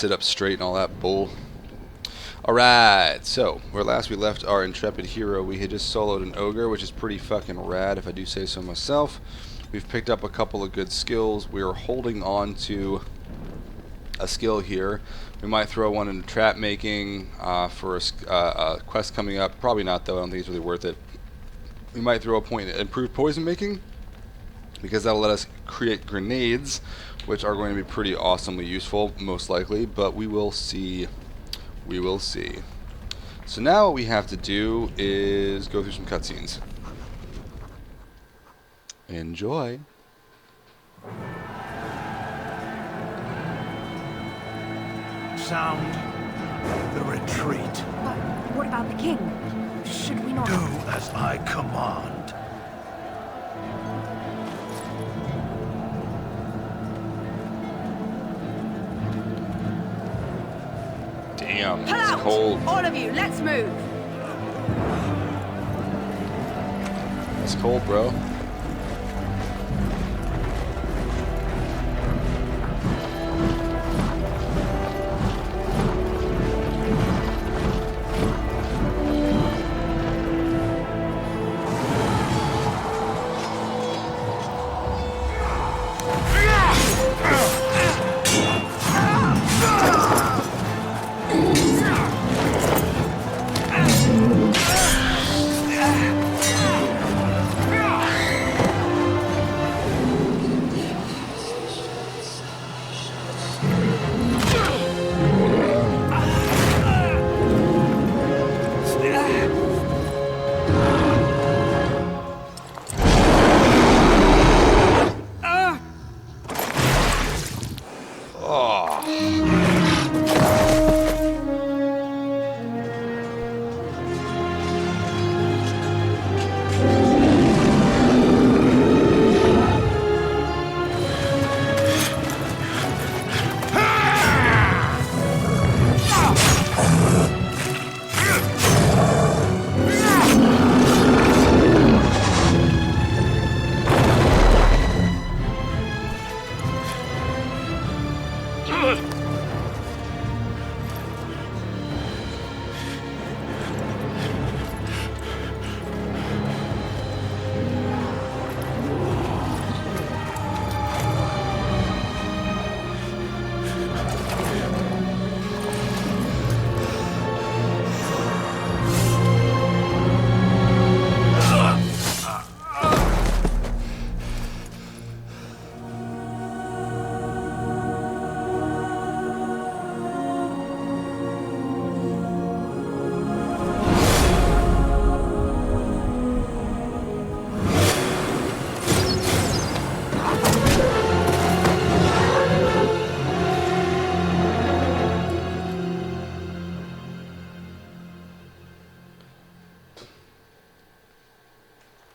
sit up straight and all that bull. Alright, so where last we left our intrepid hero, we had just soloed an ogre, which is pretty fucking rad if I do say so myself. We've picked up a couple of good skills. We are holding on to a skill here. We might throw one into trap making for a quest coming up. Probably not though, I don't think it's really worth it. We might throw a point in improved poison making, because that'll let us create grenades, which are going to be pretty awesomely useful, most likely, but we will see. We will see. So now what we have to do is go through some cutscenes. Enjoy. Sound the retreat. But what about the king? Should we not... Do as I command. Damn, Pull it's out! cold. All of you, let's move! It's cold, bro.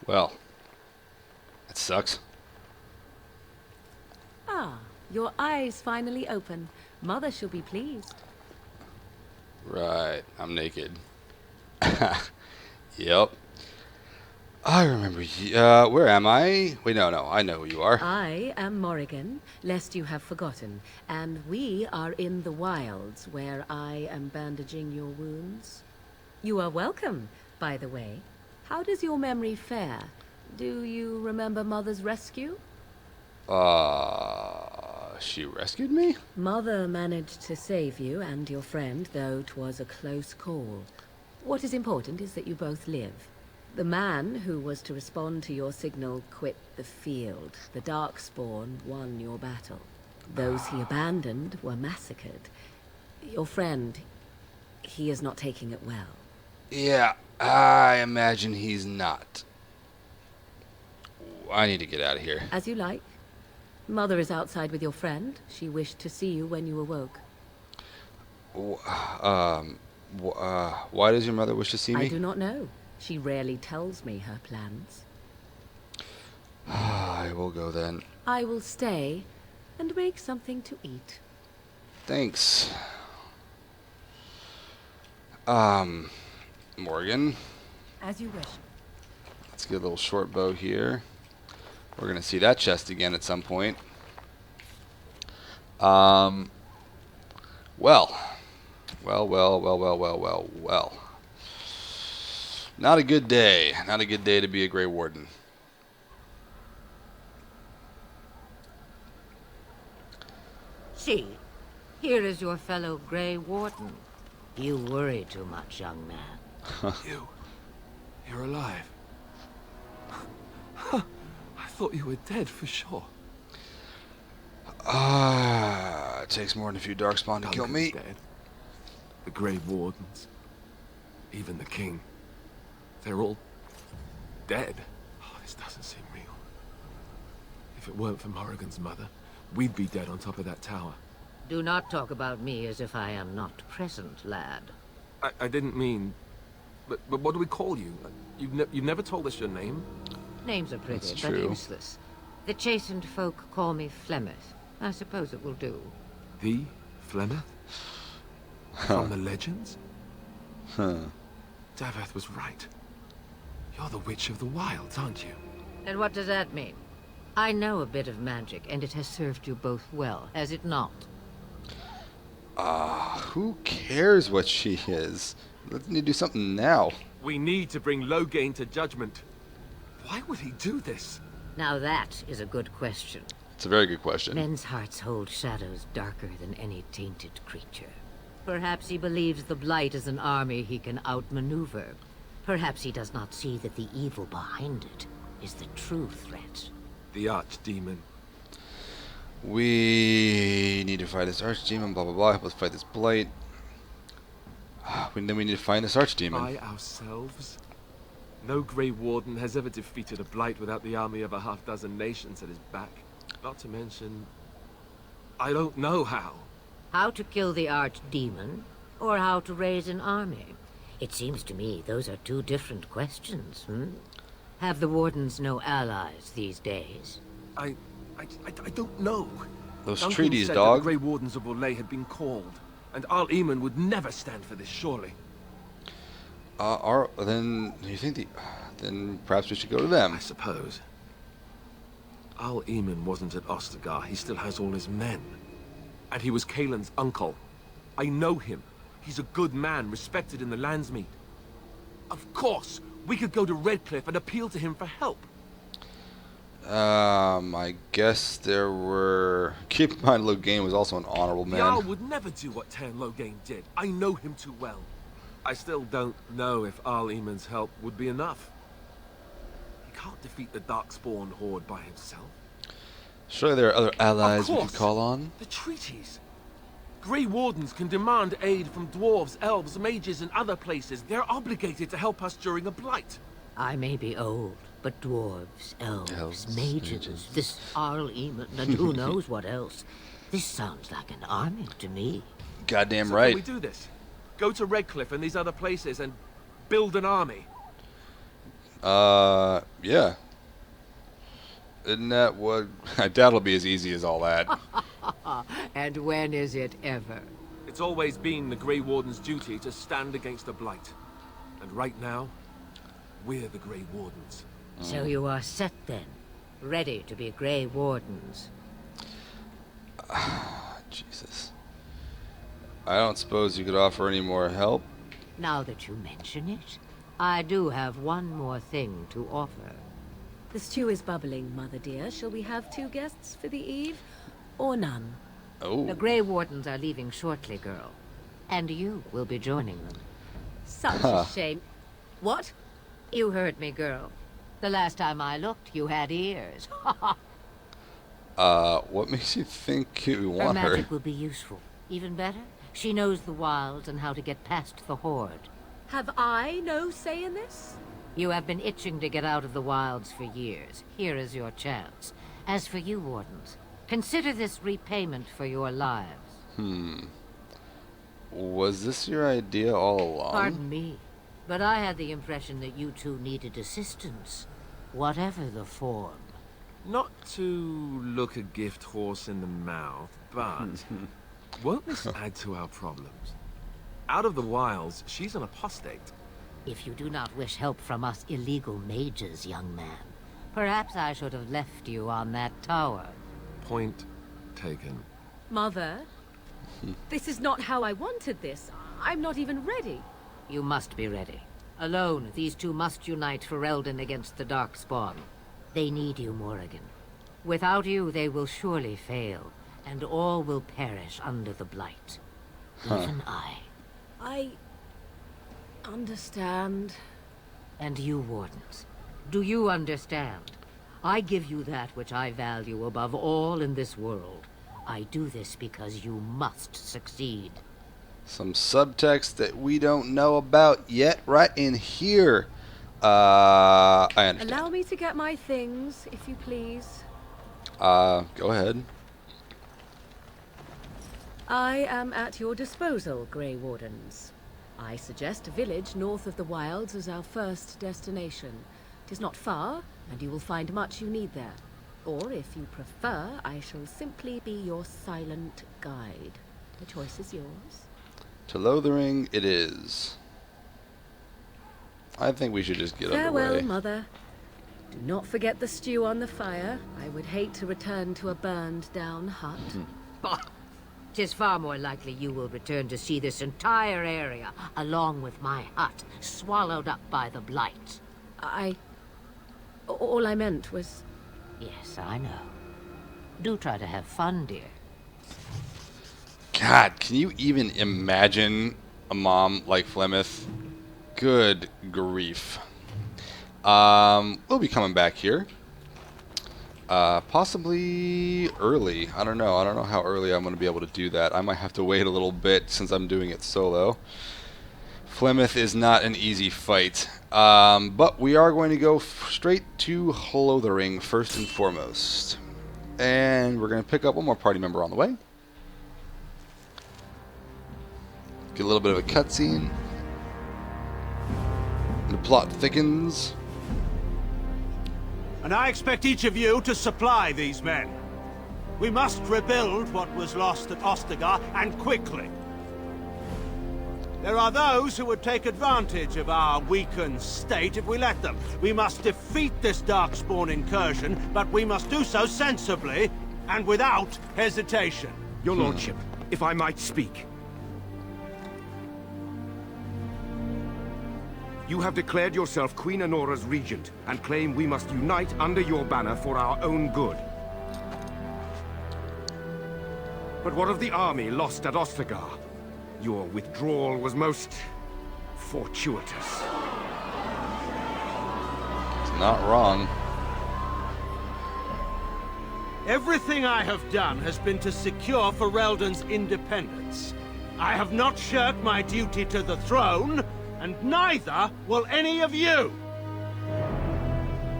Well, that sucks. Ah, your eyes finally open. Mother shall be pleased. Right, I'm naked. Yep. I remember you. Where am I? Wait, no, I know who you are. I am Morrigan, lest you have forgotten, and we are in the wilds where I am bandaging your wounds. You are welcome, by the way. How does your memory fare? Do you remember Mother's rescue? She rescued me? Mother managed to save you and your friend, though 'twas a close call. What is important is that you both live. The man who was to respond to your signal quit the field. The Darkspawn won your battle. Those he abandoned were massacred. Your friend, he is not taking it well. Yeah, I imagine he's not. I need to get out of here. As you like. Mother is outside with your friend. She wished to see you when you awoke. Why does your mother wish to see me? I do not know. She rarely tells me her plans. I will go then. I will stay and make something to eat. Thanks. Morrigan. As you wish. Let's get a little short bow here. We're going to see that chest again at some point. Well. Well. Not a good day. Not a good day to be a Grey Warden. See, here is your fellow Grey Warden. You worry too much, young man. You're alive. I thought you were dead for sure. It takes more than a few Darkspawn to kill me. Dead. The Grey Wardens. Even the King. They're all dead. Oh, this doesn't seem real. If it weren't for Morrigan's mother, we'd be dead on top of that tower. Do not talk about me as if I am not present, lad. I didn't mean... But what do we call you? You've never told us your name? Names are pretty, That's but true. useless. The chastened folk call me Flemeth. I suppose it will do. The Flemeth? From the legends? Daveth was right. You're the Witch of the Wilds, aren't you? And what does that mean? I know a bit of magic, and it has served you both well, has it not? Who cares what she is? Let's need to do something now. We need to bring Loghain to judgment. Why would he do this? Now that is a good question. It's a very good question. Men's hearts hold shadows darker than any tainted creature. Perhaps he believes the Blight is an army he can outmaneuver. Perhaps he does not see that the evil behind it is the true threat. The Archdemon. We need to fight this Archdemon, blah blah blah, help us fight this Blight. Then we need to find this Archdemon. By ourselves? No Grey Warden has ever defeated a Blight without the army of a half-dozen nations at his back. Not to mention... I don't know how. How to kill the Archdemon, or how to raise an army? It seems to me those are two different questions, Have the Wardens no allies these days? I don't know. Those Duncan treaties, said dog. that the Grey Wardens of Loghain had been called, and Leliana would never stand for this, surely. Then you think then perhaps we should go to them. I suppose. Leliana wasn't at Ostagar. He still has all his men. And he was Kaelin's uncle. I know him. He's a good man, respected in the Landsmeet. Of course, we could go to Redcliffe and appeal to him for help. I guess there were... Keep in mind, Loghain was also an honorable The Jarl man. would never do what Tan Loghain did. I know him too well. I still don't know if Leliana's help would be enough. He can't defeat the Darkspawn horde by himself. Surely there are other allies Of we course. could call on. The treaties. Grey Wardens can demand aid from dwarves, elves, mages, and other places. They're obligated to help us during a blight. I may be old, but dwarves, elves, mages, mages. this Leliana, and who knows what else. This sounds like an army to me. Goddamn So right. can we do this? Go to Redcliffe and these other places and build an army. Yeah. Isn't that what... I doubt it'll be as easy as all that. And when is it ever? It's always been the Grey Warden's duty to stand against the blight. And right now, we're the Grey Wardens. So you are set then, ready to be Grey Wardens. Jesus. I don't suppose you could offer any more help? Now that you mention it, I do have one more thing to offer. The stew is bubbling, Mother dear. Shall we have 2 guests for the eve? Or none? Oh. The Grey Wardens are leaving shortly, girl. And you will be joining them. Such a shame. What? You heard me, girl. The last time I looked, you had ears. What makes you think you Her want her? magic will be useful. Even better, she knows the wilds and how to get past the Horde. Have I no say in this? You have been itching to get out of the wilds for years. Here is your chance. As for you, Wardens, consider this repayment for your lives. Was this your idea all along? Pardon me, but I had the impression that you two needed assistance, whatever the form. Not to look a gift horse in the mouth, but won't this add to our problems? Out of the wilds, she's an apostate. If you do not wish help from us illegal mages, young man, perhaps I should have left you on that tower. Point taken. Mother? This is not how I wanted this. I'm not even ready. You must be ready. Alone, these two must unite for Eldon against the Darkspawn. They need you, Morrigan. Without you, they will surely fail, and all will perish under the Blight. Even I. I understand. And you, Wardens. Do you understand? I give you that which I value above all in this world. I do this because you must succeed. Some subtext that we don't know about yet right in here. I understand. Allow me to get my things, if you please. Go ahead. I am at your disposal, Grey Wardens. I suggest a village north of the wilds as our first destination. It is not far, and you will find much you need there. Or, if you prefer, I shall simply be your silent guide. The choice is yours. To Lothering it is. I think we should just get Farewell, underway. Mother. Do not forget the stew on the fire. I would hate to return to a burned-down hut. Bah! 'Tis far more likely you will return to see this entire area, along with my hut, swallowed up by the Blight. All I meant was... Yes, I know. Do try to have fun, dear. God, can you even imagine a mom like Flemeth? Good grief. We'll be coming back here. Possibly early. I don't know. I don't know how early I'm going to be able to do that. I might have to wait a little bit since I'm doing it solo. Flemeth is not an easy fight. But we are going to go straight to Lothering first and foremost. And we're going to pick up one more party member on the way. Get a little bit of a cutscene. The plot thickens. And I expect each of you to supply these men. We must rebuild what was lost at Ostagar, and quickly. There are those who would take advantage of our weakened state if we let them. We must defeat this Darkspawn incursion, but we must do so sensibly and without hesitation. Your Lordship, if I might speak. You have declared yourself Queen Honora's regent, and claim we must unite under your banner for our own good. But what of the army lost at Ostagar? Your withdrawal was most... fortuitous. It's not wrong. Everything I have done has been to secure Ferelden's independence. I have not shirked my duty to the throne, and neither will any of you!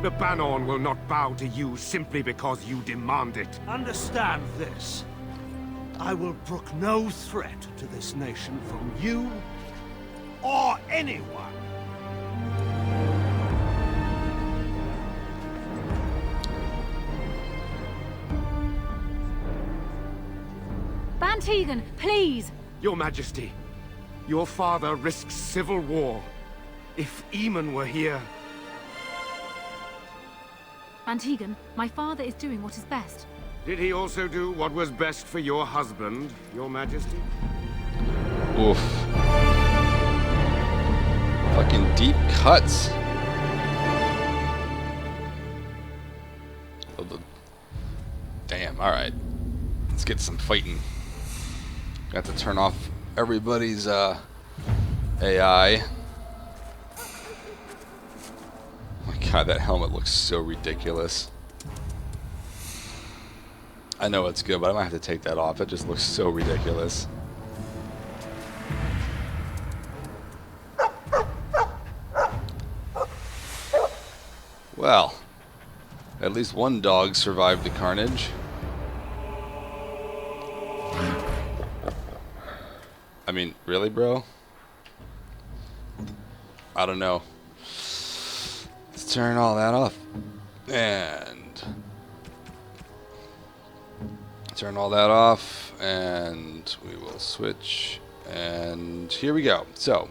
The Banon will not bow to you simply because you demand it. Understand this. I will brook no threat to this nation from you or anyone. Bantegan, please! Your Majesty, your father risks civil war. If Eamon were here... Bantegan, my father is doing what is best. Did he also do what was best for your husband, Your Majesty? Oof. Fucking deep cuts. Damn, alright. Let's get some fighting. Got to turn off everybody's AI. Oh my god, that helmet looks so ridiculous. I know it's good, but I might have to take that off. It just looks so ridiculous. Well, at least one dog survived the carnage. I mean, really, bro? I don't know. Let's turn all that off. And... turn all that off, and we will switch, and here we go. So,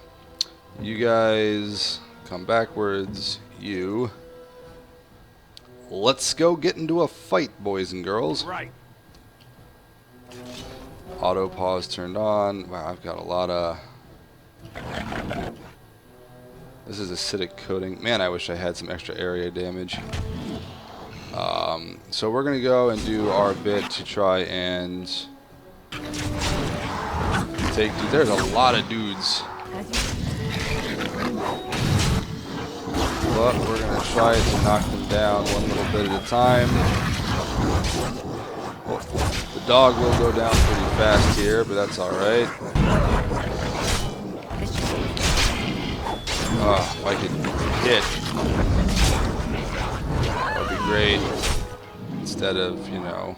you guys come backwards, you. Let's go get into a fight, boys and girls. Right. Auto pause turned on. Wow, I've got a lot of... This is acidic coating. Man, I wish I had some extra area damage. So we're going to go and do our bit to try and take... Dude, there's a lot of dudes. But we're going to try to knock them down one little bit at a time. Oh, the dog will go down pretty fast here, but that's alright. Oh, if I could hit, that would be great. Instead of, you know...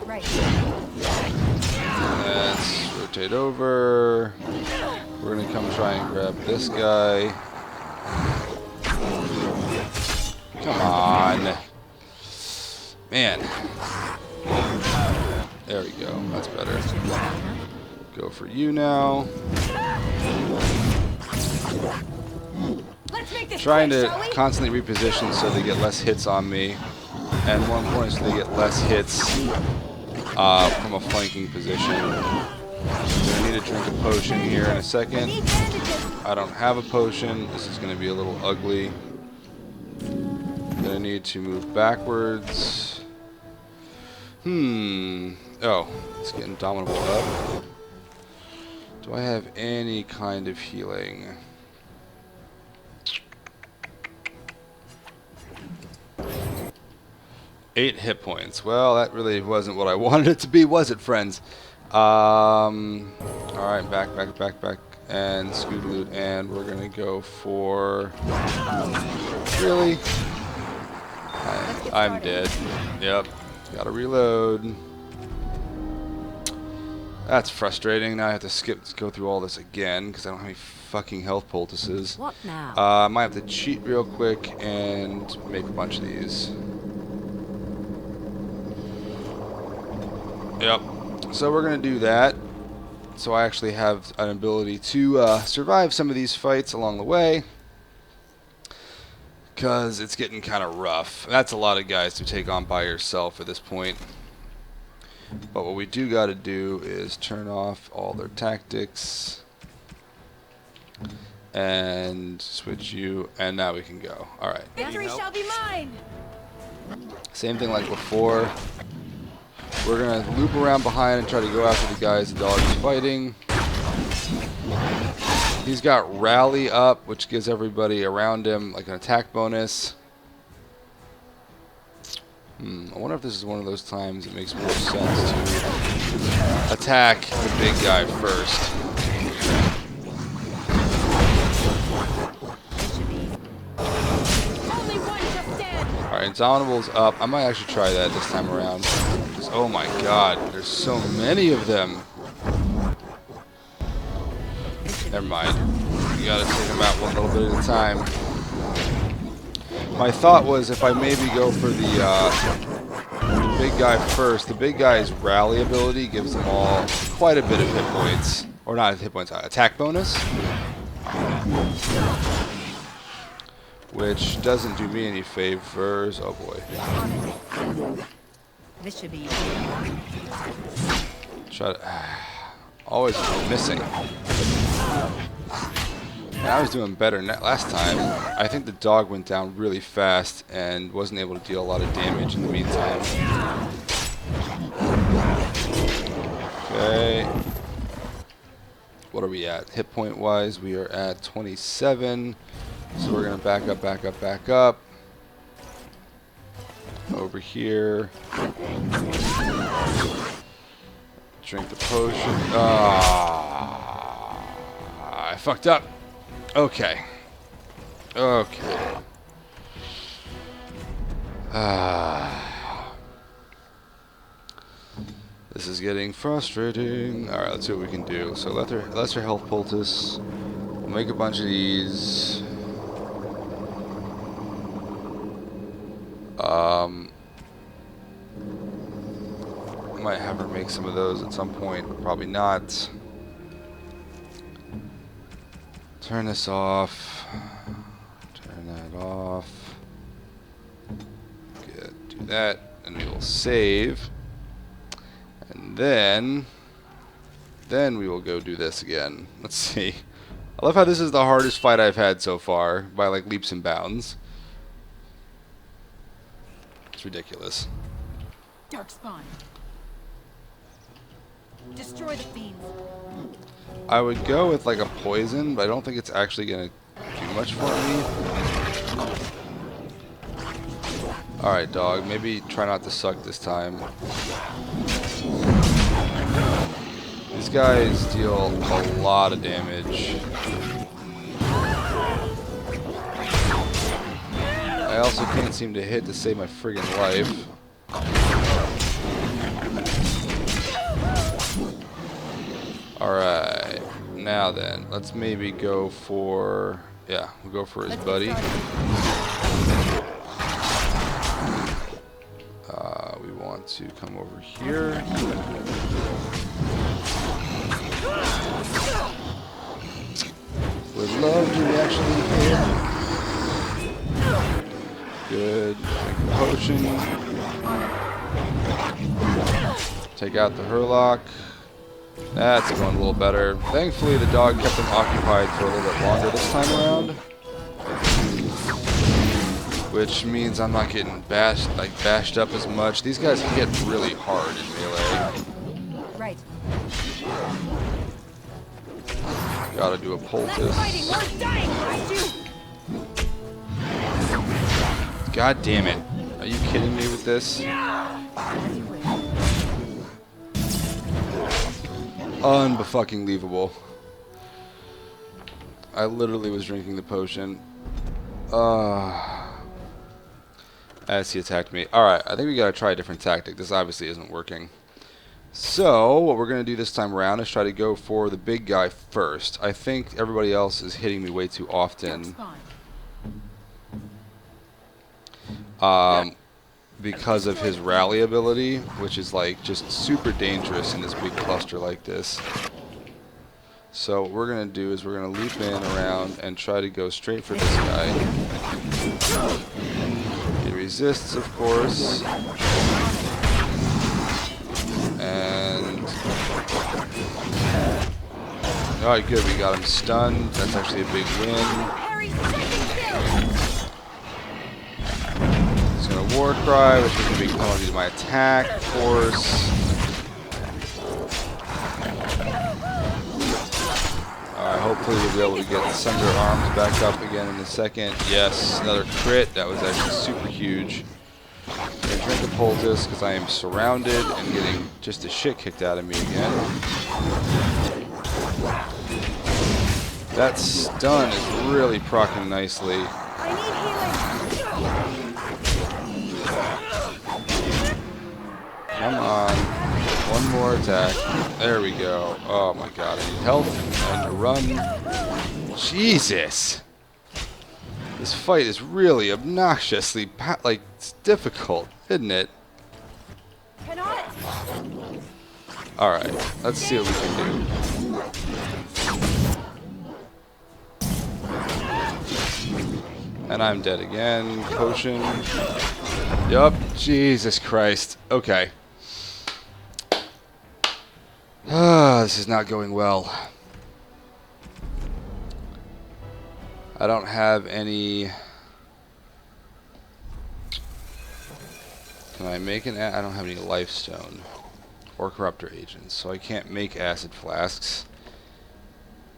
Right. Let's rotate over. We're going to come try and grab this guy. Come on. Man. There we go. That's better. Go for you now. Trying to constantly reposition so they get less hits on me. And more importantly, so they get less hits from a flanking position. I need to drink a potion here in a second. I don't have a potion. This is going to be a little ugly. I'm going to need to move backwards. Oh, it's getting Indomitable up. Do I have any kind of healing? Eight hit points. Well, that really wasn't what I wanted it to be, was it, friends? Alright, back, and Scootaloot, and we're gonna go for... Really? I'm dead. Yep. Gotta reload. That's frustrating. Now I have to go through all this again, because I don't have any fucking health poultices. What now? I might have to cheat real quick and make a bunch of these. Yep. So we're going to do that. So I actually have an ability to survive some of these fights along the way. Because it's getting kind of rough. That's a lot of guys to take on by yourself at this point. But what we do got to do is turn off all their tactics. And switch you. And now we can go. Alright. Victory shall be mine! Same thing like before. We're going to loop around behind and try to go after the guys the dog is fighting. He's got rally up, which gives everybody around him like an attack bonus. I wonder if this is one of those times it makes more sense to attack the big guy first. Alright, Indomitable's up. I might actually try that this time around. Just, oh my god, there's so many of them. Never mind. You gotta take them out one little bit at a time. My thought was if I maybe go for the big guy first. The big guy's rally ability gives them all quite a bit of hit points. Or not hit points, attack bonus. Which doesn't do me any favors. Oh boy. This should be Try to... always missing. Yeah, I was doing better last time. I think the dog went down really fast and wasn't able to deal a lot of damage in the meantime. Okay. What are we at? Hit point wise, we are at 27. So we're going to back up. Over here. Drink the potion. I fucked up. Okay. This is getting frustrating. Alright, let's see what we can do. So lesser health poultice. We'll make a bunch of these. Might have her make some of those at some point, but probably not. Turn this off. Turn that off. Good. Do that, and we will save. And then we will go do this again. Let's see. I love how this is the hardest fight I've had so far by like leaps and bounds. It's ridiculous. Darkspawn. Destroy the fiends. I would go with like a poison, but I don't think it's actually gonna do much for me. Alright, dog. Maybe try not to suck this time. These guys deal a lot of damage. I also can't seem to hit to save my friggin' life. Alright. Now then, let's maybe go for... yeah, we'll go for his buddy. We want to come over here. Would love to actually hit. Good. Drink the potion. Take out the Hurlock. That's going a little better. Thankfully, the dog kept him occupied for a little bit longer this time around. Which means I'm not getting bashed up as much. These guys hit really hard in melee. Right. Gotta do a poultice. God damn it. Are you kidding me with this? Unfucking-believable. I literally was drinking the potion. As he attacked me. Alright, I think we gotta try a different tactic. This obviously isn't working. So, what we're gonna do this time around is try to go for the big guy first. I think everybody else is hitting me way too often. Because of his rally ability, which is like just super dangerous in this big cluster like this. So what we're gonna do is we're gonna leap in around and try to go straight for this guy. He resists, of course. And alright, good, we got him stunned. That's actually a big win. He's gonna war cry, which is gonna be penalty to my attack, of course. Alright, hopefully we'll be able to get the Sunder Arms back up again in a second. Yes, another crit. That was actually super huge. I'm gonna drink a poultice because I am surrounded and getting just the shit kicked out of me again. That stun is really proccing nicely. Come on. One more attack. There we go. Oh my god, I need help. And to run. Jesus! This fight is really obnoxiously, like, it's difficult, isn't it? Alright, let's see what we can do. And I'm dead again. Potion. Yup. Jesus Christ. Okay. This is not going well. I don't have any... Can I make an... I don't have any lifestone or corruptor agents, so I can't make acid flasks.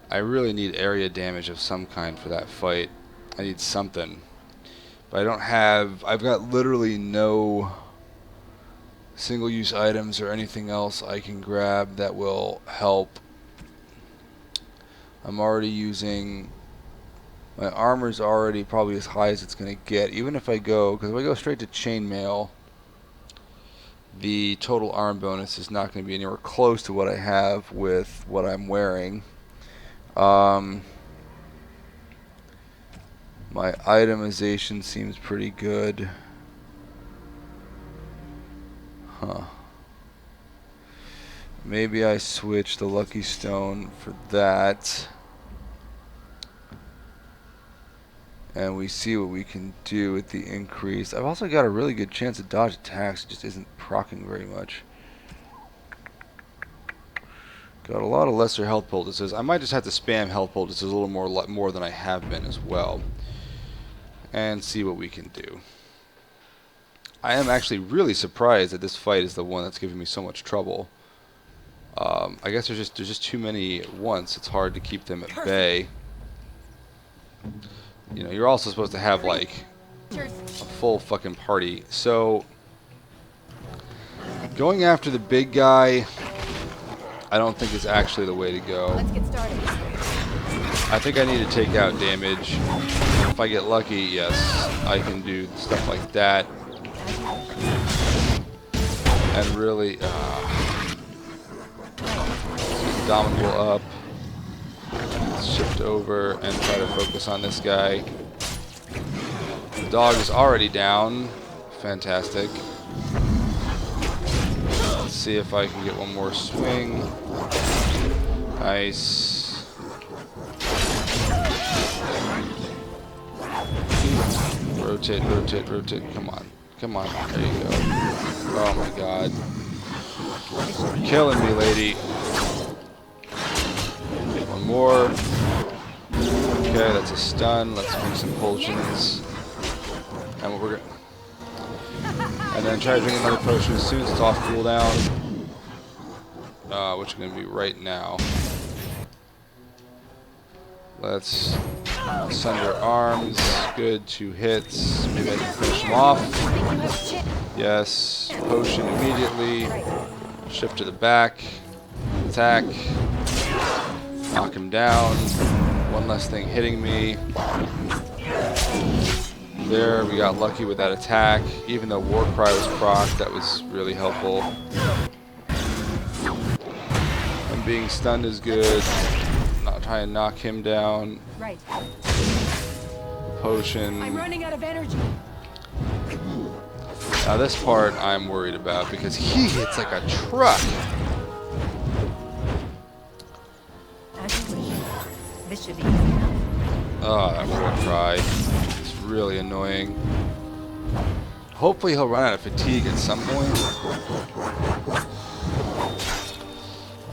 I really need area damage of some kind for that fight. I need something. But I don't have... I've got literally no single-use items or anything else I can grab that will help. I'm already using... My armor's already probably as high as it's going to get. Even if I go... Because if I go straight to chainmail, the total arm bonus is not going to be anywhere close to what I have with what I'm wearing. My itemization seems pretty good. Huh. Maybe I switch the lucky stone for that. And we see what we can do with the increase. I've also got a really good chance to dodge attacks. It just isn't proccing very much. Got a lot of lesser health poultices. I might just have to spam health poultices a little more than I have been as well. And see what we can do. I am actually really surprised that this fight is the one that's giving me so much trouble. I guess there's just too many at once. It's hard to keep them at bay. You know, you're also supposed to have like a full fucking party. So going after the big guy, I don't think is actually the way to go. Let's get started. I think I need to take out damage. If I get lucky, yes, I can do stuff like that. And really, Dominable up. Shift over and try to focus on this guy. The dog is already down. Fantastic. Let's see if I can get one more swing. Nice. Rotate, rotate, rotate. Come on. Come on. There you go. Oh my god. You're killing me, lady. Get one more. Okay, that's a stun. Let's make some potions. And what we're gonna... And then try to drink another potion as soon as it's off cooldown. Which is going to be right now. Let's sunder arms. Good, 2 hits. Maybe I can finish him off. Yes. Potion immediately. Shift to the back. Attack. Knock him down. One less thing hitting me. There, we got lucky with that attack. Even though War Cry was procced, that was really helpful. And being stunned is good. Not try and knock him down. Right. Potion. I'm running out of energy. Now this part I'm worried about because he hits like a truck. As you wish. This should be easy enough. Oh, that War Cry. It's really annoying. Hopefully he'll run out of fatigue at some point.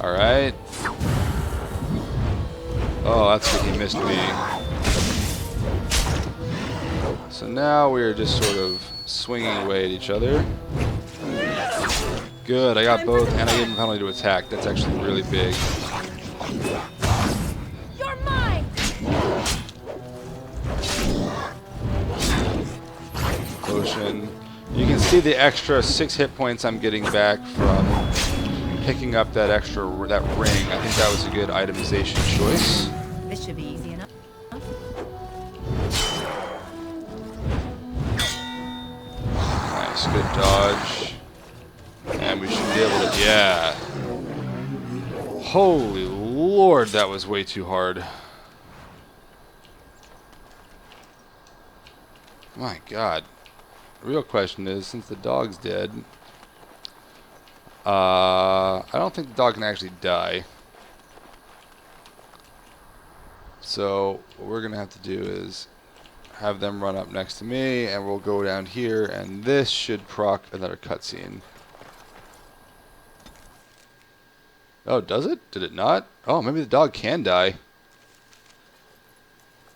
Alright. Oh, that's good. He missed me. So now we are just sort of swinging away at each other. Good, I got both, and I gave him a penalty to attack. That's actually really big. You're mine! Potion. You can see the extra 6 hit points I'm getting back from picking up that ring. I think that was a good itemization choice. This should be easy enough. Nice, good dodge. And we should be able to, yeah. Holy lord, that was way too hard. My god. The real question is, since the dog's dead, I don't think the dog can actually die. So what we're going to have to do is have them run up next to me, and we'll go down here, and this should proc another cutscene. Oh, does it? Did it not? Oh, maybe the dog can die.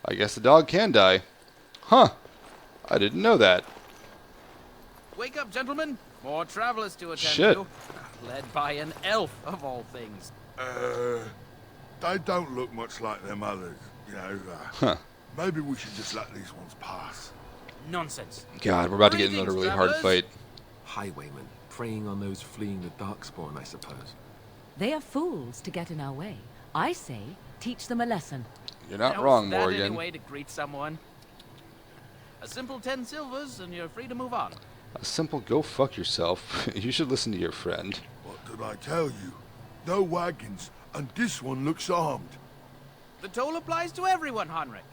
I guess the dog can die. Huh. I didn't know that. Wake up, gentlemen. More travelers to attend Shit. to. Led by an elf, of all things. They don't look much like them others, you know. Huh. Maybe we should just let these ones pass. Nonsense. God, we're about to get into Greetings, another really hard travelers. fight. Highwaymen, preying on those fleeing the Darkspawn, I suppose. They are fools to get in our way. I say, teach them a lesson. You're not Now, wrong, is that Morrigan. any way to greet someone? A simple 10 silvers and you're free to move on. A simple go fuck yourself. You should listen to your friend. What did I tell you? No wagons, and this one looks armed. The toll applies to everyone, Henrik.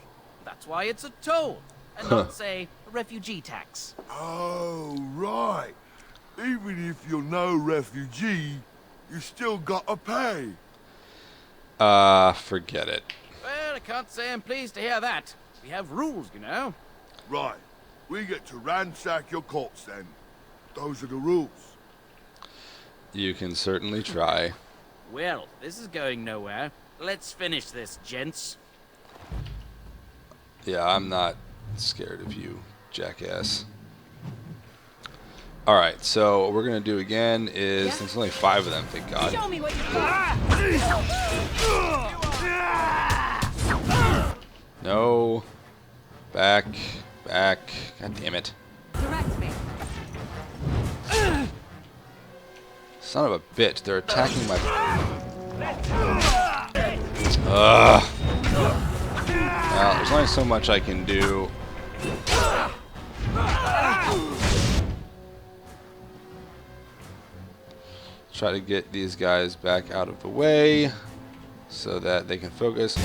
That's why it's a toll, and not, say, a refugee tax. Oh, right. Even if you're no refugee, you still gotta pay. Forget it. Well, I can't say I'm pleased to hear that. We have rules, you know. Right. We get to ransack your corpse then. Those are the rules. You can certainly try. Well, this is going nowhere. Let's finish this, gents. Yeah, I'm not scared of you, jackass. Alright, so what we're going to do again is, there's only 5 of them, thank God. Show me what you got. No. Back. Back. God damn it. Direct me. Son of a bitch, they're attacking my... Ugh. Well, there's only so much I can do. Try to get these guys back out of the way so that they can focus.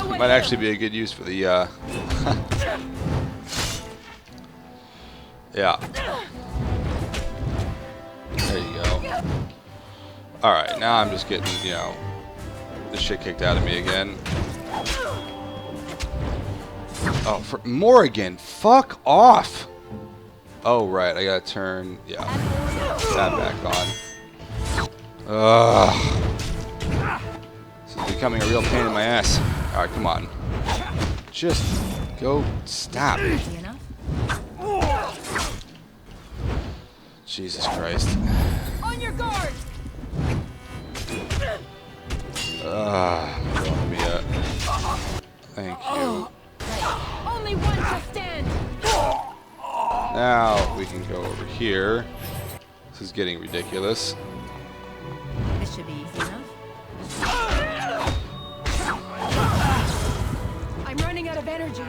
Might actually be a good use for the yeah. There you go. Alright, now I'm just getting, you know, the shit kicked out of me again. Oh, for Morrigan, fuck off! Oh, right, I gotta turn, yeah, that back on. Ugh. This is becoming a real pain in my ass. Alright, come on. Just go stop. Easy enough. Jesus Christ. On your guard. Thank you. Only one shall stand. Now we can go over here. This is getting ridiculous. This should be easy enough. I'm running out of energy.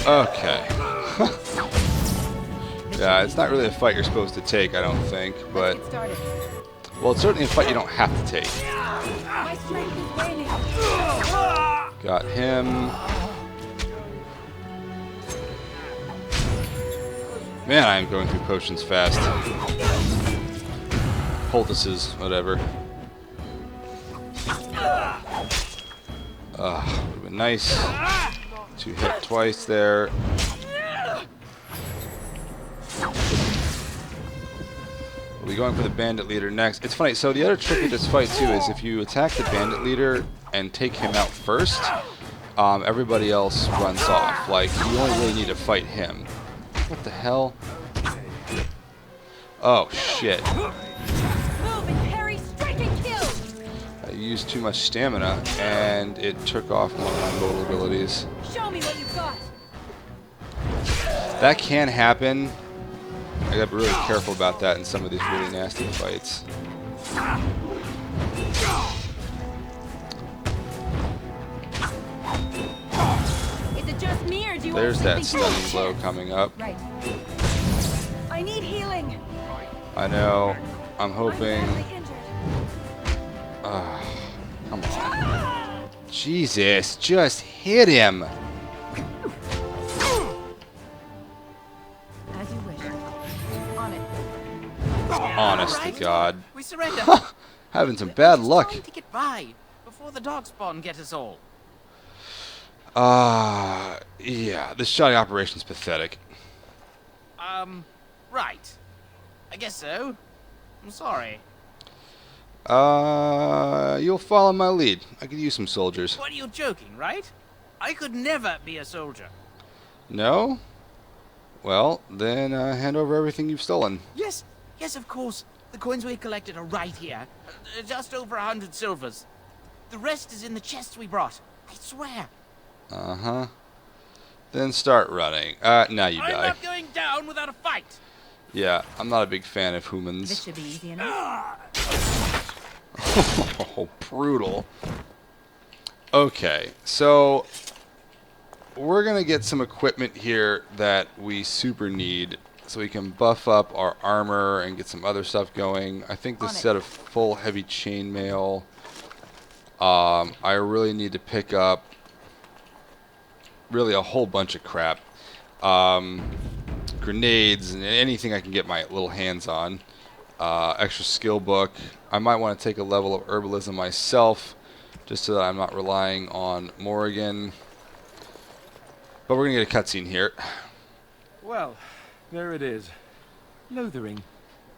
Okay. Yeah, it's not really a fight you're supposed to take, I don't think, but... Let's get started. Well, it's certainly a fight you don't have to take. My strength is waning. Got him. Man, I am going through potions fast. Poultices, whatever. Would have been nice to hit twice there. We'll be going for the bandit leader next. It's funny, so the other trick with this fight too is if you attack the bandit leader and take him out first, everybody else runs off. Like, you only really need to fight him. What the hell? Oh, shit. Move and parry, strike and kill. I used too much stamina, and it took off one of my mobile abilities. Show me what you've got. That can happen. I gotta be really careful about that in some of these really nasty fights. Is it just me or do you There's want that something stunning blow coming up. Right. I need healing. I know. I'm hoping. I'm badly injured. Come on. Jesus, just hit him. As you wish. On it. Honest to God. We surrender. Having some bad luck. Trying to get by before the dog spawn get us all. Yeah, this shoddy operation's pathetic. Right. I guess so. I'm sorry. You'll follow my lead. I could use some soldiers. What, are you joking, right? I could never be a soldier. No? Well, then hand over everything you've stolen. Yes, yes, of course. The coins we collected are right here. Just over 100 silvers. The rest is in the chests we brought. I swear. Uh-huh. Then start running. Now you I'm die. not going down without a fight. Yeah, I'm not a big fan of This humans. should be easy enough. Oh, brutal. Okay, so we're gonna get some equipment here that we super need so we can buff up our armor and get some other stuff going. I think this set of full heavy chainmail. I really need to pick up really a whole bunch of crap. Grenades and anything I can get my little hands on. Extra skill book. I might want to take a level of herbalism myself, just so that I'm not relying on Morrigan. But we're going to get a cutscene here. Well, there it is. Lothering.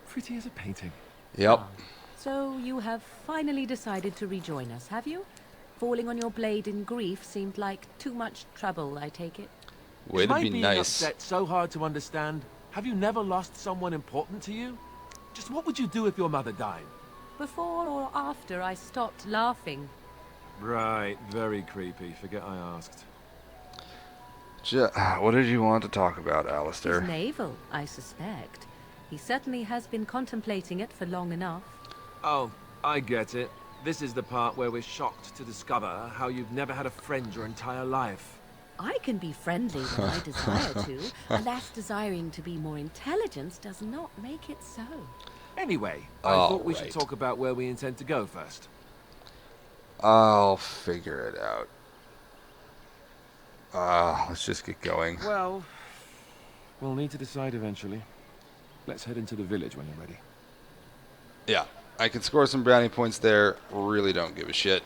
Pretty as a painting. Yep. So you have finally decided to rejoin us, have you? Falling on your blade in grief seemed like too much trouble, I take it. Way Is to my be being nice. upset so hard to understand? Have you never lost someone important to you? Just what would you do if your mother died? Before or after I stopped laughing. Right, very creepy. Forget I asked. What did you want to talk about, He's Alistair? naval, I suspect. He certainly has been contemplating it for long enough. Oh, I get it. This is the part where we're shocked to discover how you've never had a friend your entire life. I can be friendly when I desire to. Alas, desiring to be more intelligent does not make it so. Anyway, I thought we should talk about where we intend to go first. I'll figure it out. Let's just get going. Well, we'll need to decide eventually. Let's head into the village when you're ready. Yeah, I can score some brownie points there. Really don't give a shit.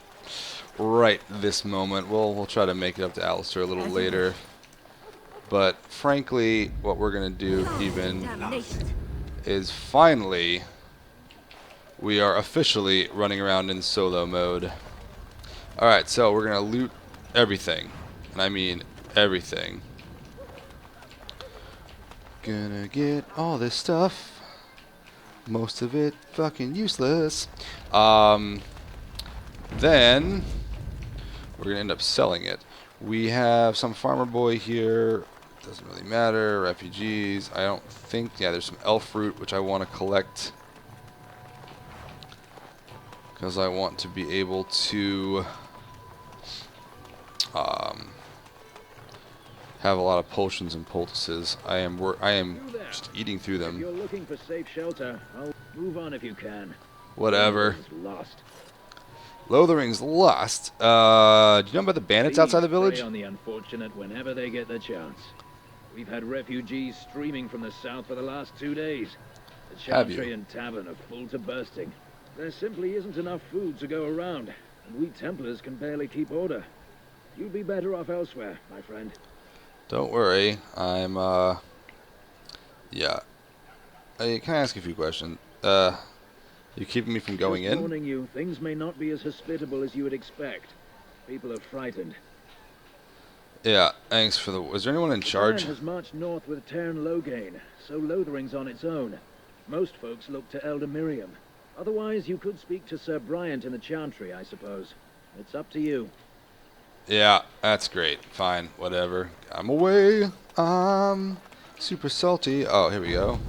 Right this moment. We'll try to make it up to Alistair a little later. But frankly, what we're going to do even is finally we are officially running around in solo mode. Alright, so we're going to loot everything. And I mean everything. Gonna get all this stuff. Most of it fucking useless. Then we're gonna end up selling it. We have some farmer boy here. Doesn't really matter. Refugees. I don't think. Yeah, there's some elf fruit which I want to collect because I want to be able to have a lot of potions and poultices. I am just eating through them. If you're looking for safe shelter, I'll move on if you can. Whatever. Lost. Lothering's lost. Do you know about the bandits outside the village? Prey on the unfortunate whenever they get the chance. We've had refugees streaming from the south for the last 2 days. The Chantry and tavern are full to bursting. There simply isn't enough food to go around, and we Templars can barely keep order. You'd be better off elsewhere, my friend. Don't worry. I'm, yeah. Hey, can I ask you a few questions? You keeping me from going in? Warning you, things may not be as hospitable as you would expect. People are frightened. Yeah, thanks for the... Is there anyone in charge? The has marched north with Tern Loghain, so Lothering's on its own. Most folks look to Elder Miriam. Otherwise, you could speak to Sir Bryant in the Chantry, I suppose. It's up to you. Yeah, that's great. Fine, whatever. I'm away. Super salty. Oh, here we go.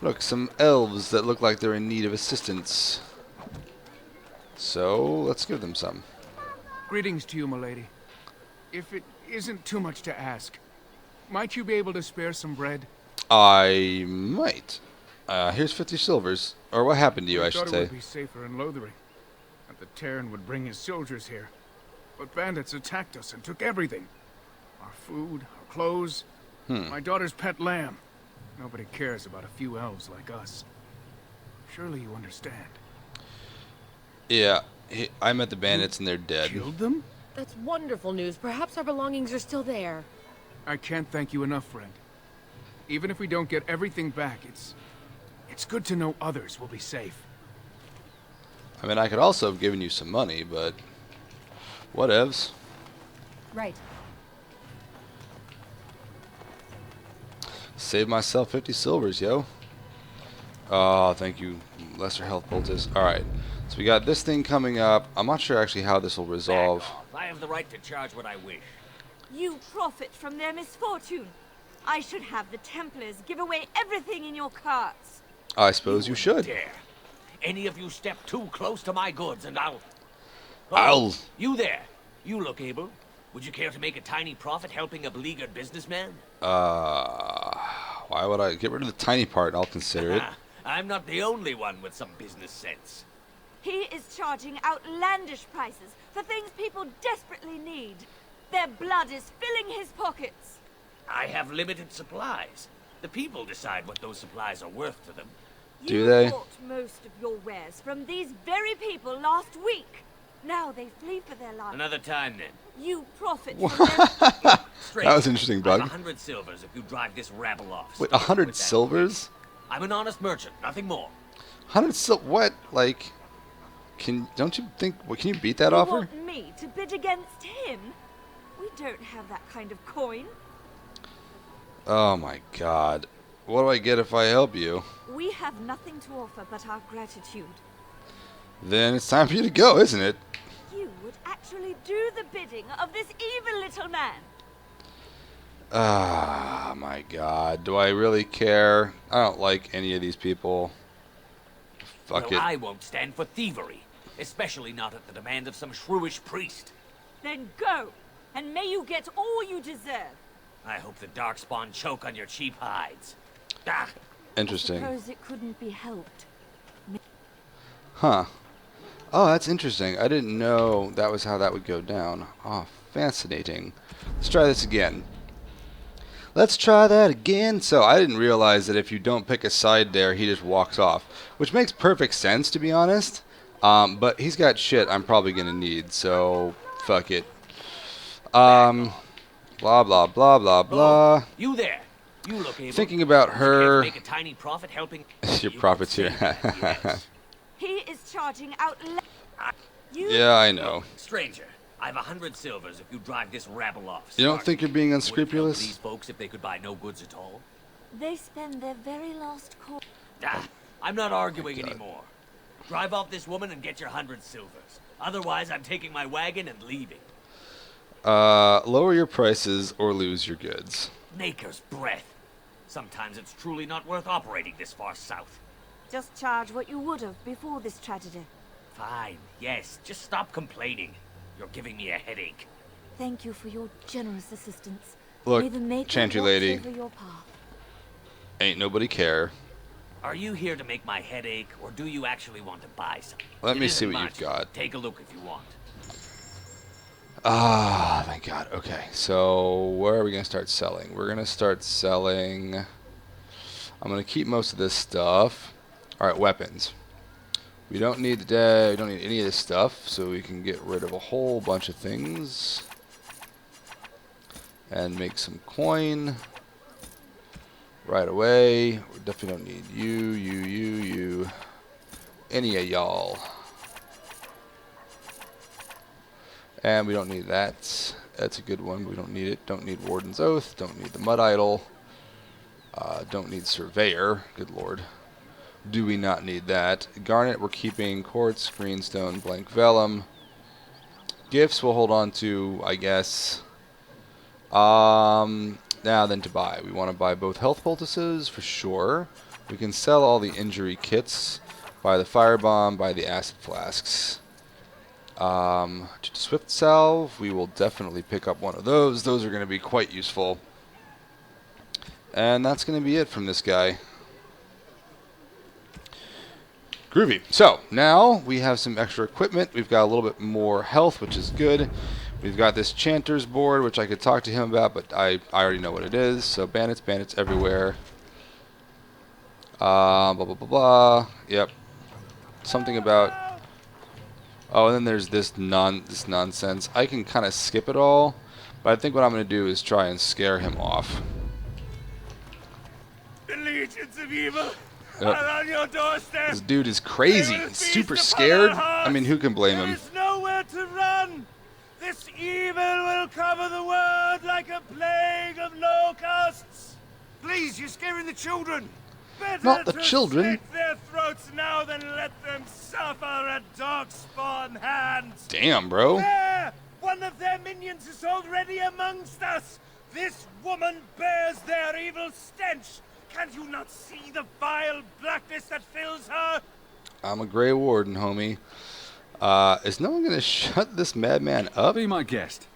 Look, some elves that look like they're in need of assistance. So, let's give them some. Greetings to you, milady. If it isn't too much to ask, might you be able to spare some bread? I might. Here's 50 silvers. Or what happened to you, I should say. It would be safer in Lothering, and the Terran would bring his soldiers here. But bandits attacked us and took everything. Our food, our clothes, my daughter's pet lamb. Nobody cares about a few elves like us. Surely you understand. Yeah, I met the bandits and they're dead. Killed them? That's wonderful news. Perhaps our belongings are still there. I can't thank you enough, friend. Even if we don't get everything back, it's good to know others will be safe. I mean, I could also have given you some money, but whatevs. Right. Save myself 50 silvers, yo. Oh, thank you. Lesser health poultice. Alright. So we got this thing coming up. I'm not sure actually how this will resolve. I have the right to charge what I wish. You profit from their misfortune. I should have the Templars give away everything in your carts. I suppose you should. Dare. Any of you step too close to my goods and I'll... You there. You look able. Would you care to make a tiny profit helping a beleaguered businessman? Why would I get rid of the tiny part and I'll consider it? I'm not the only one with some business sense. He is charging outlandish prices for things people desperately need. Their blood is filling his pockets. I have limited supplies. The people decide what those supplies are worth to them. Do they? You bought most of your wares from these very people last week. Now they flee for their lives. Another time, then. You profit from them. That was interesting, Bug. 100 silvers if you drive this rabble off. Wait, 100 silvers? I'm an honest merchant, nothing more. 100 what? Like, don't you think? Well, can you beat that You offer? want me to bid against him? We don't have that kind of coin. Oh my God. What do I get if I help you? We have nothing to offer but our gratitude. Then it's time for you to go, isn't it? You would actually do the bidding of this evil little man. Ah, my God. Do I really care? I don't like any of these people. Fuck Well, it. I won't stand for thievery, especially not at the demand of some shrewish priest. Then go, and may you get all you deserve. I hope the Darkspawn choke on your cheap hides. Ah. Interesting. I suppose it couldn't be helped. Huh. Oh, that's interesting. I didn't know that was how that would go down. Oh, fascinating. Let's try this again. Let's try that again. So I didn't realize that if you don't pick a side there, he just walks off. Which makes perfect sense, to be honest. But he's got shit I'm probably going to need, so fuck it. Blah, blah, blah, blah, blah. Oh, you there. You look able. Thinking about her. Make a tiny profit helping. Your profiteer. Yes. He is charging out. Yeah, I know. Stranger, I've 100 silvers if you drive this rabble off. You don't think you're being unscrupulous? These folks if they could buy no goods at all. They spend their very last coin. I'm not arguing anymore. Drive off this woman and get your 100 silvers. Otherwise, I'm taking my wagon and leaving. Lower your prices or lose your goods. Maker's breath. Sometimes it's truly not worth operating this far south. Just charge what you would have before this tragedy. Fine, yes. Just stop complaining. You're giving me a headache. Thank you for your generous assistance. Look, May the Maker Chantry watch lady. over your path. Ain't nobody care. Are you here to make my head ache, or do you actually want to buy something? Let me It see isn't what much. you've got. Take a look if you want. Ah, thank God. Okay, so where are we going to start selling? We're going to start selling... I'm going to keep most of this stuff. Alright, weapons. We don't need any of this stuff, so we can get rid of a whole bunch of things. And make some coin. Right away. We definitely don't need you. Any of y'all. And we don't need that. That's a good one. We don't need it. Don't need Warden's Oath. Don't need the Mud Idol. Don't need Surveyor. Good lord. Do we not need that? Garnet we're keeping. Quartz, Greenstone, Blank Vellum. Gifts we'll hold on to, I guess. Now then to buy. We want to buy both health poultices for sure. We can sell all the injury kits. Buy the firebomb. Buy the acid flasks. Swift salve. We will definitely pick up one of those. Those are going to be quite useful. And that's going to be it from this guy. Groovy. So, now we have some extra equipment. We've got a little bit more health, which is good. We've got this Chanter's board, which I could talk to him about, but I already know what it is. So, bandits everywhere. Blah, blah, blah, blah. Yep. Something about... Oh, and then there's this nonsense. I can kind of skip it all, but I think what I'm going to do is try and scare him off. The legions of evil are on your doorstep. This dude is crazy. He's super scared. I mean, who can blame him? There's nowhere to run. This evil will cover the world like a plague of locusts. Please, you're scaring the children. Better Not the to children. slit their throats now than let them suffer at Darkspawn hands. Damn, bro. There! One of their minions is already amongst us. This woman bears their evil stench. Can't you not see the vile blackness that fills her? I'm a Grey Warden, homie. Is no one going to shut this madman up? Be my guest.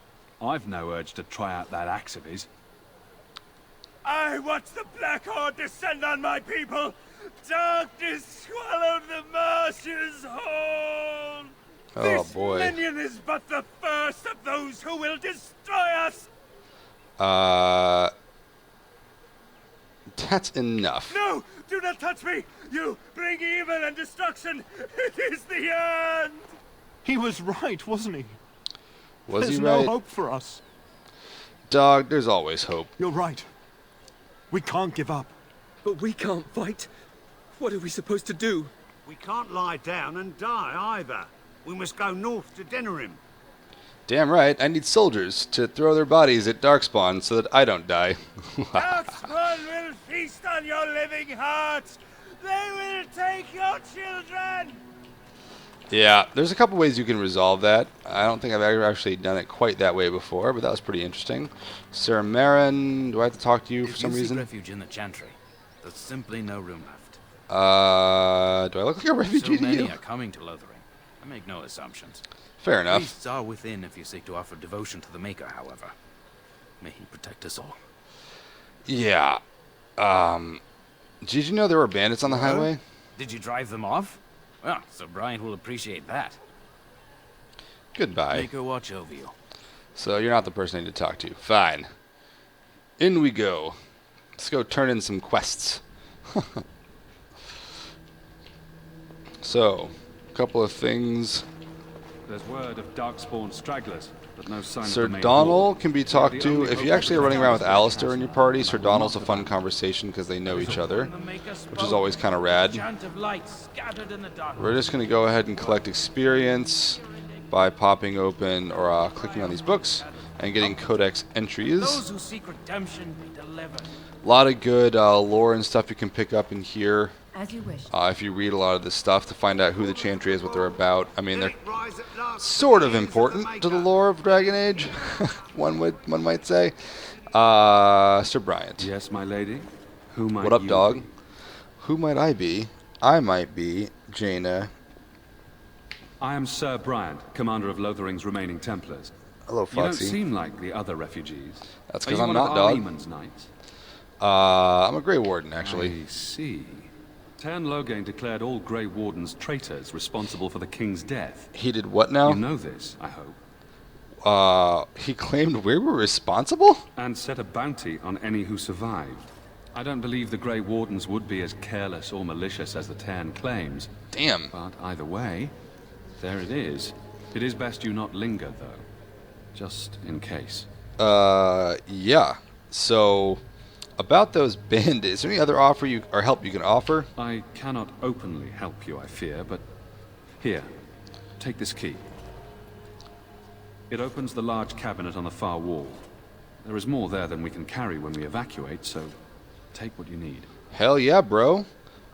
I've no urge to try out that axe of his. I watch the Black Horde descend on my people. Darkness swallowed the marshes whole. Oh, this boy. minion is but the first of those who will destroy us. That's enough. No, do not touch me. You bring evil and destruction. It is the end. He was right, wasn't he? Was There's he right? no hope for us. Dog, there's always hope. You're right. We can't give up. But we can't fight. What are we supposed to do? We can't lie down and die either. We must go north to Denerim. Damn right, I need soldiers to throw their bodies at Darkspawn so that I don't die. Darkspawn will feast on your living hearts. They will take your children. Yeah, there's a couple ways you can resolve that. I don't think I've ever actually done it quite that way before, but that was pretty interesting. Sir Marin, do I have to talk to you for some reason? Refuge in the Chantry. There's simply no room left. Do I look like a refugee so many to you? are coming to Lothering. I make no assumptions. Fair enough. Priests are within if you seek to offer devotion to the Maker, however. May he protect us all. Yeah. Did you know there were bandits on the highway? Did you drive them off? Well, Sir Brian will appreciate that. Goodbye. Maker watch over you. So you're not the person I need to talk to. Fine. In we go. Let's go turn in some quests. So, a couple of things. There's word of darkspawn stragglers, but no sign Sir of the main Donald horde. can be talked to. If you actually are running around with Alistair in your party, Sir Donald's a fun conversation because they know each other, which is always kind of rad. We're just going to go ahead and collect experience by popping open or clicking on these books and getting codex entries. Those who seek redemption be delivered. A lot of good lore and stuff you can pick up in here. As you wish. If you read a lot of this stuff to find out who the Chantry is, what they're about. I mean, they're sort of important to the lore of Dragon Age, one might say. Sir Bryant. Yes, my lady. Who might What up, you dog? be? Who might I be? I might be Jaina. I am Sir Bryant, commander of Lothering's remaining Templars. Hello, Foxy. You don't seem like the other refugees. That's Are because you I'm one not, of dog. Highwaymen's knights? I'm a Grey Warden, actually. I see. Loghain declared all Grey Wardens traitors responsible for the king's death. He did what now? You know this, I hope. He claimed we were responsible? And set a bounty on any who survived. I don't believe the Grey Wardens would be as careless or malicious as the Tern claims. Damn. But either way, there it is. It is best you not linger, though. Just in case. Yeah. So, about those bandits, is there any other offer or help you can offer? I cannot openly help you, I fear, but here, take this key. It opens the large cabinet on the far wall. There is more there than we can carry when we evacuate, so take what you need. Hell yeah, bro.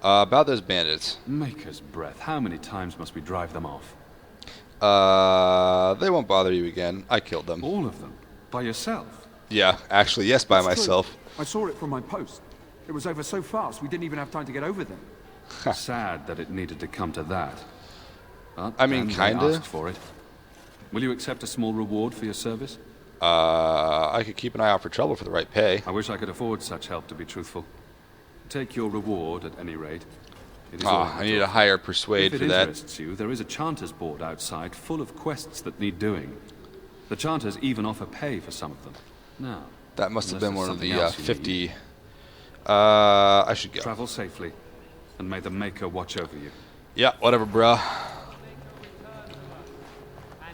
About those bandits. Maker's breath, how many times must we drive them off? They won't bother you again. I killed them. All of them? By yourself? Yeah, actually, yes, by That's myself. True. I saw it from my post. It was over so fast, we didn't even have time to get over there. Sad that it needed to come to that. But I mean, they kinda. asked for it. Will you accept a small reward for your service? I could keep an eye out for trouble for the right pay. I wish I could afford such help, to be truthful. Take your reward, at any rate. It is all I need a higher persuade if for it that. interests you, there is a Chanter's board outside full of quests that need doing. The Chanters even offer pay for some of them. Now, That must have unless been one there's of the something else you 50. need. I should go. Travel safely, and may the Maker watch over you. Yeah, whatever, bruh.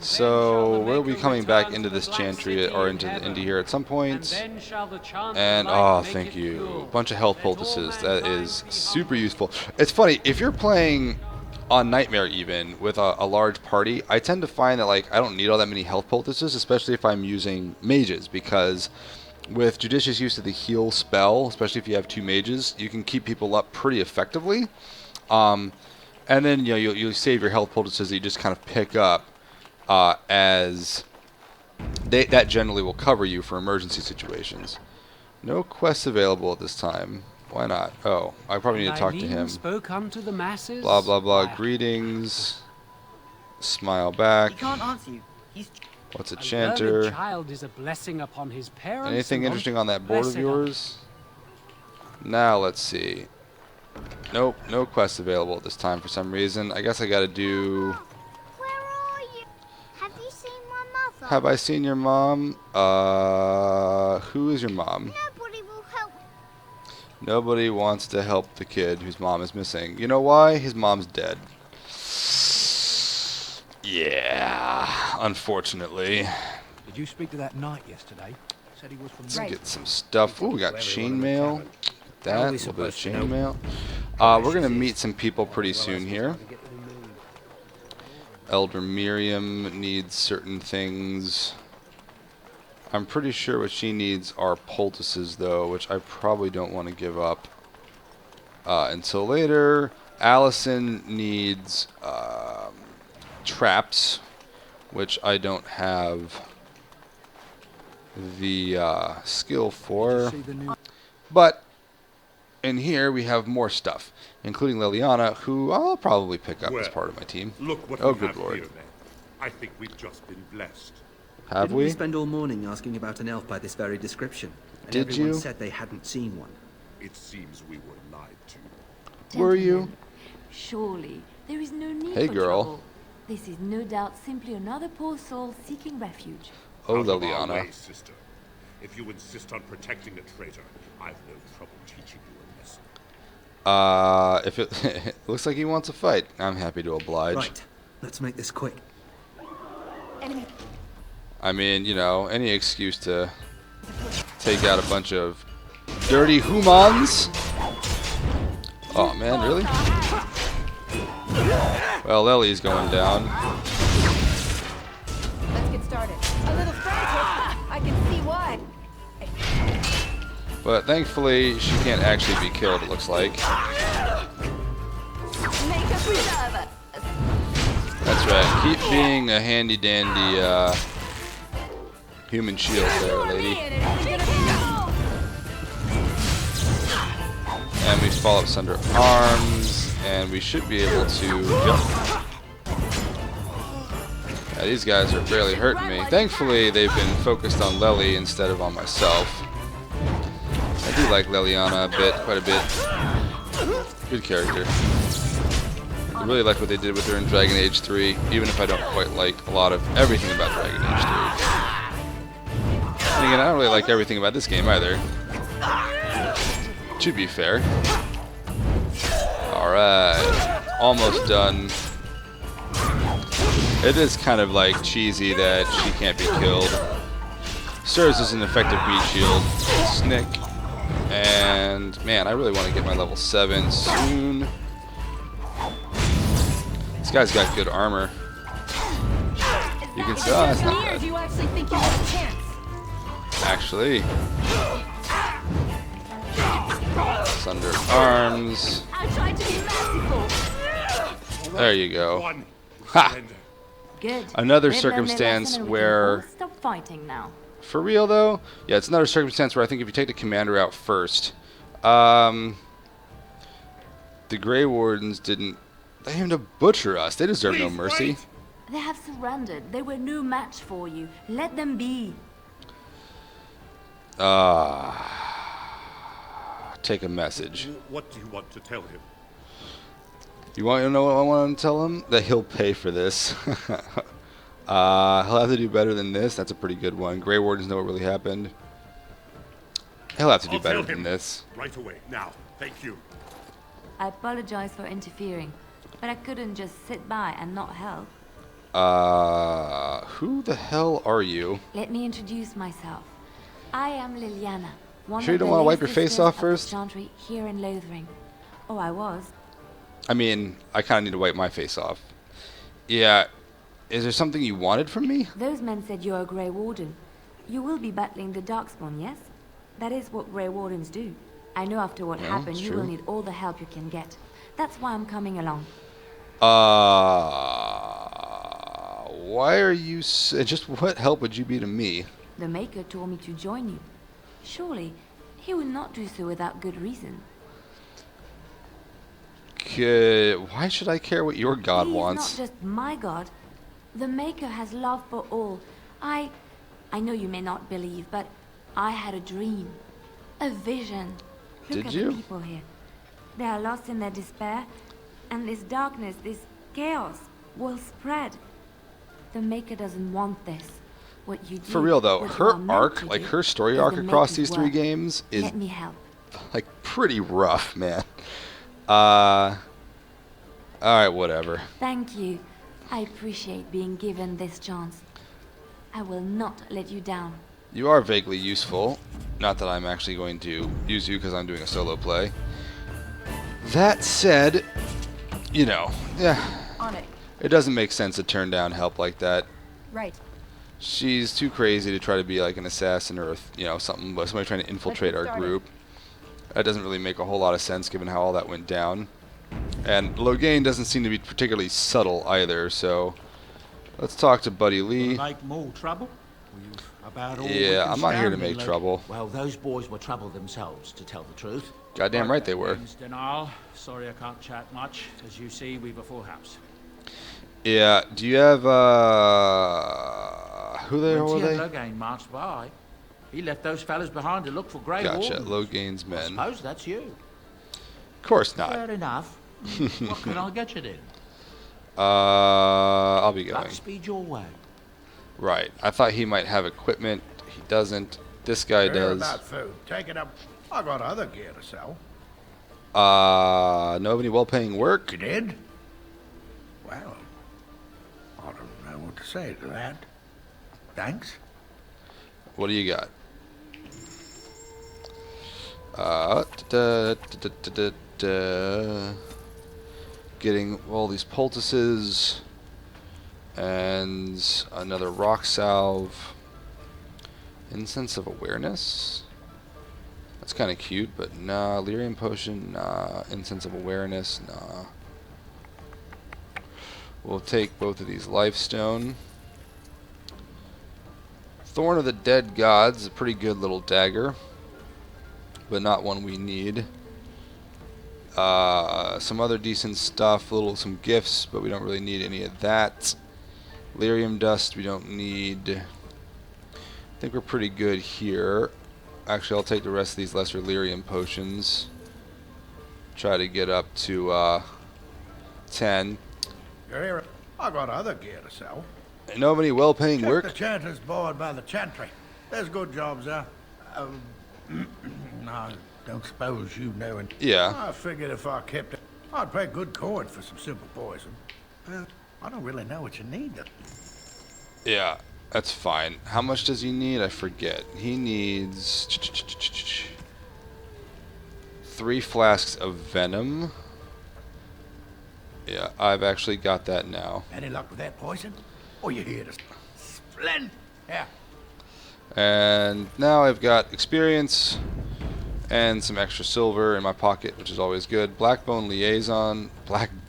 So we'll be coming back into this Chantry or into here at some point. And oh, thank you. A bunch of health poultices. That is super useful. It's funny if you're playing on Nightmare even with a large party. I tend to find that like I don't need all that many health poultices, especially if I'm using mages, because with judicious use of the heal spell, especially if you have 2 mages, you can keep people up pretty effectively. And then you'll save your health poultices that you just kind of pick up. As that generally will cover you for emergency situations. No quests available at this time. Why not? Oh, I probably need to talk to him. Spoke unto the masses. Blah blah blah. Greetings. Smile back. He can't answer you. He's What's a learned chanter? child is a blessing upon his parents. Anything and interesting on that board of blessing yours? Now let's see. Nope, no quests available at this time for some reason. I guess I gotta do. Have I seen your mom? Who is your mom? Nobody will help. Nobody wants to help the kid whose mom is missing. You know why? His mom's dead. Yeah, unfortunately. Did you speak to that knight yesterday? Said he was from Let's get some stuff. Ooh, we got chainmail. That, a little bit of chainmail. We're going to meet some people pretty soon here. Elder Miriam needs certain things. I'm pretty sure what she needs are poultices, though, which I probably don't want to give up until later. Allison needs traps, which I don't have the skill for. But in here we have more stuff, including Leliana, who I'll probably pick up as part of my team. Look what Oh, we good have lord. here, then. I think we've just been blessed. Have Didn't we? we spend all morning asking about an elf by this very description? And Did everyone you? said they hadn't seen one. It seems we were lied to. Were you? Surely, there is no need Hey, for girl. trouble. This is no doubt simply another poor soul seeking refuge. Oh, Out of our Leliana. way, sister. If you insist on protecting a traitor, I've no trouble teaching you a lesson. If it looks like he wants a fight, I'm happy to oblige. Right, let's make this quick. Enemy. I mean, you know, any excuse to take out a bunch of dirty humans. Oh man, really? Well, Lely's going down. Let's get started. A little frantic. I can see why. But thankfully, she can't actually be killed, it looks like. Make us preserve us. That's right. Keep being a handy-dandy human shield there, lady. And we fall up under arms, and we should be able to jump. Yeah, these guys are barely hurting me. Thankfully, they've been focused on Lely instead of on myself. I do like Leliana a bit, quite a bit. Good character. I really like what they did with her in Dragon Age 3, even if I don't quite like a lot of everything about Dragon Age 3. And again, I don't really like everything about this game either. To be fair. Alright. Almost done. It is kind of like cheesy that she can't be killed. Serves as an effective meat shield. Snick. And man, I really want to get my level 7 soon. This guy's got good armor. You can see, oh, that's not bad. You actually think you have a chance? Actually. Thunder arms. I'll try to be merciful. There you go. Ha! Good. Another Give them their circumstance lesson and we can where... all stop fighting now. For real though? Yeah, it's another circumstance where I think if you take the commander out first, the Grey Wardens didn't... They aimed to butcher us. They deserve no mercy. They have surrendered. They were no match for you. Let them be. Take a message. What do you want to tell him? You want to know what I want to tell him? That he'll pay for this. He'll have to do better than this. That's a pretty good one. Grey Wardens know what really happened. He'll have to do better than this. Right away, now. Thank you. I apologize for interfering, but I couldn't just sit by and not help. Who the hell are you? Let me introduce myself. I am Leliana, one Sure you of don't the want to wipe lay your face sisters off of first? the Chantry here in Lothering. Oh, I was. I mean, I kind of need to wipe my face off. Yeah. Is there something you wanted from me? Those men said you're a Grey Warden. You will be battling the Darkspawn, yes? That is what Grey Wardens do. I know after what Yeah, happened, it's you true. will need all the help you can get. That's why I'm coming along. Why are you... just what help would you be to me? The Maker told me to join you. Surely, he would not do so without good reason. Why should I care what your god He wants? is not just my god. The Maker has love for all. I know you may not believe, but I had a dream. A vision. Look Did at you? the people here. They are lost in their despair, and this darkness, this chaos, will spread. The Maker doesn't want this. What you do, For real though, what you her are meant arc, to like do, her story is arc the across Maker's these 3 work. games is Let me help. like pretty rough, man. Alright, whatever. Thank you. I appreciate being given this chance. I will not let you down. You are vaguely useful. Not that I'm actually going to use you because I'm doing a solo play. That said, you know, yeah, On it. it doesn't make sense to turn down help like that. Right. She's too crazy to try to be like an assassin or, you know, somebody trying to infiltrate our group. That doesn't really make a whole lot of sense given how all that went down. And Loghain doesn't seem to be particularly subtle either, so let's talk to Buddy Lee. Make more trouble? About all Yeah, I'm not here to make trouble. Well, those boys were trouble themselves, to tell the truth. Goddamn right they were. Sten, sorry I can't chat much. As you see, we've a full house. Yeah, do you have, who the hell were they? Loghain marched by. He left those fellas behind to look for Grey Gotcha, Wardens. Loghain's men. I suppose that's you. Of course not. Fair enough. What can I get you then? I'll be going. Speed your way. Right. I thought he might have equipment. He doesn't. This guy does. About food. Take it up. I got other gear to sell. Know of any well-paying work? You did? Well, I don't know what to say to that. Thanks. What do you got? Getting all these poultices and another rock salve. Incense of awareness. That's kind of cute, but nah. Lyrium potion, nah. Incense of awareness, nah. We'll take both of these lifestone. Thorn of the Dead Gods, a pretty good little dagger, but not one we need. Some other decent stuff, some gifts, but we don't really need any of that. Lyrium dust we don't need. I think we're pretty good here. Actually, I'll take the rest of these lesser lyrium potions. Try to get up to 10. You're here. I got other gear to sell. Know of any well-paying Check work? the Chanter's board by the Chantry. There's good jobs there. No, don't suppose you know it. Yeah. I figured if I kept it, I'd pay good coin for some simple poison. I don't really know what you need. Yeah, that's fine. How much does he need? I forget. He needs 3 flasks of venom. Yeah, I've actually got that now. Any luck with that poison? Or you here to splendid? Yeah. And now I've got experience and some extra silver in my pocket, which is always good. Blackbone liaison.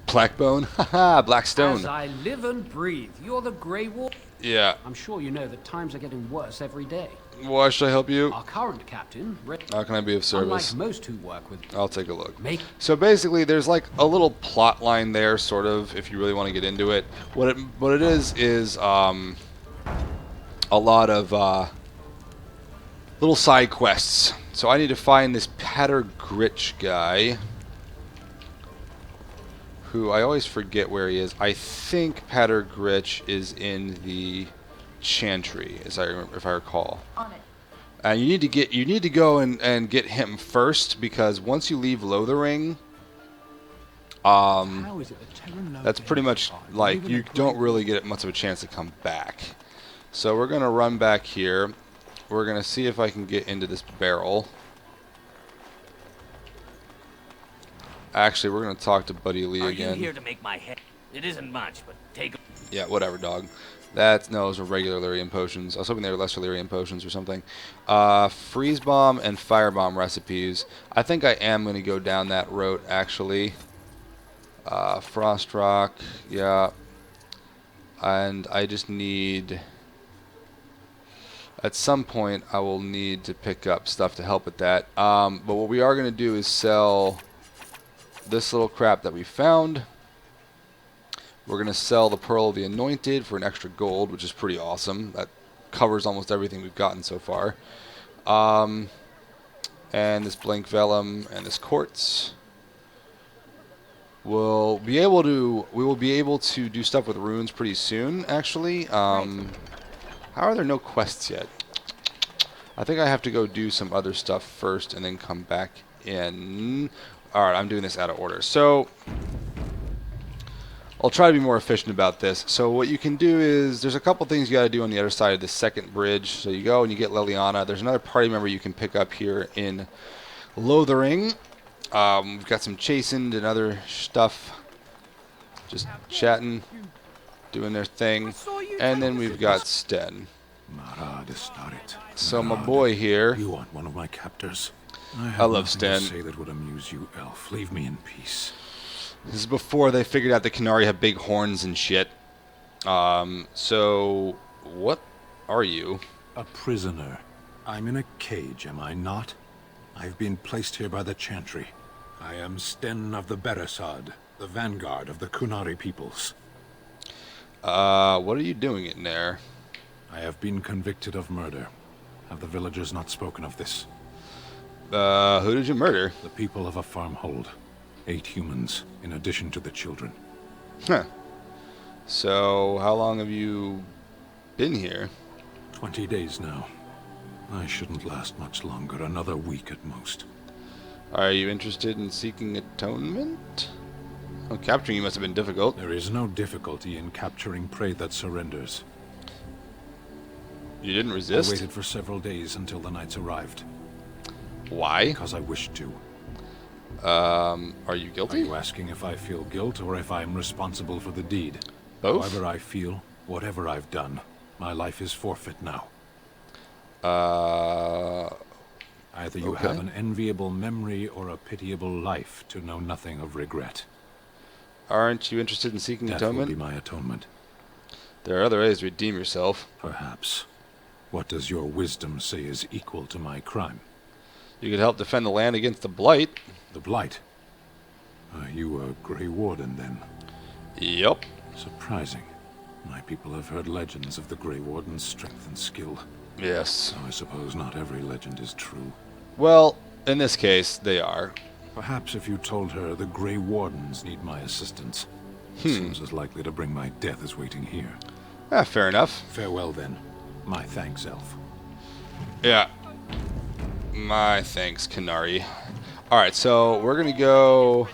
Blackbone? Haha, Blackstone. As I live and breathe, you're the Grey Ward. Yeah. I'm sure you know that times are getting worse every day. Why should I help you? Our current captain, How can I be of service? Unlike most who work with... I'll take a look. So basically, there's like a little plot line there, sort of, if you really want to get into it. What it is a lot of little side quests. So I need to find this Pater Gritch guy, who I always forget where he is. I think Pater Gritch is in the Chantry, if I recall. On it. And you need to go and get him first, because once you leave Lothering, that's pretty much like you don't really get much of a chance to come back. So we're gonna run back here. We're gonna see if I can get into this barrel. Actually, we're gonna talk to Buddy Lee again. Are you here to make my head? It isn't much, but take. Yeah, whatever, dog. Those are regular lyrium potions. I was hoping they were lesser lyrium potions or something. Freeze bomb and fire bomb recipes. I think I am going to go down that road, actually. Frost rock, yeah. And I just need... At some point, I will need to pick up stuff to help with that. But what we are going to do is sell this little crap that we found. We're going to sell the Pearl of the Anointed for an extra gold, which is pretty awesome. That covers almost everything we've gotten so far. And this Blank Vellum and this Quartz. We will be able to do stuff with runes pretty soon, actually. How are there no quests yet? I think I have to go do some other stuff first and then come back in. Alright, I'm doing this out of order. So... I'll try to be more efficient about this. So what you can do is, there's a couple things you got to do on the other side of the second bridge. So you go and you get Leliana. There's another party member you can pick up here in Lothering. We've got some chastened and other stuff. Just chatting, doing their thing. And then we've got Sten. So my boy here. You want one of my captors? I love Sten. Say that would amuse you, elf. Leave me in peace. This is before they figured out the Chantry have big horns and shit. So what are you? A prisoner. I'm in a cage, am I not? I've been placed here by the Chantry. I am Sten of the Beresad, the vanguard of the Chantry peoples. What are you doing in there? I have been convicted of murder. Have the villagers not spoken of this? Who did you murder? The people of a farmhold. 8 humans, in addition to the children. Huh. So, how long have you been here? 20 days now. I shouldn't last much longer, another week at most. Are you interested in seeking atonement? Oh, capturing you must have been difficult. There is no difficulty in capturing prey that surrenders. You didn't resist? I waited for several days until the knights arrived. Why? Because I wished to. Are you guilty? Are you asking if I feel guilt or if I'm responsible for the deed? Both? However I feel, whatever I've done, my life is forfeit now. Either you have an enviable memory or a pitiable life to know nothing of regret. Aren't you interested in seeking atonement? That will be my atonement. There are other ways to redeem yourself. Perhaps. What does your wisdom say is equal to my crime? You could help defend the land against the Blight. The Blight? Are you a Grey Warden, then? Yup. Surprising. My people have heard legends of the Grey Warden's strength and skill. Yes. So I suppose not every legend is true. Well, in this case, they are. Perhaps if you told her the Grey Wardens need my assistance. Seems as likely to bring my death as waiting here. Ah, fair enough. Farewell, then. My thanks, elf. Yeah. My thanks, Chantry. Alright, so we're gonna go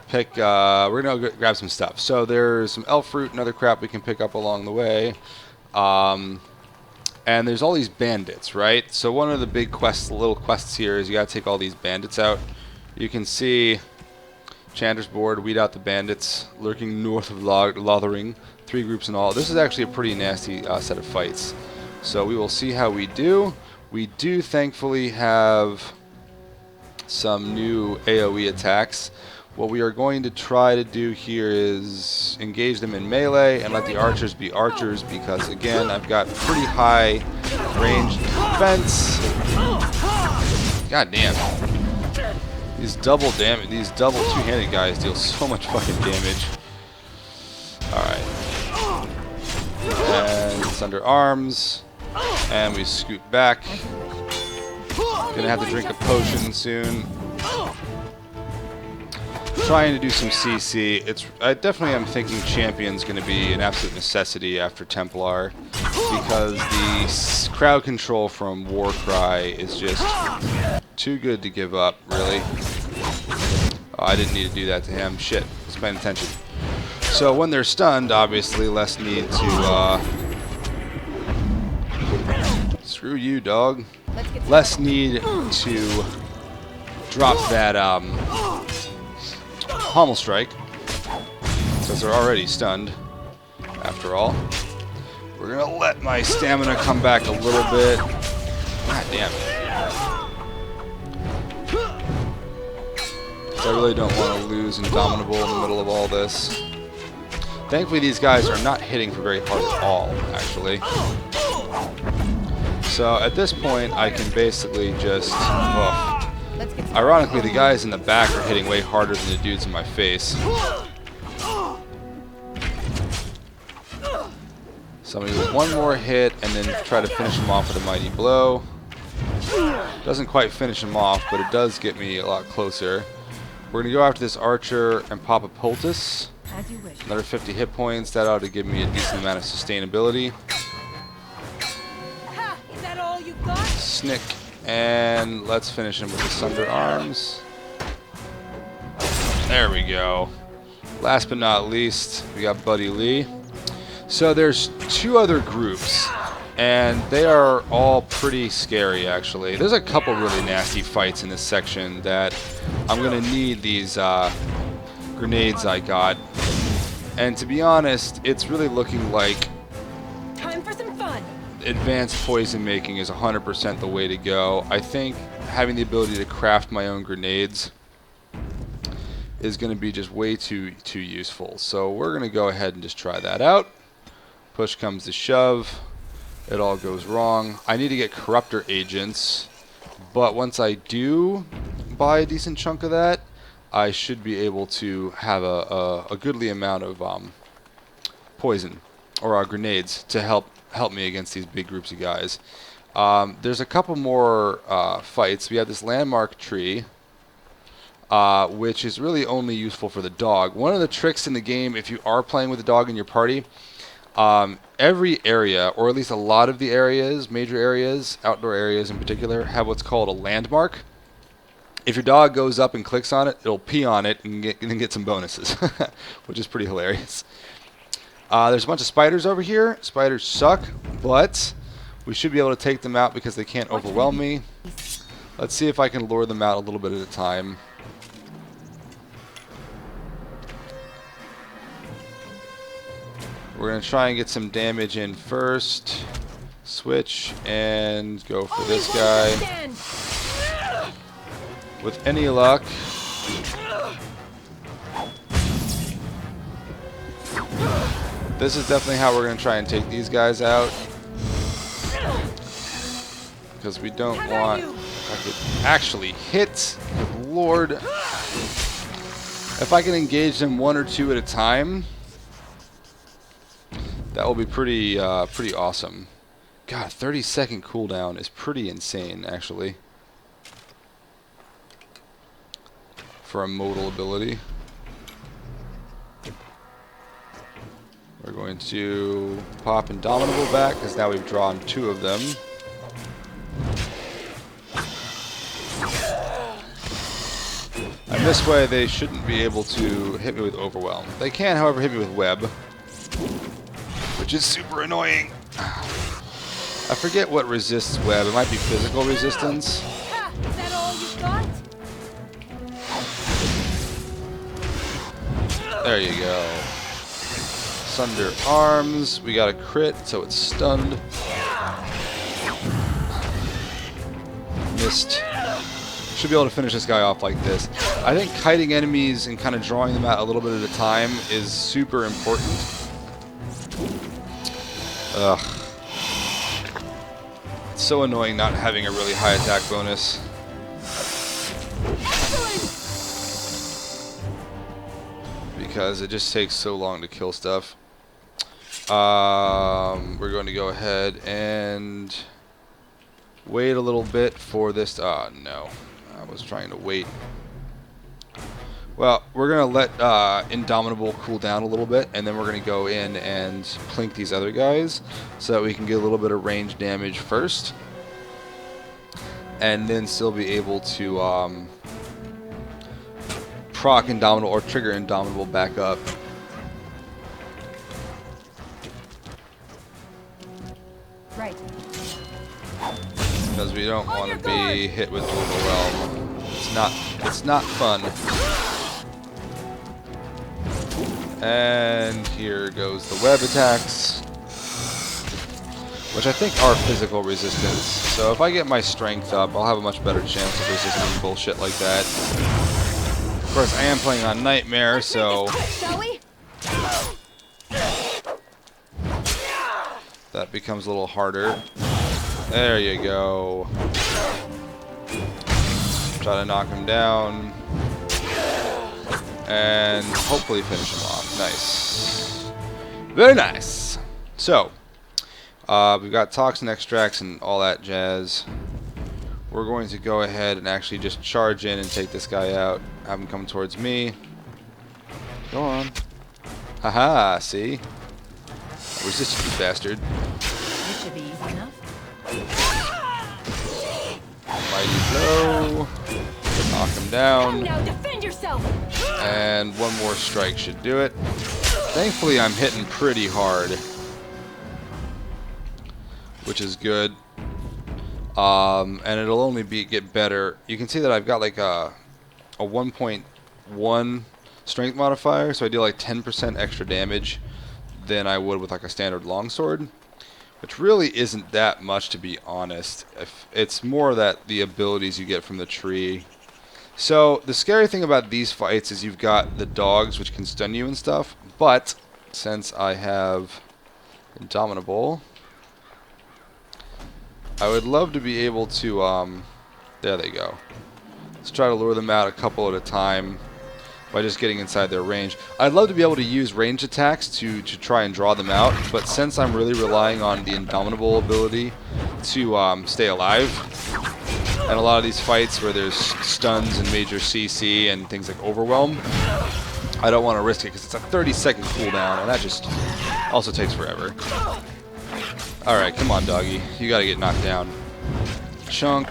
pick, we're gonna go grab some stuff. So there's some elf fruit and other crap we can pick up along the way. And there's all these bandits, right? So one of the big quests, little quests here is you gotta take all these bandits out. You can see Chanter's board, weed out the bandits lurking north of Lothering. 3 groups in all. This is actually a pretty nasty set of fights. So we will see how we do. We do thankfully have some new AoE attacks. What we are going to try to do here is engage them in melee and let the archers be archers because again I've got pretty high range defense. God damn. These double two-handed guys deal so much fucking damage. Alright. And it's under arms. And we scoot back. Gonna have to drink a potion soon. Trying to do some CC. I definitely am thinking Champion's gonna be an absolute necessity after Templar because the crowd control from Warcry is just too good to give up, really. Oh, I didn't need to do that to him. Shit, let's pay attention. So when they're stunned, obviously less need to screw you, dog. Less need to drop that pommel strike because they're already stunned. After all, we're gonna let my stamina come back a little bit. God damn it! I really don't want to lose Indomitable in the middle of all this. Thankfully, these guys are not hitting for very hard at all, actually. So at this point, I can basically just... Oh. Ironically, the guys in the back are hitting way harder than the dudes in my face. Somebody with one more hit and then try to finish him off with a mighty blow. Doesn't quite finish him off, but it does get me a lot closer. We're going to go after this archer and pop a poultice. As you wish. Another 50 hit points. That ought to give me a decent amount of sustainability. Ha! Is that all you got? Snick. And let's finish him with the Sunder Arms. There we go. Last but not least, we got Buddy Lee. So there's 2 other groups. And they are all pretty scary, actually. There's a couple really nasty fights in this section that I'm going to need these grenades I got. And to be honest, it's really looking like Time for some fun. advanced poison making is 100% the way to go. I think having the ability to craft my own grenades is going to be just way too useful. So we're going to go ahead and just try that out. Push comes to shove. It all goes wrong. I need to get corruptor agents, but once I do buy a decent chunk of that, I should be able to have a goodly amount of poison or grenades to help me against these big groups of guys. There's a couple more fights. We have this landmark tree, which is really only useful for the dog. One of the tricks in the game, if you are playing with a dog in your party, every area, or at least a lot of the areas, major areas, outdoor areas in particular, have what's called a landmark. If your dog goes up and clicks on it, it'll pee on it and get some bonuses, which is pretty hilarious. There's a bunch of spiders over here. Spiders suck, but we should be able to take them out because they can't overwhelm me. Let's see if I can lure them out a little bit at a time. We're going to try and get some damage in first. Switch and go for this guy. With any luck. This is definitely how we're going to try and take these guys out. Because we don't want... I could actually hit. Good lord. If I can engage them one or two at a time, that will be pretty awesome. God, 30-second cooldown is pretty insane, actually, for a modal ability. We're going to pop Indomitable back, because now we've drawn 2 of them. And this way they shouldn't be able to hit me with Overwhelm. They can, however, hit me with Web, which is super annoying. I forget what resists Web. It might be physical resistance. Ha! Is that all you got? There you go. Sunder arms. We got a crit, so it's stunned. Missed. Should be able to finish this guy off like this. I think kiting enemies and kind of drawing them out a little bit at a time is super important. Ugh. It's so annoying not having a really high attack bonus. Because it just takes so long to kill stuff. We're going to go ahead and wait a little bit for this. No. I was trying to wait. Well, we're going to let Indomitable cool down a little bit, and then we're going to go in and plink these other guys so that we can get a little bit of range damage first, and then still be able to proc Indomitable or trigger Indomitable back up. Right. Because we don't want to be hit with Overwhelm. It's not fun. And here goes the web attacks, which I think are physical resistance. So if I get my strength up, I'll have a much better chance of resisting bullshit like that. Of course, I am playing on Nightmare, so that becomes a little harder. There you go. Try to knock him down. And hopefully finish him off. Nice. Very nice. So, we've got toxin extracts and all that jazz. We're going to go ahead and actually just charge in and take this guy out. Have him come towards me. Go on. Haha, see? I resisted, you bastard. This should be easy enough. Mighty blow. Knock him down. Now defend yourself. And one more strike should do it. Thankfully, I'm hitting pretty hard. which is good. And it'll only get better. You can see that I've got like a 1.1 strength modifier, so I deal like 10% extra damage than I would with like a standard longsword, which really isn't that much, to be honest. It's more that the abilities you get from the tree. So the scary thing about these fights is you've got the dogs, which can stun you and stuff, but since I have Indomitable, I would love to be able to, there they go. Let's try to lure them out a couple at a time by just getting inside their range. I'd love to be able to use ranged attacks to try and draw them out, but since I'm really relying on the Indomitable ability to stay alive, and a lot of these fights where there's stuns and major CC and things like Overwhelm, I don't want to risk it because it's a 30-second cooldown, and that just also takes forever. Alright, come on, doggy. You gotta get knocked down. Chunk.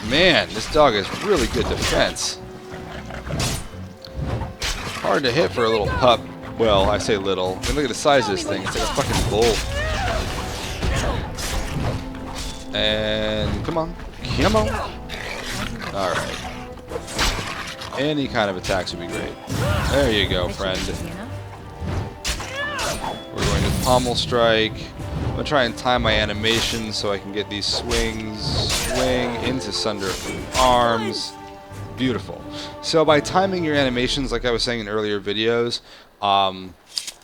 Man, this dog has really good defense. Hard to hit for a little pup. Well, I say little. I mean, look at the size of this thing. It's like a fucking bull. And come on. Come on. Alright. Any kind of attacks would be great. There you go, friend. We're going to pommel strike. I'm going to try and time my animation so I can get these swings. Swing into Sunder arms. Beautiful. So by timing your animations, like I was saying in earlier videos,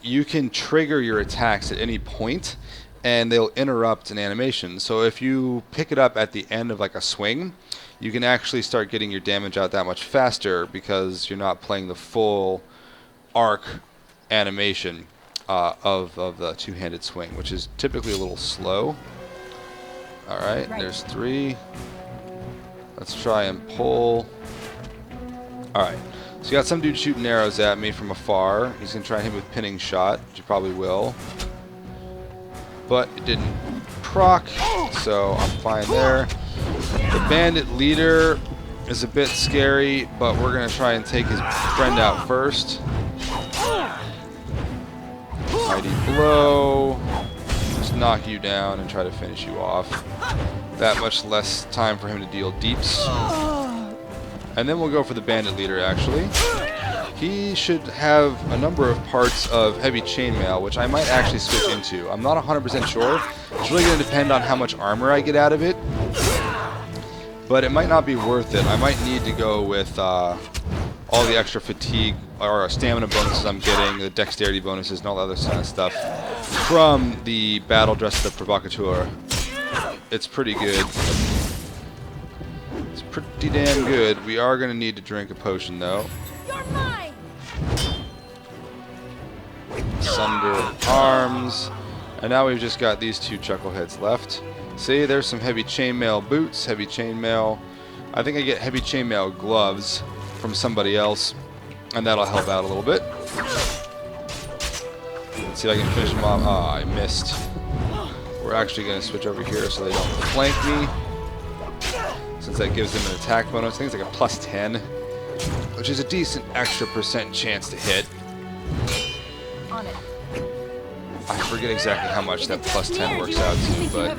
you can trigger your attacks at any point, and they'll interrupt an animation. So if you pick it up at the end of like a swing, you can actually start getting your damage out that much faster because you're not playing the full arc animation of the two-handed swing, which is typically a little slow. Alright, there's 3. Let's try and pull. Alright, so you got some dude shooting arrows at me from afar. He's going to try and hit me with pinning shot, which he probably will. But it didn't proc, so I'm fine there. The bandit leader is a bit scary, but we're going to try and take his friend out first. Mighty blow. Just knock you down and try to finish you off. That much less time for him to deal deeps. And then we'll go for the bandit leader, actually. He should have a number of parts of heavy chainmail, which I might actually switch into. I'm not 100% sure. It's really going to depend on how much armor I get out of it. But it might not be worth it. I might need to go with all the extra fatigue or stamina bonuses I'm getting, the dexterity bonuses, and all the other kind of stuff from the battle dress of the Provocateur. It's pretty good. It's pretty damn good. We are going to need to drink a potion, though. You're mine. Sunder arms. And now we've just got these 2 chuckleheads left. See, there's some heavy chainmail boots, heavy chainmail. I think I get heavy chainmail gloves from somebody else, and that'll help out a little bit. Let's see if I can finish them off. Ah, I missed. We're actually going to switch over here so they don't flank me, since that gives them an attack bonus. I think it's like a +10, which is a decent extra % chance to hit. On it. I forget exactly how much that +10 works out to, but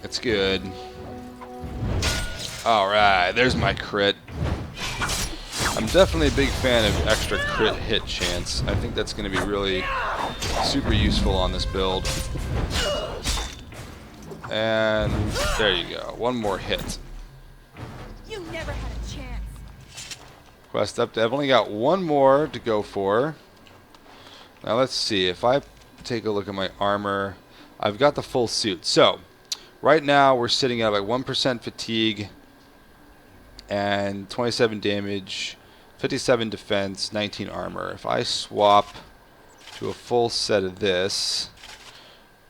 it's good. Alright, there's my crit. I'm definitely a big fan of extra crit hit chance. I think that's going to be really super useful on this build. And there you go. One more hit. You never had a chance. Quest up. I've only got one more to go for. Now let's see. If I take a look at my armor, I've got the full suit. So right now we're sitting at like 1% fatigue and 27 damage, 57 defense, 19 armor. If I swap to a full set of this,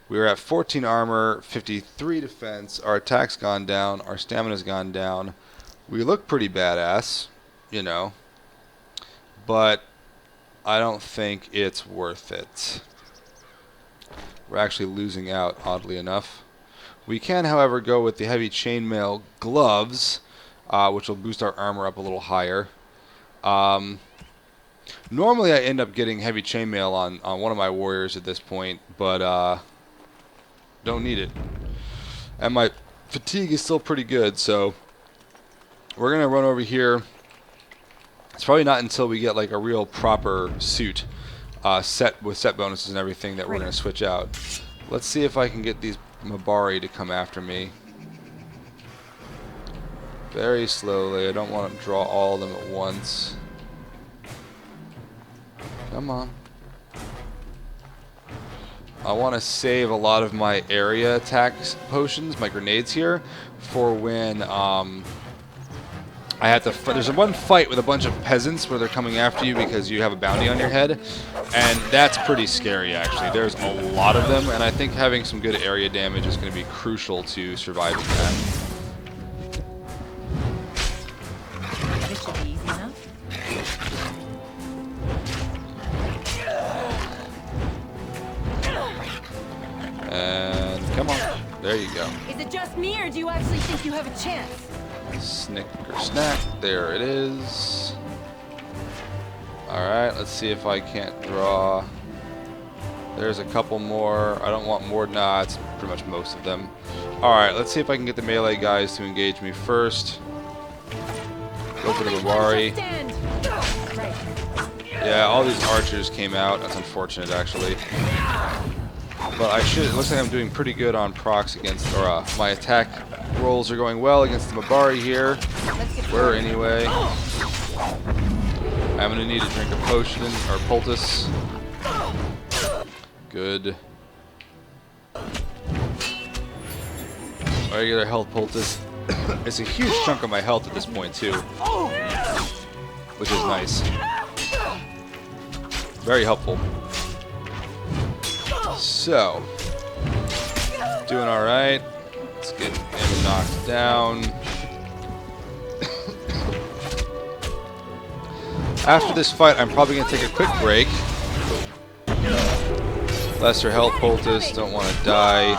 we're at 14 armor, 53 defense. Our attack's gone down. Our stamina's gone down. We look pretty badass, you know, but I don't think it's worth it. We're actually losing out, oddly enough. We can, however, go with the heavy chainmail gloves, which will boost our armor up a little higher. Normally I end up getting heavy chainmail on one of my warriors at this point, but don't need it. And my fatigue is still pretty good, so we're going to run over here. It's probably not until we get like a real proper suit set with set bonuses and everything that we're going to switch out. Let's see if I can get these Mabari to come after me. Very slowly. I don't want to draw all of them at once. Come on. I want to save a lot of my area attacks potions, my grenades here, for when I have to. There's one fight with a bunch of peasants where they're coming after you because you have a bounty on your head, and that's pretty scary actually. There's a lot of them, and I think having some good area damage is going to be crucial to surviving that. This should be easy enough. And come on, there you go. Is it just me, or do you actually think you have a chance? Snicker snack, there it is. Alright, let's see if I can't draw. There's a couple more. I don't want more. Nah, it's pretty much most of them. Alright, let's see if I can get the melee guys to engage me first. Go for the Mabari. Yeah, all these archers came out. That's unfortunate, actually. But I should. It looks like I'm doing pretty good on procs against, or my attack rolls are going well against the Mabari here. Where anyway. I'm gonna need to drink a potion or poultice. Good. Regular health poultice. It's a huge chunk of my health at this point too, which is nice. Very helpful. So, doing all right. Let's get him knocked down. After this fight, I'm probably going to take a quick break. Lesser health poultice, don't want to die.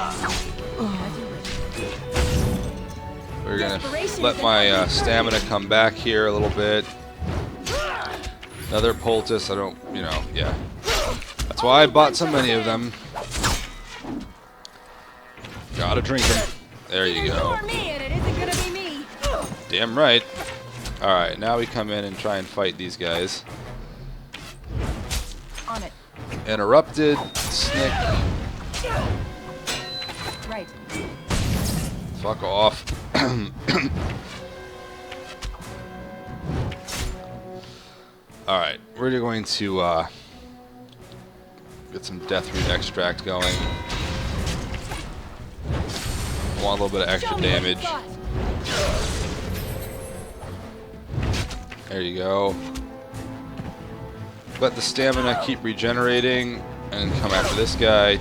We're going to let my stamina come back here a little bit. Another poultice, I don't, you know, yeah. That's why I bought so many of them. Gotta drink them. There you go. Damn right. Alright, now we come in and try and fight these guys. On it. Interrupted. Snick. Right. Fuck off. Alright, we're going to get some death root extract going. Want a little bit of extra damage. There you go. Let the stamina keep regenerating and come after this guy.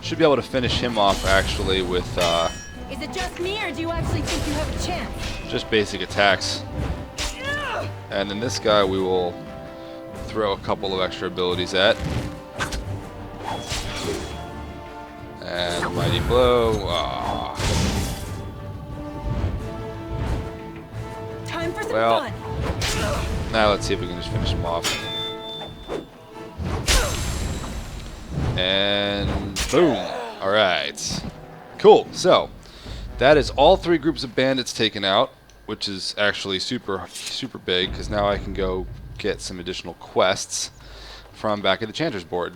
Should be able to finish him off actually with Is it just me, or do you actually think you have a chance? just basic attacks. And then this guy we will throw a couple of extra abilities at. And mighty blow. Ah. Time for some Well, fun. now let's see if we can just finish him off. And boom. Alright. Cool. So, that is all 3 groups of bandits taken out, which is actually super big, because now I can go get some additional quests from back at the Chantry's board.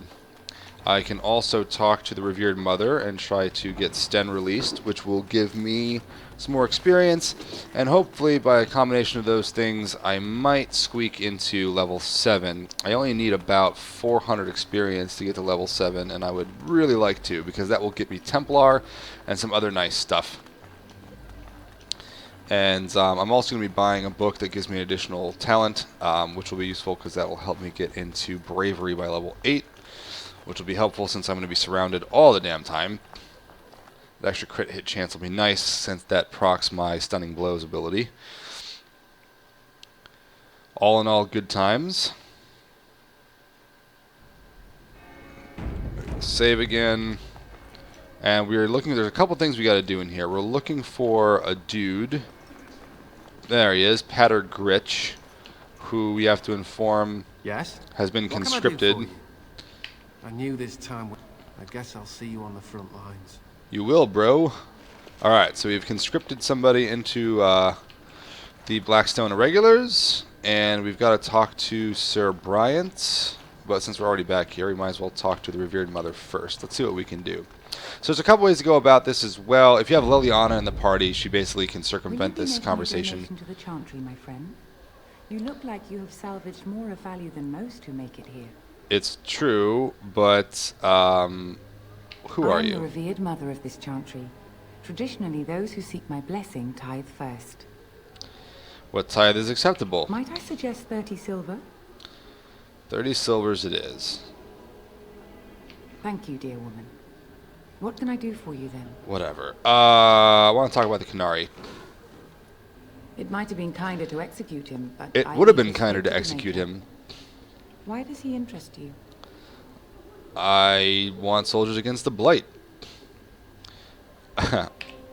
I can also talk to the Revered Mother and try to get Sten released, which will give me some more experience, and hopefully by a combination of those things I might squeak into level 7. I only need about 400 experience to get to level 7, and I would really like to, because that will get me Templar and some other nice stuff. And I'm also going to be buying a book that gives me an additional talent, which will be useful because that will help me get into Bravery by level 8. Which will be helpful since I'm going to be surrounded all the damn time. The extra crit hit chance will be nice since that procs my Stunning Blows ability. All in all, good times. Save again. And we're looking, there's a couple things we got to do in here. We're looking for a dude. There he is, Patter Gritch, who we have to inform Yes? has been What can I do conscripted. for you? I knew this time. I guess I'll see you on the front lines. You will, bro. Alright, so we've conscripted somebody into the Blackstone Irregulars, and we've got to talk to Sir Bryant. But since we're already back here, we might as well talk to the Revered Mother first. Let's see what we can do. So there's a couple ways to go about this as well. If you have Leliana in the party, she basically can circumvent this conversation. To the Chantry, my friend. You look like you have salvaged more of value than most who make it here. It's true, but who are I'm the you? revered mother of this Chantry. Traditionally, those who seek my blessing tithe first. What tithe is acceptable? Might I suggest 30 silver? 30 silvers it is. Thank you, dear woman. What can I do for you then? Whatever. I want to talk about the Canary. It might have been kinder to execute him, but It I would have leave been this kinder to to the execute Maker. him. Why does he interest you? I want soldiers against the Blight.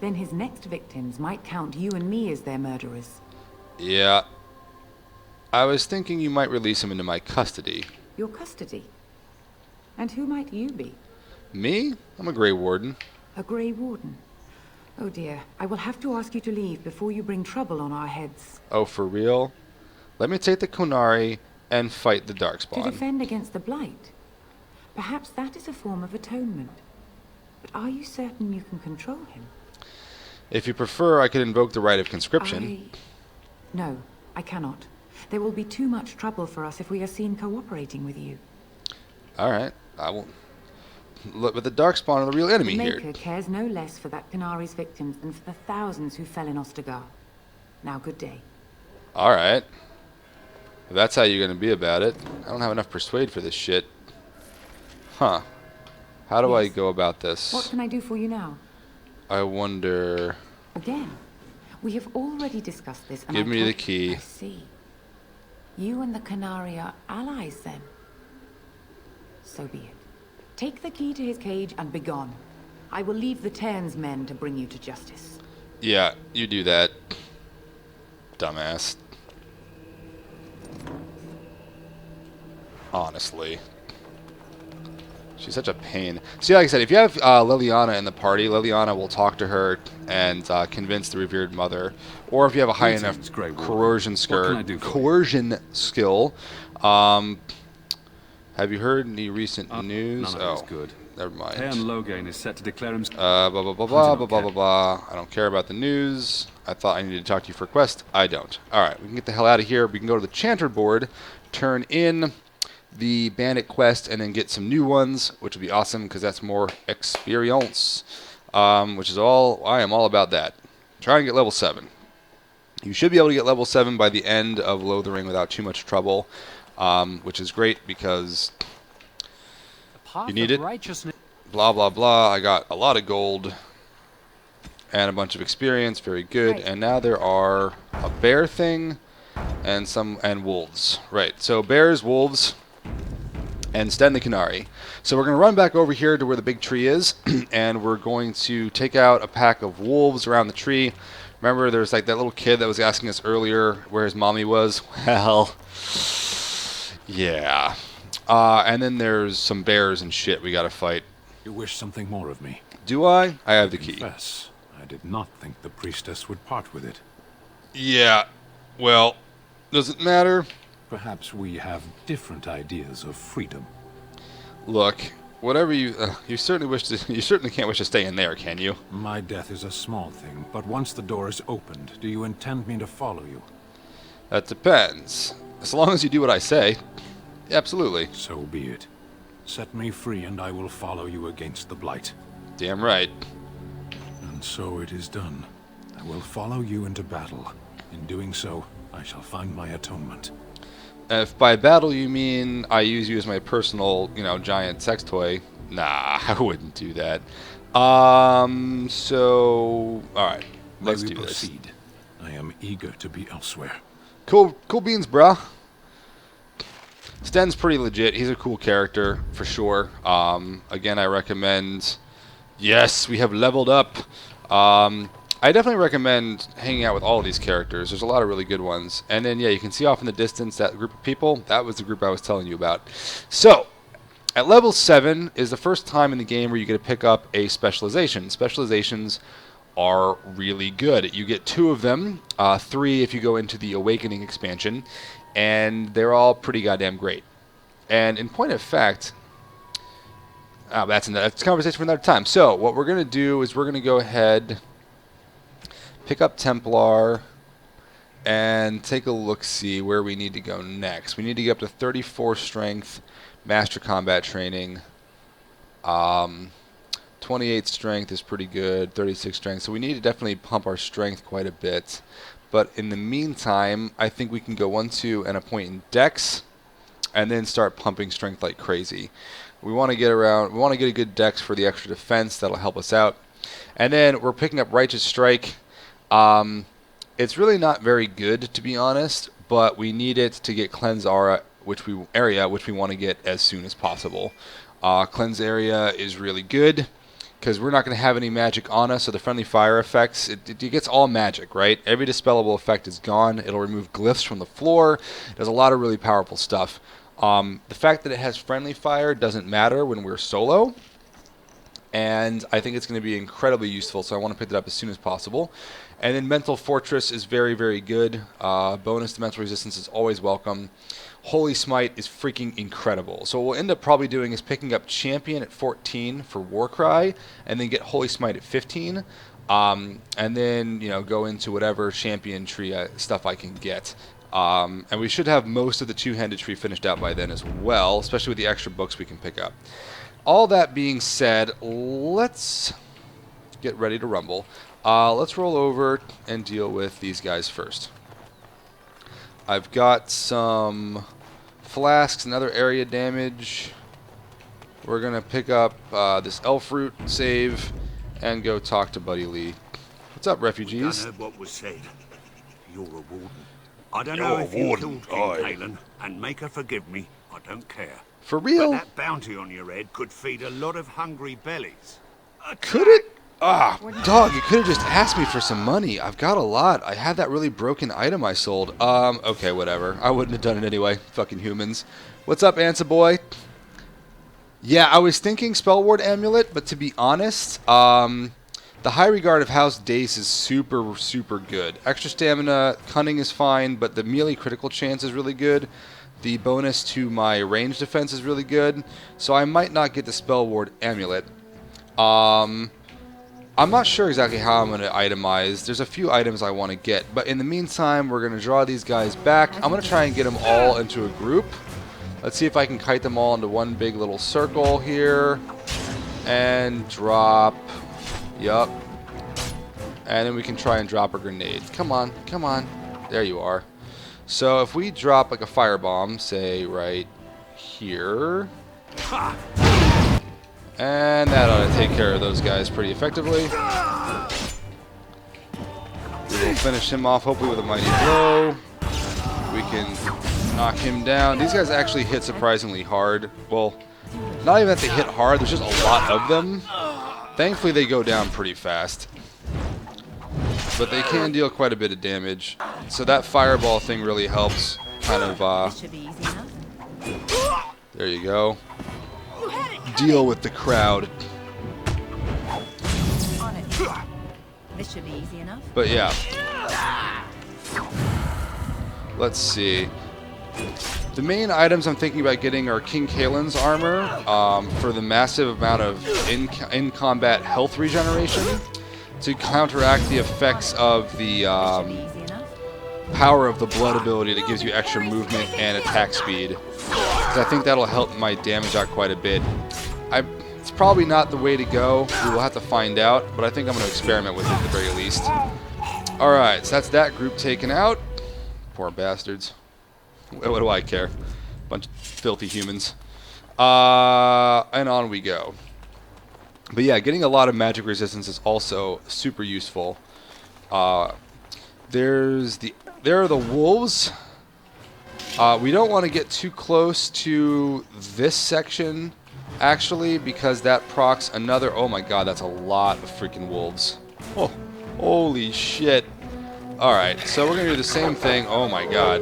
Then his next victims might count you and me as their murderers. Yeah. I was thinking you might release him into my custody. Your custody? And who might you be? Me? I'm a Grey Warden. A Grey Warden? Oh dear, I will have to ask you to leave before you bring trouble on our heads. Oh, for real? Let me take the Kunari and fight the To Darkspawn. defend against the Blight? Perhaps that is a form of atonement. But are you certain you can control him? If you prefer, I could invoke the right of conscription. No, I cannot. There will be too much trouble for us if we are seen cooperating with you. Alright, I will... Look, but the Darkspawn are the real enemy the here. Maker cares no less for that Canari's victims than for the thousands who fell in Ostagar. Now, good day. Alright. If that's how you're going to be about it. I don't have enough persuade for this shit. Huh. How do I go about this? What can I do for you now? I wonder... Again, we have already discussed this. And Give I me the thought- key. I see. You and the Canary are allies, then. So be it. Take the key to his cage and begone. I will leave the Tairn's men to bring you to justice. Yeah, you do that. Dumbass. Honestly. She's such a pain. See, like I said, if you have Leliana in the party, Leliana will talk to her and convince the Revered Mother. Or if you have a high enough coercion skill. Have you heard any recent news? None of it's good. Never mind. Loghain is set to declare him... Blah, blah, blah, blah, blah, blah, blah, blah. I don't care about the news. I thought I needed to talk to you for a quest. I don't. Alright, we can get the hell out of here. We can go to the Chantry board, turn in the bandit quest, and then get some new ones, which will be awesome because that's more experience. Which is all... I am all about that. Try and get level 7. You should be able to get level 7 by the end of Lothering without too much trouble. Which is great because you need it. Blah, blah, blah. I got a lot of gold and a bunch of experience. Very good. And now there are a bear thing and wolves. Right. So bears, wolves, and Sten the Canary. So we're going to run back over here to where the big tree is, and we're going to take out a pack of wolves around the tree. Remember, there's like that little kid that was asking us earlier where his mommy was? Well... yeah. And then there's some bears and shit we gotta fight. You wish something more of me? Do I? I have the key. Confess, I did not think the priestess would part with it. Yeah. Well, does it matter? Perhaps we have different ideas of freedom. Look, whatever you... you certainly wish to... You certainly can't wish to stay in there, can you? My death is a small thing, but once the door is opened, do you intend me to follow you? That depends. As long as you do what I say. Absolutely. So be it. Set me free and I will follow you against the Blight. Damn right. And so it is done. I will follow you into battle. In doing so, I shall find my atonement. If by battle you mean I use you as my personal, giant sex toy, nah, I wouldn't do that. So... Alright, let's do this. I am eager to be elsewhere. Cool beans, bruh. Sten's pretty legit. He's a cool character, for sure. Again, I recommend... Yes, we have leveled up. I definitely recommend hanging out with all of these characters. There's a lot of really good ones. And then, yeah, you can see off in the distance that group of people. That was the group I was telling you about. So, at level 7 is the first time in the game where you get to pick up a specialization. Specializations are really good. You get 2 of them, 3 if you go into the Awakening expansion, and they're all pretty goddamn great. And in point of fact, that's a conversation for another time. So, what we're going to do is we're going to go ahead, pick up Templar, and take a look-see where we need to go next. We need to get up to 34 strength, master combat training. 28 strength is pretty good, 36 strength. So we need to definitely pump our strength quite a bit. But in the meantime, I think we can go 1-2 and a point in dex, and then start pumping strength like crazy. We want to get a good dex for the extra defense. That'll help us out. And then we're picking up Righteous Strike. It's really not very good, to be honest, but we need it to get Cleanse Area, which we want to get as soon as possible. Cleanse Area is really good because we're not going to have any magic on us, so the friendly fire effects, it gets all magic, right? Every dispellable effect is gone. It'll remove glyphs from the floor. There's a lot of really powerful stuff. The fact that it has friendly fire doesn't matter when we're solo, and I think it's going to be incredibly useful, so I want to pick it up as soon as possible. And then Mental Fortress is very, very good. Bonus to mental resistance is always welcome. Holy Smite is freaking incredible. So what we'll end up probably doing is picking up Champion at 14 for Warcry, and then get Holy Smite at 15, and then go into whatever Champion tree stuff I can get. And we should have most of the two-handed tree finished out by then as well, especially with the extra books we can pick up. All that being said, let's get ready to rumble. Let's roll over and deal with these guys first. I've got some flasks and other area damage. We're going to pick up this elf root, save, and go talk to Buddy Lee. What's up, refugees? I don't know what was said. You're a warden. I don't know if you killed King Kalen, and make her forgive me, I don't care. For real? But that bounty on your head could feed a lot of hungry bellies. Could it? Ah, dog, you could have just asked me for some money. I've got a lot. I had that really broken item I sold. Okay, whatever. I wouldn't have done it anyway. Fucking humans. What's up, Ansa boy? Yeah, I was thinking Spellward Amulet, but to be honest, the High Regard of House Dace is super, super good. Extra stamina, cunning is fine, but the melee critical chance is really good. The bonus to my range defense is really good, so I might not get the Spellward Amulet. I'm not sure exactly how I'm going to itemize. There's a few items I want to get, but in the meantime, we're going to draw these guys back. I'm going to try and get them all into a group. Let's see if I can kite them all into one big little circle here. And drop. Yup. And then we can try and drop a grenade. Come on, come on. There you are. So if we drop like a firebomb, say right here. And that ought to take care of those guys pretty effectively. We will finish him off, hopefully with a mighty blow. We can knock him down. These guys actually hit surprisingly hard. Well, not even that they hit hard, there's just a lot of them. Thankfully they go down pretty fast. But they can deal quite a bit of damage. So that fireball thing really helps kind of, there you go. Deal with the crowd. This should be easy enough. But yeah. Let's see. The main items I'm thinking about getting are King Kalen's armor for the massive amount of in-combat health regeneration to counteract the effects of the power of the blood ability that gives you extra movement and attack speed. I think that'll help my damage out quite a bit. It's probably not the way to go. We will have to find out, but I think I'm going to experiment with it at the very least. Alright, so that's that group taken out. Poor bastards. What do I care? Bunch of filthy humans. And on we go. But yeah, getting a lot of magic resistance is also super useful. There are the wolves. We don't want to get too close to this section, actually, because that procs another... Oh my god, that's a lot of freaking wolves. Oh Holy shit. Alright, so we're going to do the same thing. Oh my god.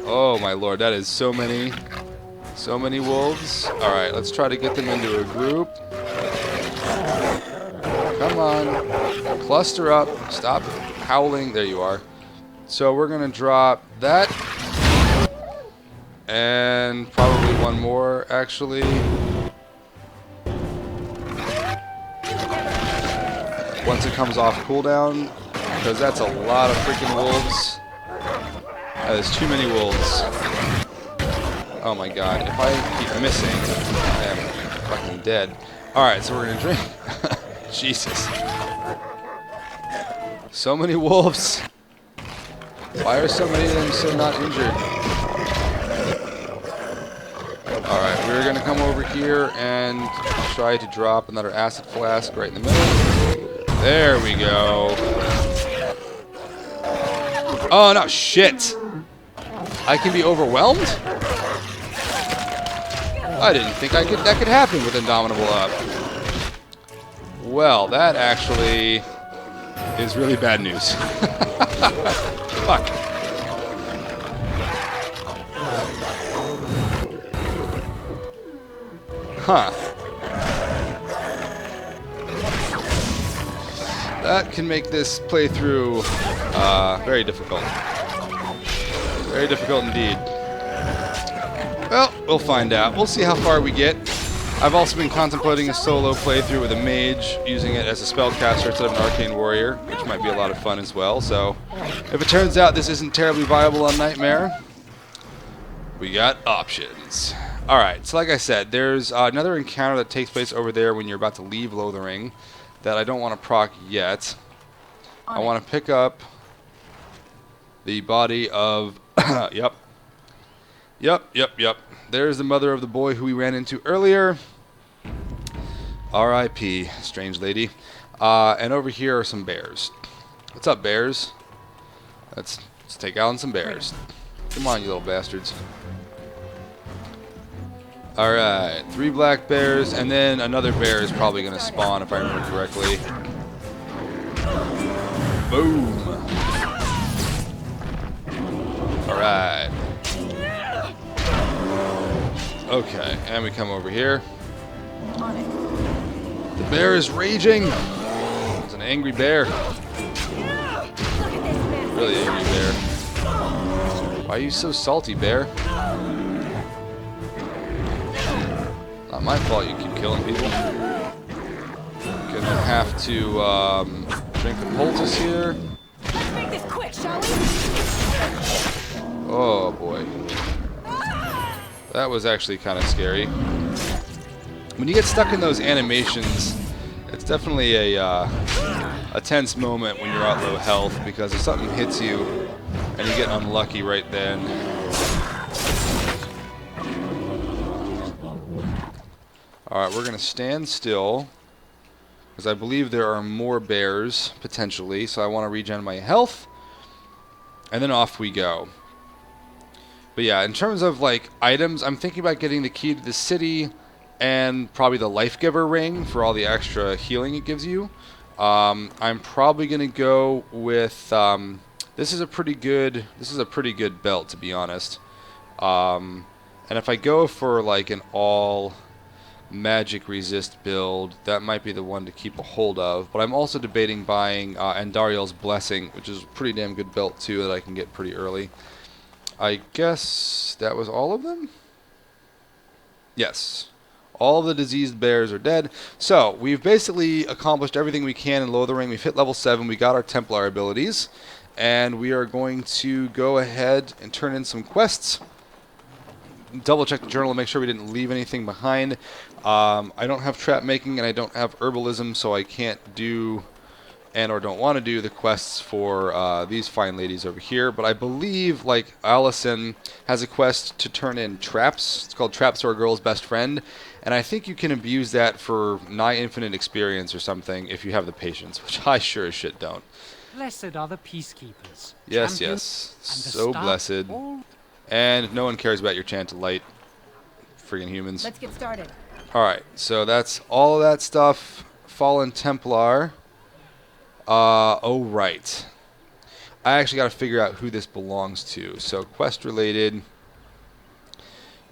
Oh my lord, that is so many wolves. Alright, let's try to get them into a group. Come on. Cluster up. Stop howling. There you are. So we're going to drop that. And probably one more, actually. Once it comes off cooldown, because that's a lot of freaking wolves. That is too many wolves. Oh my god, if I keep missing, I am fucking dead. Alright, so we're gonna drink. Jesus. So many wolves. Why are so many of them so not injured? Alright, we're gonna come over here and try to drop another acid flask right in the middle. There we go. Oh no, shit! I can be overwhelmed? I didn't think that could happen with Indomitable up. Well, that actually is really bad news. Fuck. Huh. That can make this playthrough very difficult. Very difficult indeed. Well, we'll find out. We'll see how far we get. I've also been contemplating a solo playthrough with a mage, using it as a spellcaster instead of an arcane warrior, which might be a lot of fun as well. So, if it turns out this isn't terribly viable on Nightmare, we got options. Alright, so like I said, there's another encounter that takes place over there when you're about to leave Lothering that I don't want to proc yet. I want to pick up the body of... Yep. There's the mother of the boy who we ran into earlier. R.I.P. Strange lady. And over here are some bears. What's up, bears? Let's take out some bears. Come on, you little bastards. Alright, 3 black bears, and then another bear is probably going to spawn, if I remember correctly. Boom! Alright. Okay, and we come over here. The bear is raging! It's an angry bear. Really angry bear. Why are you so salty, bear? Not my fault you keep killing people. Gonna have to drink the poultice here. Make this quick, shall we? Oh boy. That was actually kind of scary. When you get stuck in those animations, it's definitely a tense moment when you're at low health, because if something hits you and you get unlucky right then. Alright, we're going to stand still, because I believe there are more bears, potentially, so I want to regen my health, and then off we go. But yeah, in terms of like items, I'm thinking about getting the key to the city, and probably the Life Giver ring for all the extra healing it gives you. I'm probably going to go with, this is a pretty good belt, to be honest. And if I go for like an all magic resist build, that might be the one to keep a hold of. But I'm also debating buying Andariel's Blessing, which is a pretty damn good belt too that I can get pretty early. I guess that was all of them? Yes. All the diseased bears are dead. So, we've basically accomplished everything we can in Lothering. We've hit level 7. We got our Templar abilities. And we are going to go ahead and turn in some quests. Double check the journal and make sure we didn't leave anything behind. I don't have trap making and I don't have herbalism, so I can't do and or don't want to do the quests for these fine ladies over here. But I believe, like, Allison has a quest to turn in traps. It's called Traps Are a Girl's Best Friend. And I think you can abuse that for nigh infinite experience or something if you have the patience, which I sure as shit don't. Blessed are the peacekeepers. Yes, Champion yes. So blessed. And no one cares about your chant of light. Friggin' humans. Let's get started. Alright, so that's all of that stuff. Fallen Templar. Oh, right. I actually got to figure out who this belongs to. So, quest related.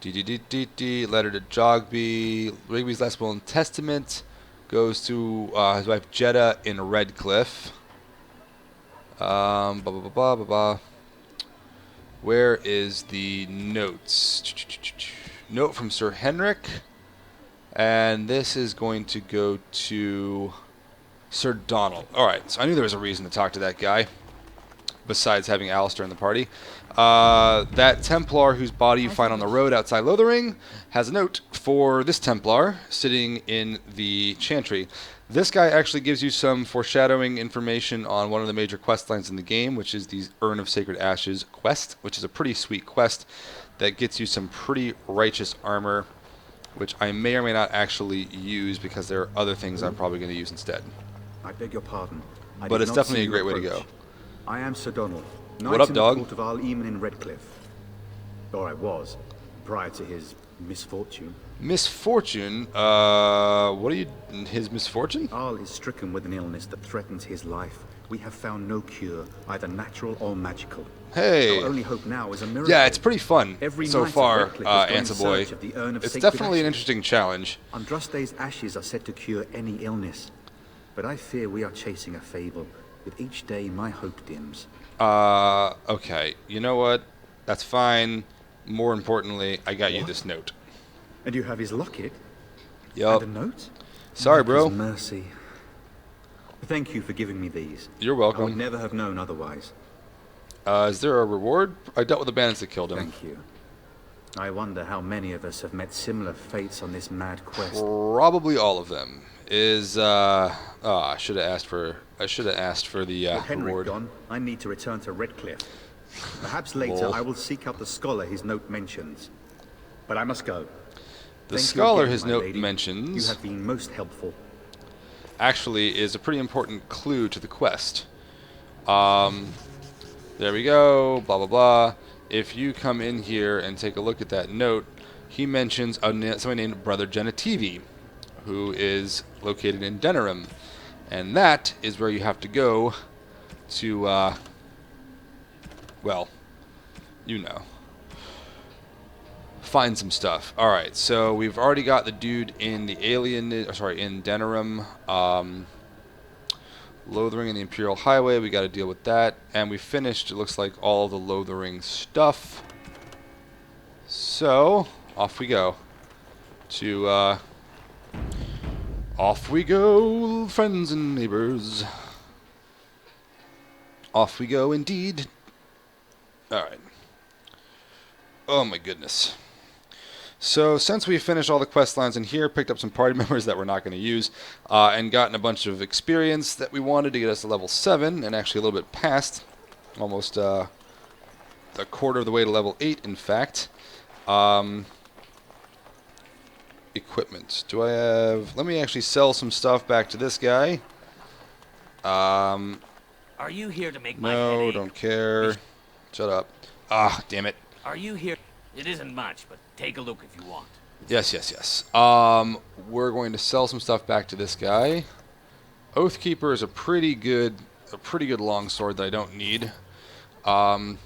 Letter to Jogby. Rigby's last will and testament goes to his wife Jeddah in Redcliffe. Where is the notes? Note from Sir Henrik. And this is going to go to Sir Donald. Alright, so I knew there was a reason to talk to that guy, besides having Alistair in the party. That Templar whose body you find on the road outside Lothering has a note for this Templar sitting in the Chantry. This guy actually gives you some foreshadowing information on one of the major quest lines in the game, which is the Urn of Sacred Ashes quest, which is a pretty sweet quest that gets you some pretty righteous armor, which I may or may not actually use because there are other things I'm probably going to use instead. I beg your pardon. But it's definitely a great way to go. I am Sir Donald, What up, dog? Court of Loghain in Redcliffe. Or I was, prior to his misfortune. Misfortune? What are you... his misfortune? Arl is stricken with an illness that threatens his life. We have found no cure, either natural or magical. Hey! Our only hope now is a miracle. Yeah, it's pretty fun so far, Boy. It's definitely an interesting challenge. Andraste's ashes are said to cure any illness. But I fear we are chasing a fable. With each day, my hope dims. Okay. You know what? That's fine. More importantly, I got you this note. And you have his locket? Yup. And a note? Sorry, bro. Mercy. Thank you for giving me these. You're welcome. I would never have known otherwise. Is there a reward? I dealt with the bandits that killed him. Thank you. I wonder how many of us have met similar fates on this mad quest. Probably all of them. I should have asked for the With Henrik reward. gone, I need to return to Redcliffe. Perhaps later I will seek out the scholar his note mentions. But I must go. The Thank you scholar again, his my note lady. mentions You have been most helpful. actually is a pretty important clue to the quest. There we go, blah blah blah. If you come in here and take a look at that note, he mentions somebody named Brother Genitivi, who is located in Denerim. And that is where you have to go to, well, you know, find some stuff. Alright, so we've already got the dude in the in Denerim, Lothering and the Imperial Highway. We got to deal with that. And we finished, it looks like, all the Lothering stuff. So, off we go. Off we go, friends and neighbors. Off we go, indeed. Alright. Oh my goodness. So, since we finished all the quest lines in here, picked up some party members that we're not going to use, and gotten a bunch of experience that we wanted to get us to level 7, and actually a little bit past, almost a quarter of the way to level 8, in fact. Equipment. Do I have... Let me actually sell some stuff back to this guy. Are you here to make my No, headache? don't care. Shut up. Ah, damn it. Are you here? It isn't much, but take a look if you want. Yes. We're going to sell some stuff back to this guy. Oathkeeper is a pretty good longsword that I don't need. Don't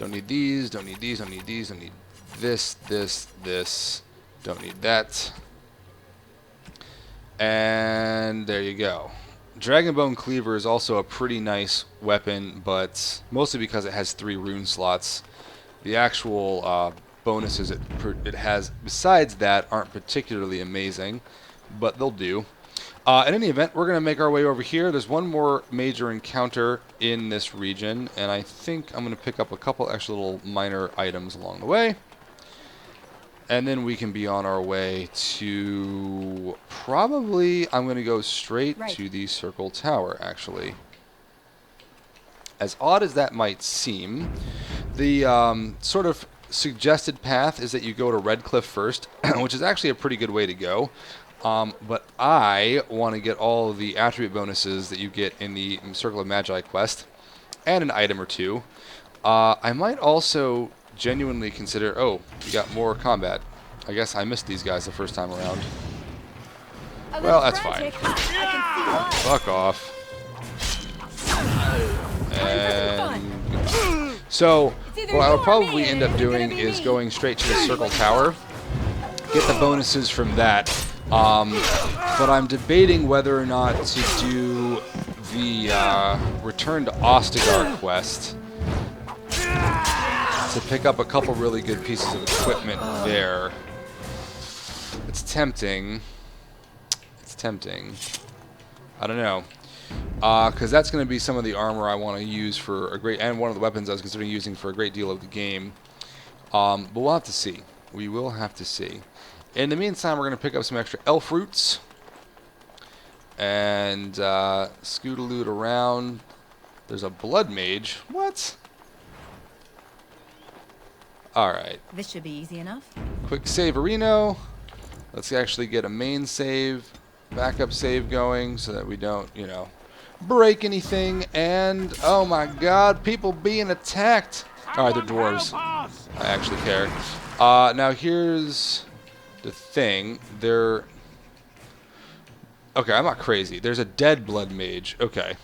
need these, don't need these, don't need these, don't need this. Don't need that. And there you go. Dragonbone Cleaver is also a pretty nice weapon, but mostly because it has 3 rune slots. The actual bonuses it has besides that aren't particularly amazing, but they'll do. In any event, we're going to make our way over here. There's one more major encounter in this region, and I think I'm going to pick up a couple extra little minor items along the way. And then we can be on our way to... Probably, I'm going to go straight to the Circle Tower, actually. As odd as that might seem, the sort of suggested path is that you go to Redcliffe first, which is actually a pretty good way to go. But I want to get all of the attribute bonuses that you get in the Circle of Magi quest, and an item or two. I might also genuinely consider... Oh, we got more combat. I guess I missed these guys the first time around. Well, that's fine. Fuck off. And so what I'll probably end up doing is going straight to the Circle Tower, get the bonuses from that. But I'm debating whether or not to do the Return to Ostagar quest to pick up a couple really good pieces of equipment there. It's tempting. It's tempting. I don't know. Because that's going to be some of the armor I want to use for a great, and one of the weapons I was considering using for a great deal of the game. But we'll have to see. We will have to see. In the meantime, we're going to pick up some extra elf roots and scoot-a-loot around. There's a blood mage. What? Alright. This should be easy enough. Quick saverino. Let's actually get a main save, backup save going so that we don't, you know, break anything. And, oh my god, people being attacked. Alright, they're dwarves. I actually care. Now here's the thing. Okay, I'm not crazy. There's a dead blood mage. Okay.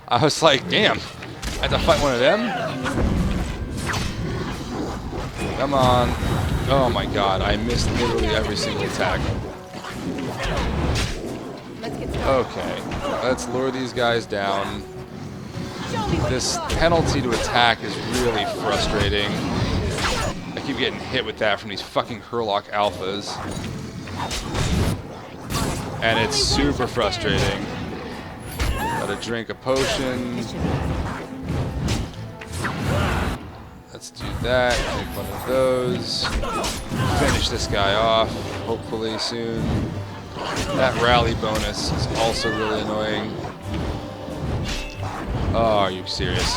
I was like, damn. I have to fight one of them? Come on. Oh my god, I missed literally every single attack. Okay, let's lure these guys down. This penalty to attack is really frustrating. I keep getting hit with that from these fucking Hurlock alphas. And it's super frustrating. Gotta drink a potion. Let's do that, take one of those, finish this guy off, hopefully soon. That rally bonus is also really annoying. Oh, are you serious?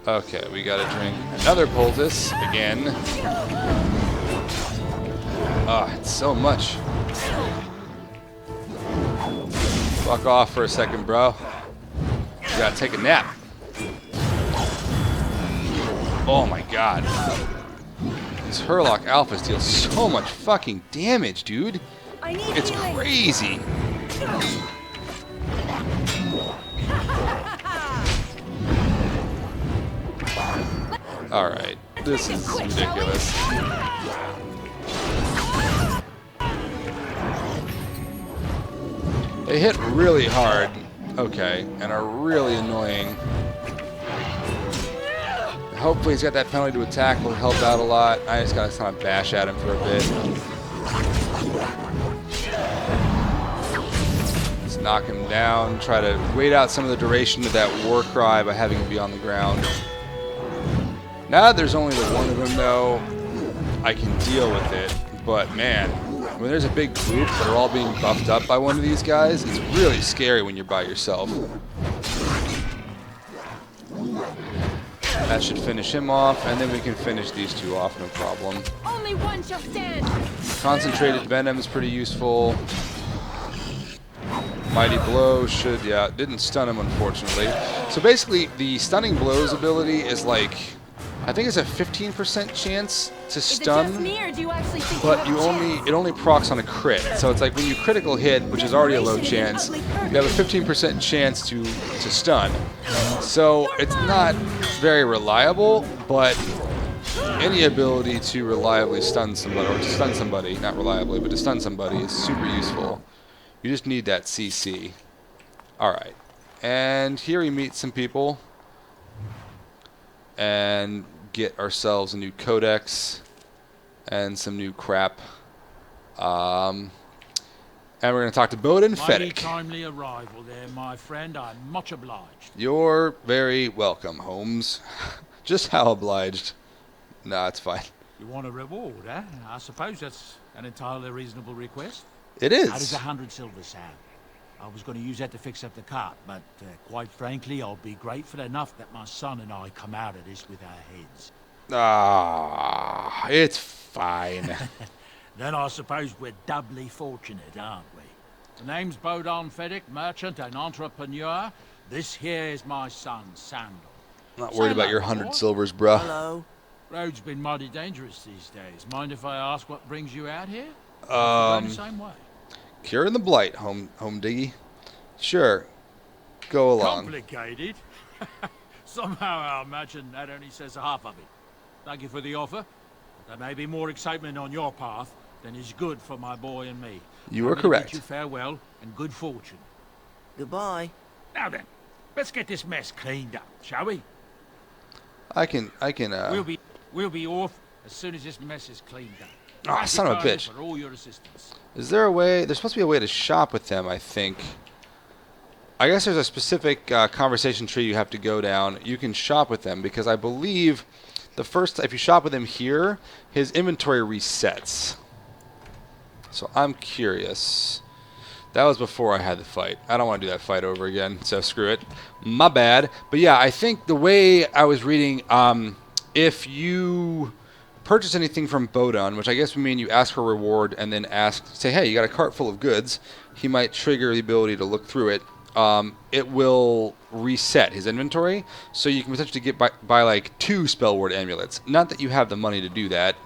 Okay, we gotta drink another poultice again. Ah, it's so much. Fuck off for a second, bro. You gotta take a nap. Oh my god. These Hurlock alphas deal so much fucking damage, dude. It's crazy. Alright, this is ridiculous. They hit really hard, okay, and are really annoying. Hopefully he's got that penalty to attack, will help out a lot. I just gotta kind of bash at him for a bit. Let's knock him down, try to wait out some of the duration of that war cry by having him be on the ground. Now that there's only the one of them though, I can deal with it. But man, when there's a big group that are all being buffed up by one of these guys, it's really scary when you're by yourself. That should finish him off, and then we can finish these two off, no problem. Only one shall stand. Concentrated Venom is pretty useful. Mighty Blow should, yeah, didn't stun him unfortunately. So basically, the Stunning Blows ability is like, I think it's a 15% chance to stun, but it only procs on a crit. So it's like when you critical hit, which is already a low chance, you have a 15% chance to stun. So it's not very reliable, but any ability to reliably stun somebody, or to stun somebody, not reliably, but to stun somebody is super useful. You just need that CC. Alright. And here we meet some people and get ourselves a new codex and some new crap. And we're going to talk to Bodin Mighty Fedek. timely arrival there, my friend. I'm much obliged. You're very welcome, Holmes. Just how obliged? Nah, it's fine. You want a reward, eh? I suppose that's an entirely reasonable request. It is. How does 100 silver sound? I was going to use that to fix up the cart, but quite frankly, I'll be grateful enough that my son and I come out of this with our heads. Ah, it's fine. Then I suppose we're doubly fortunate, aren't we? The name's Bodin Fedek, merchant and entrepreneur. This here is my son, Sandal. Not worried about your 100 silvers, bruh. Hello. Road's been mighty dangerous these days. Mind if I ask what brings you out here? The same way. Curing the blight, home diggy. Sure. go along. Complicated? Somehow I imagine that only says half of it. Thank you for the offer. There may be more excitement on your path than is good for my boy and me. You are I'm gonna bid correct. you farewell and good fortune. Goodbye. Now then, let's get this mess cleaned up, shall we? I can. We'll be off as soon as this mess is cleaned up. Ah, son of a Thank you bitch. for all your assistance. Is there a way? There's supposed to be a way to shop with them, I think. I guess there's a specific conversation tree you have to go down. You can shop with them because I believe if you shop with him here, his inventory resets. So I'm curious. That was before I had the fight. I don't want to do that fight over again, so screw it. My bad. But yeah, I think the way I was reading, if you purchase anything from Bodon, which I guess would mean you ask for a reward and then say, hey, you got a cart full of goods, he might trigger the ability to look through it. It will reset his inventory, so you can potentially buy like 2 spell word amulets. Not that you have the money to do that,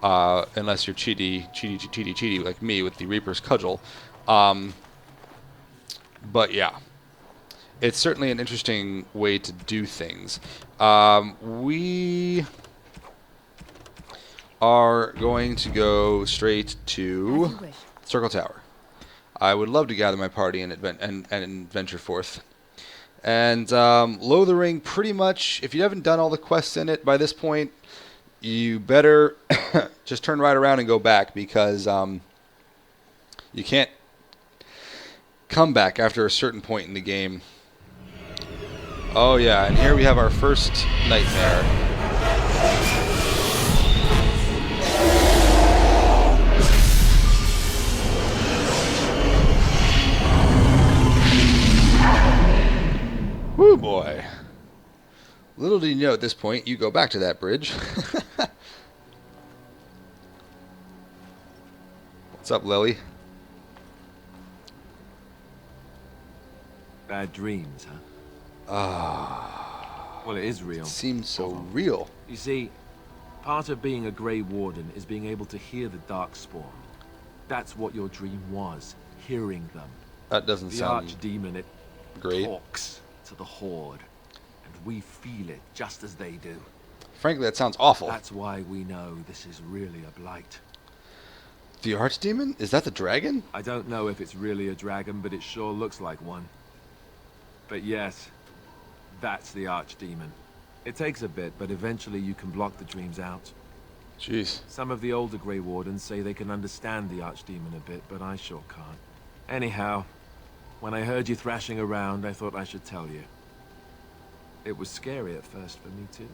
unless you're cheaty like me with the Reaper's Cudgel. But yeah, it's certainly an interesting way to do things. We are going to go straight to Circle Tower. I would love to gather my party and venture forth. And Lothering, pretty much, if you haven't done all the quests in it by this point, you better just turn right around and go back, because you can't come back after a certain point in the game. Oh yeah, and here we have our first nightmare. Woo boy. Little do you know at this point, you go back to that bridge. What's up, Lily? Bad dreams, huh? Ah. Well, it is real. It seems so real. You see, part of being a Grey Warden is being able to hear the Darkspawn. That's what your dream was, hearing them. That doesn't sound The Archdemon, it great. Talks to the Horde, and we feel it just as they do. Frankly, that sounds awful. That's why we know this is really a blight. The Archdemon? Is that the dragon? I don't know if it's really a dragon, but it sure looks like one. But yes, that's the Archdemon. It takes a bit, but eventually you can block the dreams out. Jeez. Some of the older Grey Wardens say they can understand the Archdemon a bit, but I sure can't. Anyhow, when I heard you thrashing around, I thought I should tell you. It was scary at first for me too.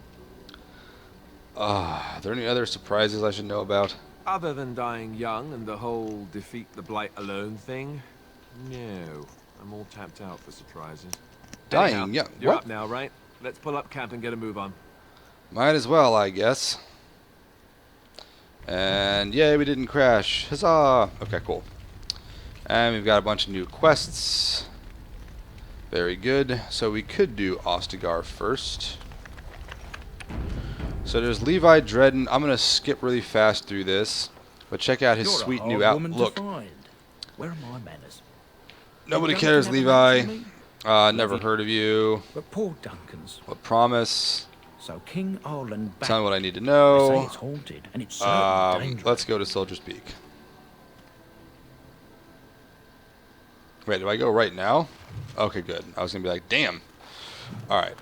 Are there any other surprises I should know about? Other than dying young and the whole defeat the Blight alone thing, no. I'm all tapped out for surprises. Dying young? You're What? up now, right? Let's pull up camp and get a move on. Might as well, I guess. And yay, we didn't crash. Huzzah! Okay, cool. And we've got a bunch of new quests. Very good. So we could do Ostagar first. So there's Levi Dredden. I'm going to skip really fast through this. But check out his sweet new outlook. Where are my manners? Nobody Duncan cares, never Levi. mentioned me? Never heard of you. But poor Duncan's. What promise? So King Arlen back. Tell me what I need to They know. say it's haunted, and it's certainly dangerous. Let's go to Soldier's Peak. Wait, do I go right now? Okay, good. I was going to be like, damn. Alright.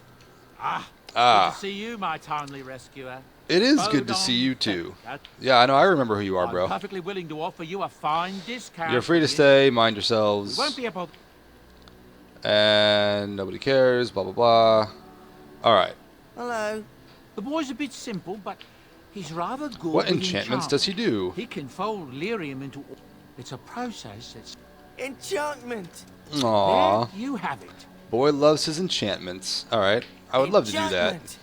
Good to see you, my timely rescuer. It is good to see you, too. That- Yeah, I know. I remember who you are, I'm bro. perfectly willing to offer you a fine discount. You're free to for this. stay. Mind We yourselves. won't be able. And nobody cares. Blah, blah, blah. Alright. Hello. The boy's a bit simple, but he's rather good. What with enchantments does he do? He can fold lyrium into. It's a process that's. Enchantment. Aww. There you have it. Boy loves his enchantments. Alright. I would love to do that. Enchantment.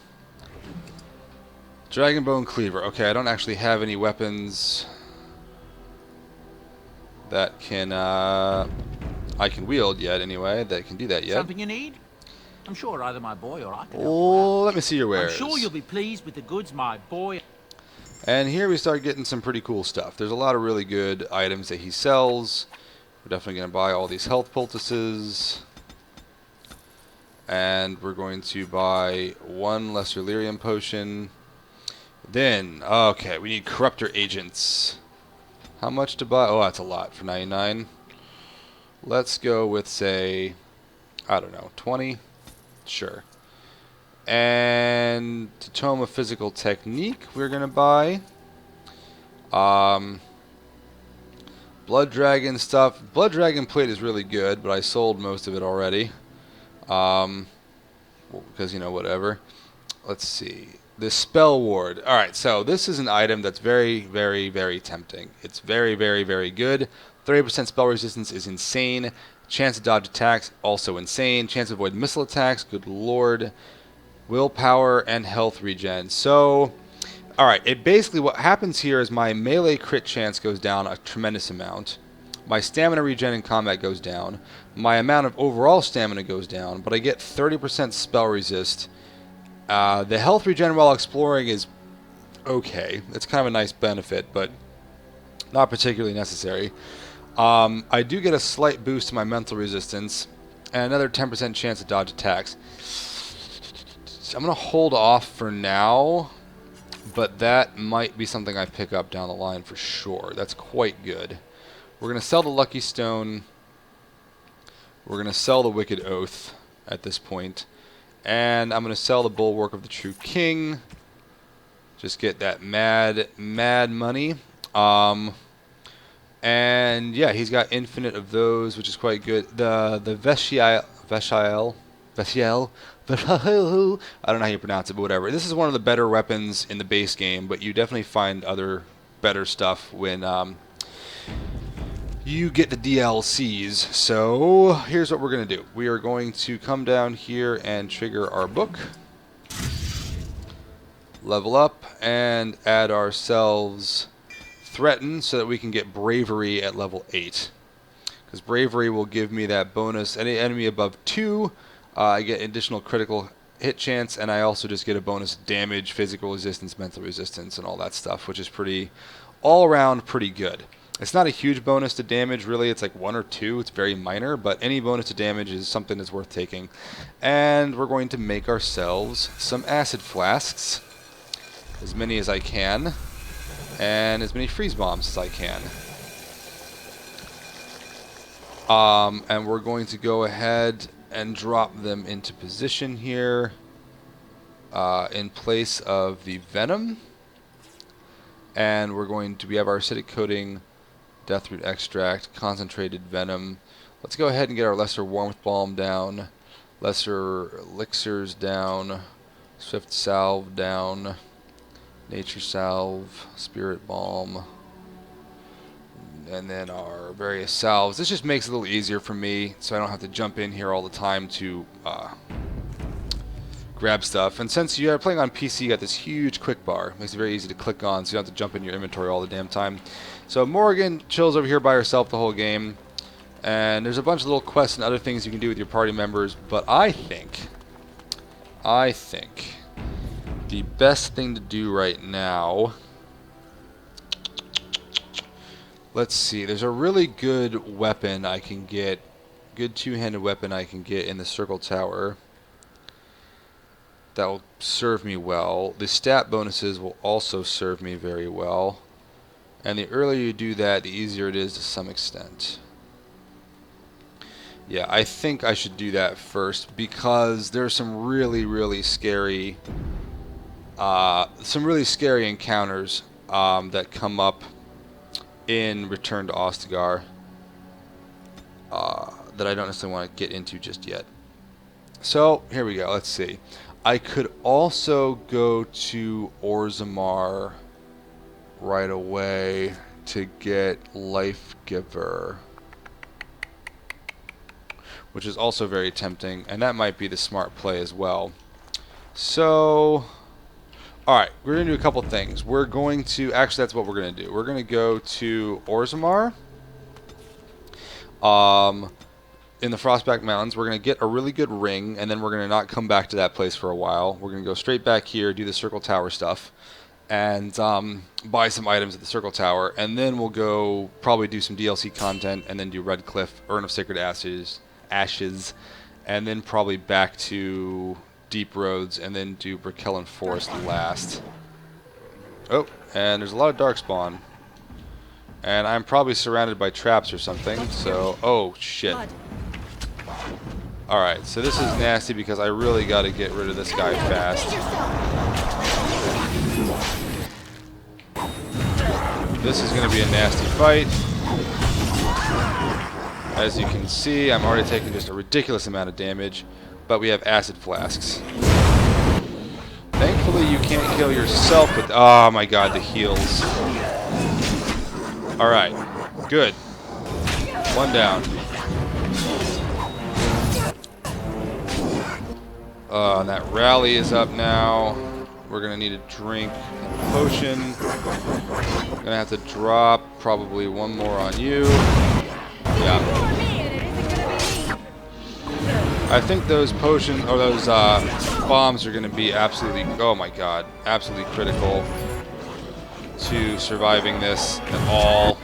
Dragonbone Cleaver. Okay, I don't actually have any weapons that can I can wield yet anyway, that can do that yet. Something you need? I'm sure either my boy or I can help. Oh, let me see your wares. I'm sure you'll be pleased with the goods my boy. And here we start getting some pretty cool stuff. There's a lot of really good items that he sells. We're definitely going to buy all these health poultices. And we're going to buy 1 Lesser Lyrium potion. Then, okay, we need Corruptor Agents. How much to buy? Oh, that's a lot for 99. Let's go with, say, I don't know, 20? Sure. And Tome of Physical Technique we're going to buy. Blood Dragon stuff. Blood Dragon plate is really good, but I sold most of it already. Because, you know, whatever. Let's see. The Spell Ward. Alright, so this is an item that's very, very, very tempting. It's very, very, very good. 30% spell resistance is insane. Chance to dodge attacks, also insane. Chance to avoid missile attacks, good lord. Willpower and health regen. So, alright, it basically, what happens here is my melee crit chance goes down a tremendous amount. My stamina regen in combat goes down. My amount of overall stamina goes down, but I get 30% spell resist. The health regen while exploring is okay. It's kind of a nice benefit, but not particularly necessary. I do get a slight boost to my mental resistance, and another 10% chance to dodge attacks. I'm going to hold off for now, but that might be something I pick up down the line for sure. That's quite good. We're going to sell the Lucky Stone. We're going to sell the Wicked Oath at this point. And I'm going to sell the Bulwark of the True King. Just get that mad money. And yeah, he's got infinite of those, which is quite good. The Veshiel, I don't know how you pronounce it, but whatever. This is one of the better weapons in the base game, but you definitely find other better stuff when you get the DLCs. So here's what we're going to do. We are going to come down here and trigger our book. Level up and add ourselves Threaten so that we can get Bravery at level 8. Because Bravery will give me that bonus. Any enemy above 2, I get additional critical hit chance, and I also just get a bonus damage, physical resistance, mental resistance, and all that stuff, which is all around pretty good. It's not a huge bonus to damage, really. It's like 1 or 2. It's very minor, but any bonus to damage is something that's worth taking. And we're going to make ourselves some acid flasks, as many as I can, and as many freeze bombs as I can. And we're going to go ahead and drop them into position here in place of the venom. And we're going to have our acidic coating, Deathroot extract, concentrated venom. Let's go ahead and get our lesser warmth balm down, lesser elixirs down, swift salve down, nature salve, spirit balm, and then our various salves. This just makes it a little easier for me, so I don't have to jump in here all the time to grab stuff. And since you're playing on PC, you got this huge quick bar. Makes it very easy to click on, so you don't have to jump in your inventory all the damn time. So Morrigan chills over here by herself the whole game, and there's a bunch of little quests and other things you can do with your party members, but I think the best thing to do right now, let's see, there's a really good weapon I can get, good two-handed weapon I can get in the Circle Tower that will serve me well. The stat bonuses will also serve me very well, and the earlier you do that, the easier it is to some extent. Yeah, I think I should do that first, because there's some really scary encounters that come up in Return to Ostagar that I don't necessarily want to get into just yet. So here we go. Let's see. I could also go to Orzammar right away to get Life Giver, which is also very tempting, and that might be the smart play as well. So, alright, we're going to do a couple things. We're going to, actually that's what we're going to do. We're going to go to Orzammar in the Frostback Mountains. We're going to get a really good ring, and then we're going to not come back to that place for a while. We're going to go straight back here, do the Circle Tower stuff, and buy some items at the Circle Tower, and then we'll go probably do some DLC content, and then do Red Cliff, Urn of Sacred Ashes, and then probably back to Deep Roads, and then do Brickellen Forest last. Oh, and there's a lot of Darkspawn. And I'm probably surrounded by traps or something, so... Oh, shit. Alright, so this is nasty because I really got to get rid of this guy fast. This is going to be a nasty fight. As you can see, I'm already taking just a ridiculous amount of damage, but we have acid flasks. Thankfully, you can't kill yourself with... Oh my god, the heals. Alright, good. One down. And that rally is up now. We're going to need a drink and a potion. Going to have to drop probably one more on you. Yeah. I think those potions, or those bombs are going to be absolutely, oh my god, absolutely critical to surviving this at all.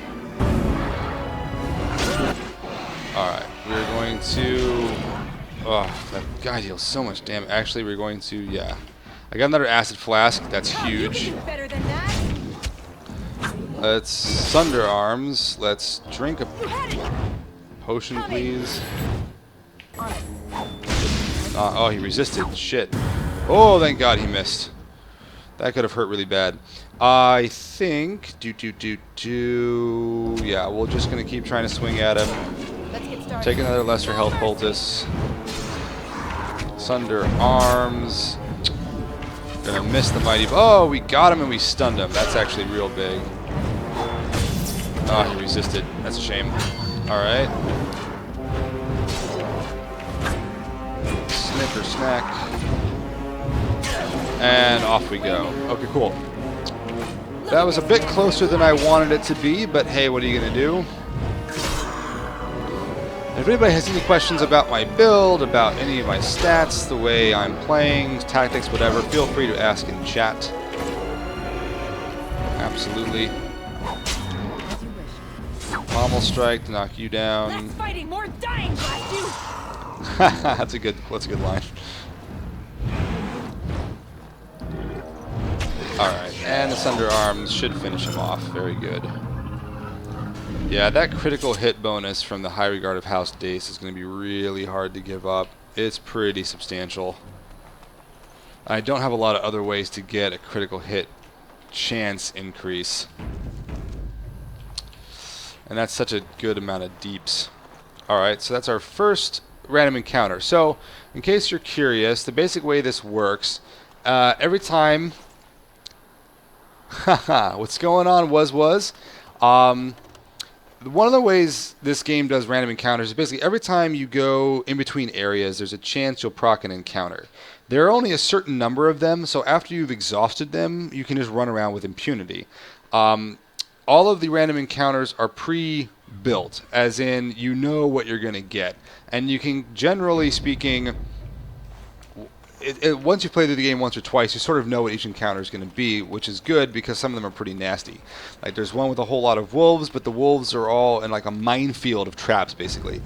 Alright, we're going to... Oh, that guy deals so much damage. Actually, we're going to, yeah. I got another acid flask. That's huge. Let's sunder arms. Let's drink a potion, please. Oh, he resisted. Shit. Oh, thank God he missed. That could have hurt really bad. I think... Yeah, we're just going to keep trying to swing at him. Take another lesser health poultice. Sunder arms. Gonna miss the mighty... Oh, we got him and we stunned him. That's actually real big. Oh, he resisted. That's a shame. Alright. Snicker snack. And off we go. Okay, cool. That was a bit closer than I wanted it to be, but hey, what are you gonna do? If anybody has any questions about my build, about any of my stats, the way I'm playing, tactics, whatever, feel free to ask in chat. Absolutely. Pommel strike to knock you down. Less fighting, more dying, blast you! That's a good line. Alright, and the Sunder Arms should finish him off. Very good. Yeah, that critical hit bonus from the High Regard of House Dace is going to be really hard to give up. It's pretty substantial. I don't have a lot of other ways to get a critical hit chance increase. And that's such a good amount of deeps. Alright, so that's our first random encounter. So, in case you're curious, the basic way this works, every time... Haha, what's going on was... One of the ways this game does random encounters is basically every time you go in between areas, there's a chance you'll proc an encounter. There are only a certain number of them, so after you've exhausted them, you can just run around with impunity. All of the random encounters are pre-built, as in you know what you're going to get. And you can, generally speaking... once you play through the game once or twice, you sort of know what each encounter is going to be, which is good because some of them are pretty nasty. Like there's one with a whole lot of wolves, but the wolves are all in like a minefield of traps, basically.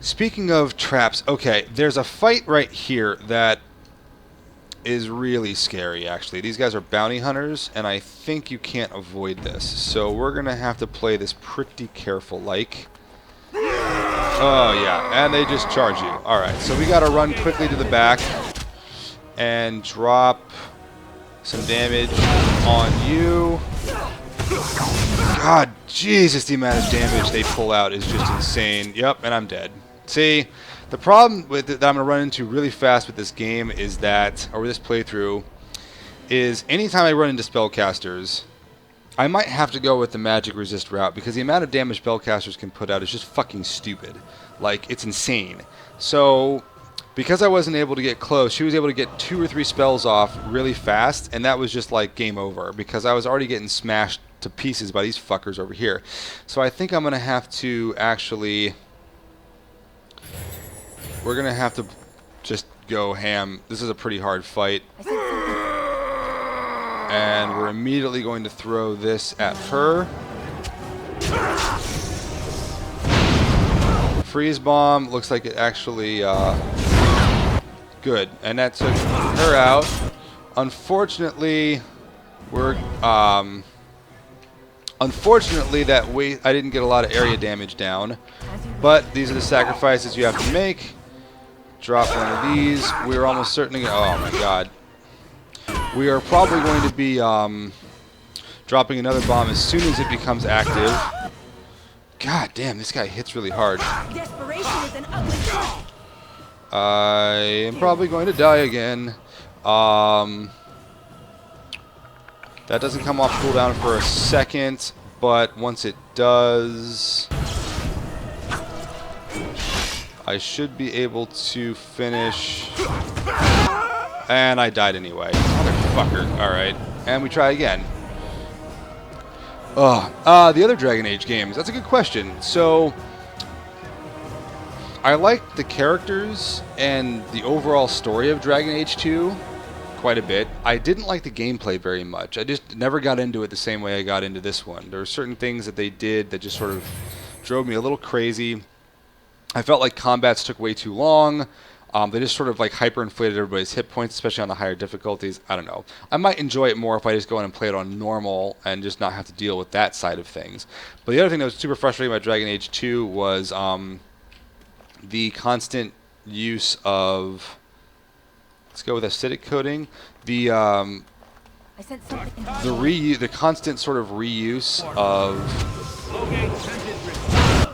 Speaking of traps, okay, there's a fight right here that is really scary, actually. These guys are bounty hunters, and I think you can't avoid this. So we're going to have to play this pretty careful-like. Oh, yeah, and they just charge you. Alright, so we gotta run quickly to the back and drop some damage on you. God, Jesus, the amount of damage they pull out is just insane. Yep, and I'm dead. See, the problem with that I'm gonna run into really fast with this game is that, or with this playthrough, is anytime I run into spellcasters, I might have to go with the magic resist route because the amount of damage spellcasters can put out is just fucking stupid. Like, it's insane. So, because I wasn't able to get close, she was able to get 2 or 3 spells off really fast, and that was just like game over because I was already getting smashed to pieces by these fuckers over here. So I think I'm going to have to actually... We're going to have to just go ham. This is a pretty hard fight. And we're immediately going to throw this at her. freeze bomb. Looks like it actually good, and that took her out. Unfortunately, unfortunately that I didn't get a lot of area damage down, but these are the sacrifices you have to make. Drop one of these. We're almost certainly. Oh my god. We are probably going to be dropping another bomb as soon as it becomes active. God damn, this guy hits really hard. Desperation is an ugly thing. I am probably going to die again. That doesn't come off cooldown for a second, but once it does, I should be able to finish. And I died anyway. Motherfucker. Alright. And we try again. The other Dragon Age games. That's a good question. So, I liked the characters and the overall story of Dragon Age 2 quite a bit. I didn't like the gameplay very much. I just never got into it the same way I got into this one. There were certain things that they did that just sort of drove me a little crazy. I felt like combats took way too long. They just sort of like hyperinflated everybody's hit points, especially on the higher difficulties. I don't know. I might enjoy it more if I just go in and play it on normal and just not have to deal with that side of things. But the other thing that was super frustrating about Dragon Age 2 was the constant use of, let's go with acidic coating, the constant sort of reuse of,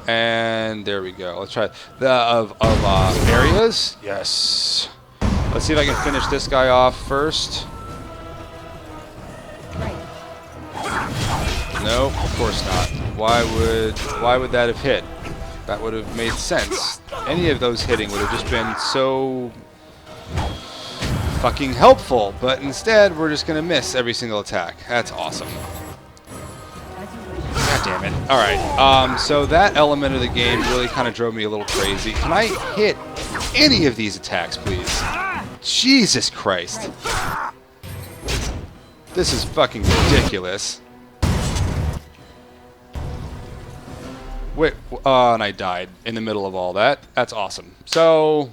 and there we go. Let's try of areas. Yes. Let's see if I can finish this guy off first. Nope, of course not. Why would that have hit? That would have made sense. Any of those hitting would have just been so fucking helpful, but instead we're just gonna miss every single attack. That's awesome. God damn it. Alright, so that element of the game really kind of drove me a little crazy. Can I hit any of these attacks, please? Jesus Christ. This is fucking ridiculous. Wait, and I died in the middle of all that. That's awesome. So,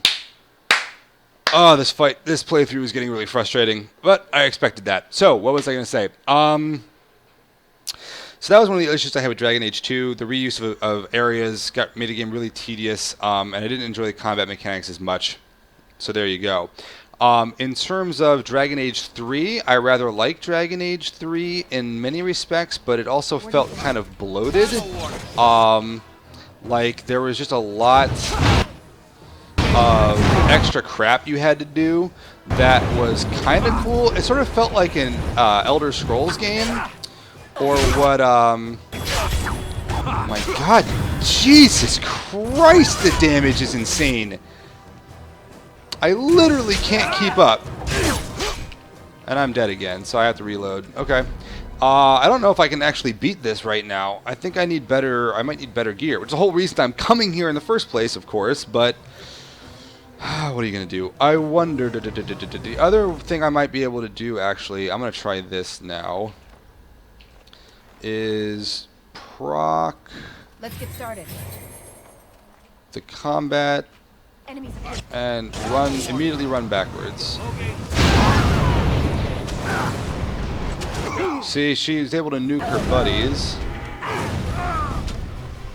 this playthrough was getting really frustrating, but I expected that. So, what was I going to say? So that was one of the issues I had with Dragon Age 2. The reuse of areas made the game really tedious, and I didn't enjoy the combat mechanics as much. So there you go. In terms of Dragon Age 3, I rather like Dragon Age 3 in many respects, but it also felt kind of bloated. Like there was just a lot of extra crap you had to do that was kind of cool. It sort of felt like an Elder Scrolls game, or what, oh my god, Jesus Christ, the damage is insane. I literally can't keep up. And I'm dead again, so I have to reload. Okay. I don't know if I can actually beat this right now. I think I might need better gear, which is the whole reason I'm coming here in the first place, of course, but what are you going to do? I wonder, the other thing I might be able to do, actually, I'm going to try this now, is proc. Let's get started. The combat. And immediately run backwards. See, she's able to nuke her buddies.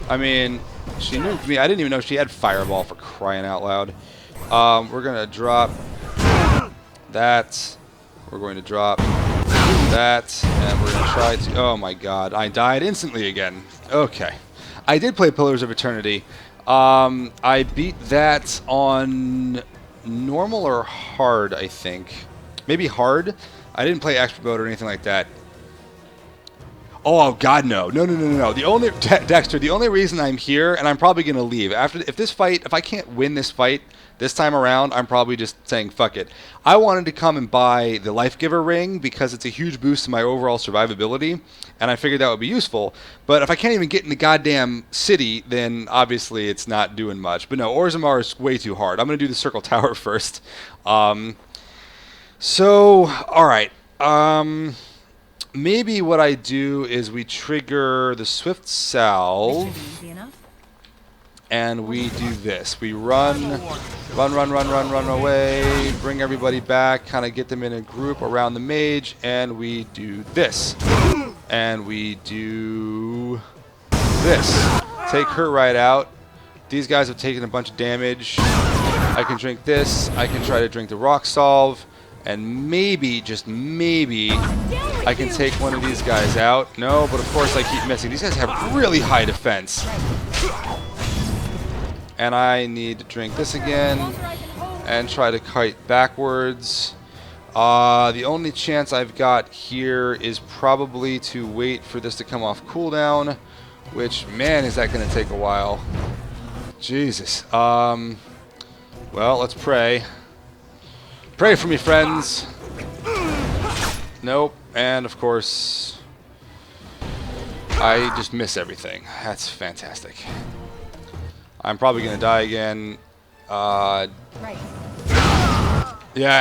I mean, she nuked me. I didn't even know she had Fireball, for crying out loud. We're going to drop that. We're going to drop that. And we're going to try to... Oh my god, I died instantly again. Okay. I did play Pillars of Eternity. I beat that on normal or hard, I think. Maybe hard. I didn't play expert mode or anything like that. Oh god, no. No. The only Dexter, the only reason I'm here, and I'm probably gonna leave if I can't win this fight this time around, I'm probably just saying fuck it. I wanted to come and buy the Life Giver ring because it's a huge boost to my overall survivability, and I figured that would be useful. But if I can't even get in the goddamn city, then obviously it's not doing much. But no, Orzammar is way too hard. I'm gonna do the Circle Tower first. So, alright. Maybe what I do is we trigger the Swift Salve. Easy enough. and we do this. We run away, bring everybody back, kind of get them in a group around the mage, and we do this. And we do this. Take her right out. These guys have taken a bunch of damage. I can drink this. I can try to drink the rock solve. And maybe, just maybe, I can take one of these guys out. No, but of course I keep missing. These guys have really high defense. And I need to drink this again and try to kite backwards. The only chance I've got here is probably to wait for this to come off cooldown, which, man, is that going to take a while. Jesus. Well, let's pray. Pray for me, friends. Nope. And, of course, I just miss everything. That's fantastic. I'm probably going to die again. Yeah,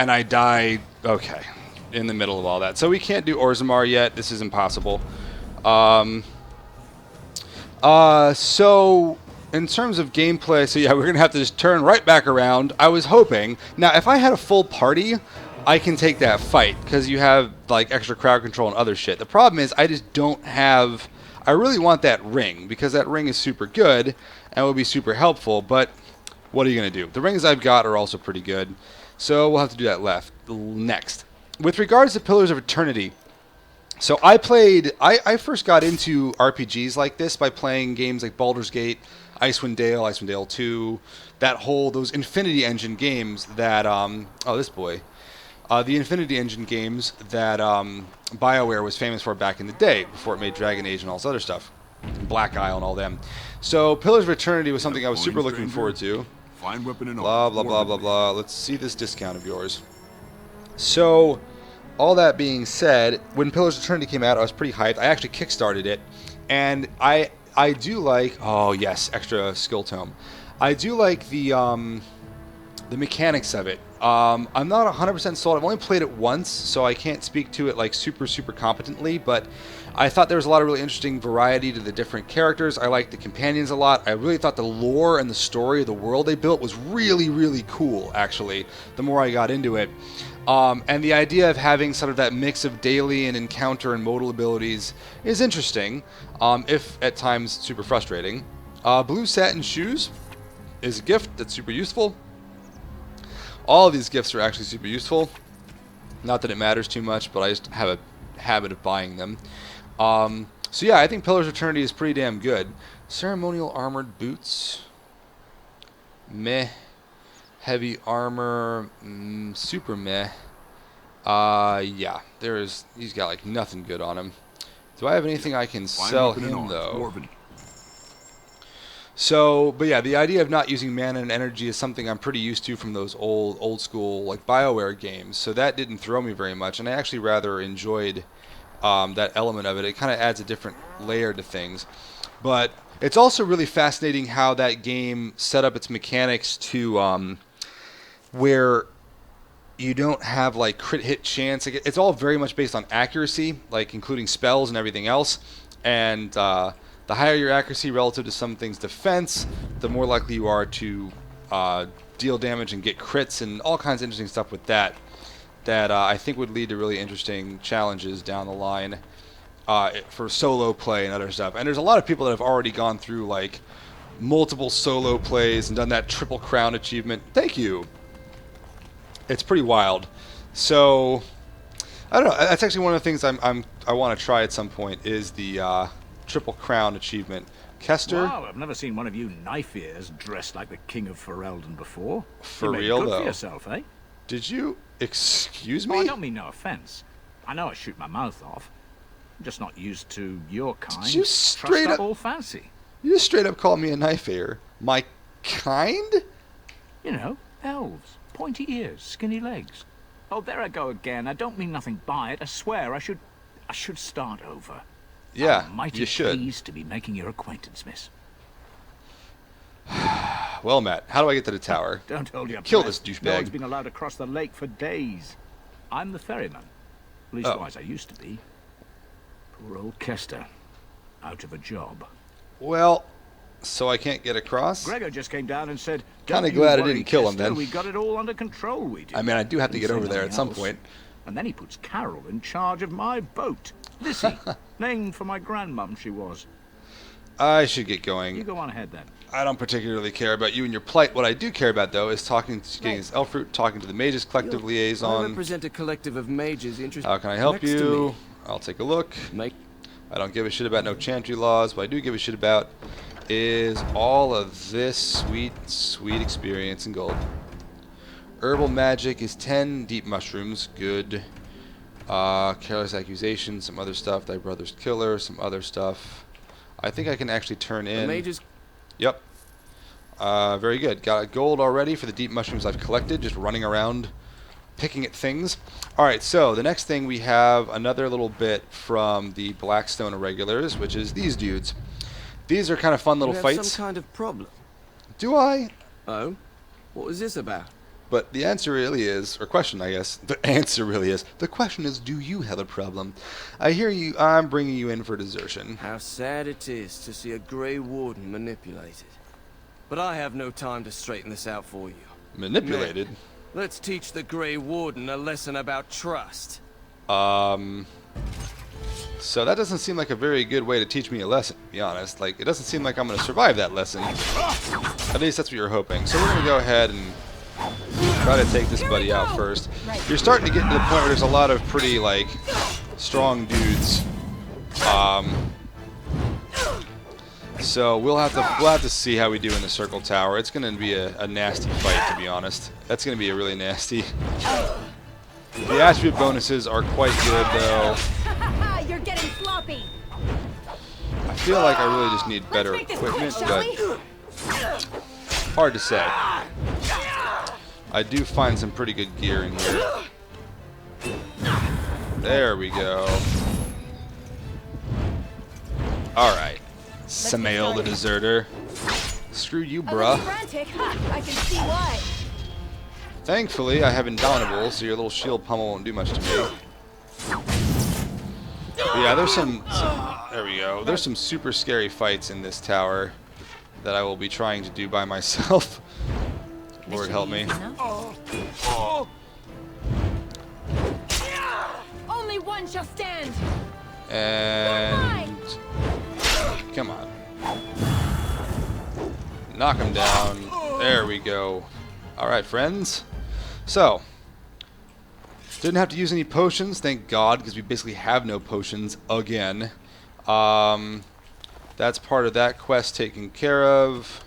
and I die, okay, in the middle of all that. So we can't do Orzammar yet. This is impossible. So in terms of gameplay, so yeah, we're going to have to just turn right back around. I was hoping. Now, if I had a full party, I can take that fight, because you have, like, extra crowd control and other shit. The problem is I just don't have... I really want that ring, because that ring is super good and will be super helpful, but what are you going to do? The rings I've got are also pretty good. So we'll have to do that next. With regards to Pillars of Eternity, so I first got into RPGs like this by playing games like Baldur's Gate, Icewind Dale, Icewind Dale 2, those Infinity Engine games that, the Infinity Engine games that BioWare was famous for back in the day, before it made Dragon Age and all this other stuff, Black Isle and all them. So Pillars of Eternity was something I was super looking forward to. Fine weapon and blah, blah, blah, blah, blah. Let's see this discount of yours. So, all that being said, when Pillars of Eternity came out, I was pretty hyped. I actually kickstarted it. And I do like... Oh, yes, extra skill tome. I do like the mechanics of it. I'm not 100% sold. I've only played it once, so I can't speak to it like super competently, but I thought there was a lot of really interesting variety to the different characters. I liked the companions a lot. I really thought the lore and the story of the world they built was really cool, actually, the more I got into it. And the idea of having sort of that mix of daily and encounter and modal abilities is interesting, if at times super frustrating. Blue satin shoes is a gift that's super useful. All of these gifts are actually super useful. Not that it matters too much, but I just have a habit of buying them. So yeah, I think Pillars of Eternity is pretty damn good. Ceremonial armored boots. Meh. Heavy armor. Super meh. Yeah. He's got like nothing good on him. Do I have anything I can sell him though? So, but yeah, the idea of not using mana and energy is something I'm pretty used to from those old school like BioWare games. So that didn't throw me very much, and I actually rather enjoyed that element of it. It kind of adds a different layer to things. But it's also really fascinating how that game set up its mechanics to where you don't have like crit hit chance. It's all very much based on accuracy, like including spells and everything else. And the higher your accuracy relative to some things' defense, the more likely you are to deal damage and get crits and all kinds of interesting stuff with that. That I think would lead to really interesting challenges down the line for solo play and other stuff. And there's a lot of people that have already gone through like multiple solo plays and done that triple crown achievement. Thank you. It's pretty wild. So I don't know. That's actually one of the things I want to try at some point is the triple crown achievement. Kester? Wow, I've never seen one of you knife ears dressed like the King of Ferelden before. For real, though. For yourself, eh? Did you? Excuse me? Oh, I don't mean no offense. I know I shoot my mouth off. I'm just not used to your kind. Did you straight up all fancy? You just straight up called me a knife ear. My kind? You know, elves, pointy ears, skinny legs. Oh, there I go again. I don't mean nothing by it. I swear I should start over. Yeah, I'm mighty you should. Pleased to be making your acquaintance, miss. Well, Matt, how do I get to the tower? Don't hold your Kill breath. this douchebag. No one's been allowed to cross the lake for days. I'm the ferryman. Leastwise, I used to be. Poor old Kester. Out of a job. Well, so I can't get across. Gregor just came down and said, Kind of "Don't you glad I worry, didn't kill him Chester, then. We got it all under control, we did." I mean, I do have to Didn't get say over there at nothing some else. point. And then he puts Carol in charge of my boat. Lissy, named for my grandmum she was. I should get going. You go on ahead then. I don't particularly care about you and your plight. What I do care about, though, is getting this elf fruit, talking to the mages collective I liaison. represent a collective of mages interested. How can I help next to you? me. I'll take a look. I don't give a shit about no Chantry laws. What I do give a shit about is all of this sweet, sweet experience in gold. Herbal magic is 10. Deep mushrooms, good. Careless accusation, some other stuff. Thy brother's killer, some other stuff. I think I can actually turn in. Mages. Yep. Very good. Got a gold already for the deep mushrooms I've collected, just running around picking at things. Alright, so the next thing we have another little bit from the Blackstone Irregulars, which is these dudes. These are kind of fun little You have fights. some kind of problem. Do I? Oh? What was this about? But the answer really is, or question I guess, the answer really is, the question is, do you have a problem? I hear you, I'm bringing you in for desertion. How sad it is to see a Grey Warden manipulated. But I have no time to straighten this out for you. Manipulated? Men, let's teach the Grey Warden a lesson about trust. So that doesn't seem like a very good way to teach me a lesson, to be honest. Like, it doesn't seem like I'm going to survive that lesson. At least that's what you're hoping. So we're going to go ahead and try to take this buddy out first. You're starting to get to the point where there's a lot of pretty, like, strong dudes. So we'll have to see how we do in the circle tower. It's going to be a nasty fight, to be honest. That's going to be a really nasty. The attribute bonuses are quite good, though. You're getting sloppy. I feel like I really just need better equipment, but hard to say. I do find some pretty good gear in here. There we go. Alright. Samael the Deserter. Screw you, bruh. Frantic. I can see why. Thankfully, I have Indomitable, so your little shield pummel won't do much to me. But yeah, there's some... There we go. There's some super scary fights in this tower that I will be trying to do by myself. Lord help me. Only one shall stand. And... Come on. Knock him down. There we go. Alright, friends. So, didn't have to use any potions, thank God, because we basically have no potions again. That's part of that quest taken care of.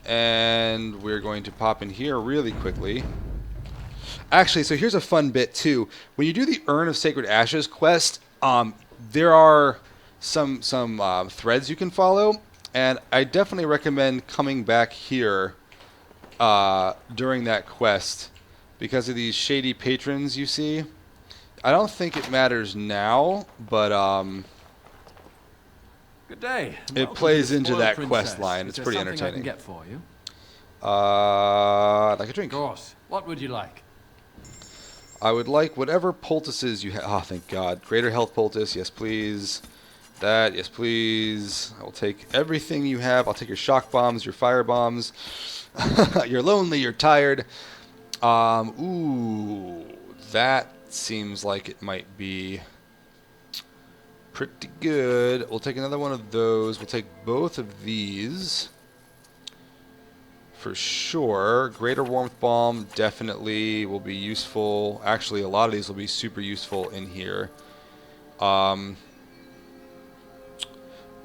And we're going to pop in here really quickly. Actually, so here's a fun bit too. When you do the Urn of Sacred Ashes quest, there are some threads you can follow, and I definitely recommend coming back here during that quest because of these shady patrons you see. I don't think it matters now, but Good day. it plays into that quest line. It's pretty entertaining. I can get for you? Like a drink. Of course. What would you like? I would like whatever poultices you have. Oh, thank God. Greater health poultice, yes please. That, yes please. I will take everything you have. I'll take your shock bombs, your fire bombs. You're lonely, you're tired. Ooh, that seems like it might be pretty good. We'll take another one of those. We'll take both of these for sure. Greater warmth bomb definitely will be useful. Actually, a lot of these will be super useful in here.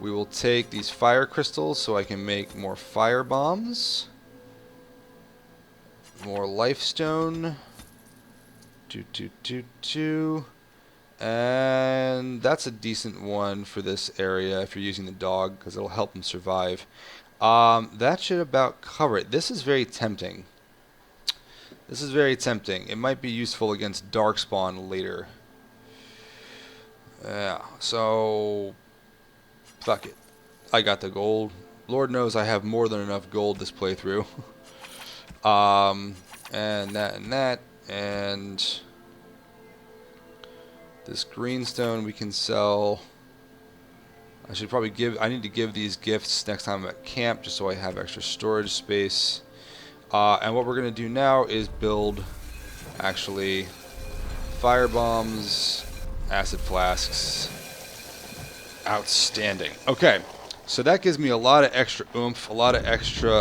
We will take these fire crystals so I can make more fire bombs. More lifestone. And that's a decent one for this area if you're using the dog, because it'll help them survive. That should about cover it. This is very tempting. This is very tempting. It might be useful against Darkspawn later. Yeah, so fuck it. I got the gold. Lord knows I have more than enough gold this playthrough. And that, and this greenstone we can sell. I should probably I need to give these gifts next time I'm at camp just so I have extra storage space. And what we're going to do now is build, actually, fire bombs, acid flasks. Outstanding. Okay, so that gives me a lot of extra oomph, a lot of extra,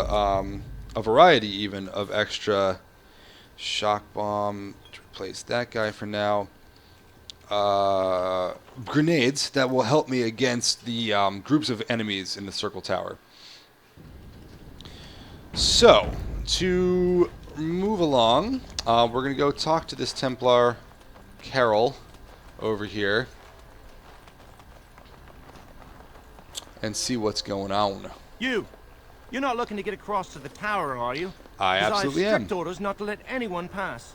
a variety even of extra shock bomb. To replace that guy for now. Grenades that will help me against the groups of enemies in the circle tower. So, to move along, we're going to go talk to this Templar, Carol, over here, and see what's going on. You're not looking to get across to the tower, are you? I absolutely am. I have strict orders not to let anyone pass.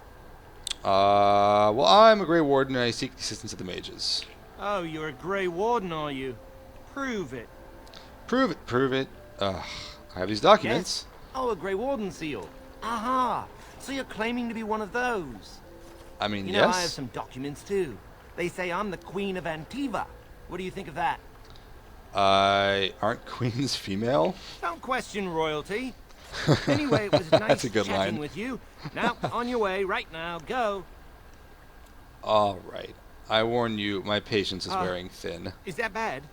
Well, I'm a Grey Warden and I seek the assistance of the mages. Oh, you're a Grey Warden, are you? Prove it. Prove it, prove it. I have these documents. Yes? Oh, a Grey Warden seal. Aha! So you're claiming to be one of those? I mean, you know, I have some documents too. They say I'm the Queen of Antiva. What do you think of that? Aren't queens female? Don't question royalty. Anyway, it was nice That's a good chatting line. with you. Now, on your way, right now, go. All right. I warn you, my patience is wearing thin. Is that bad?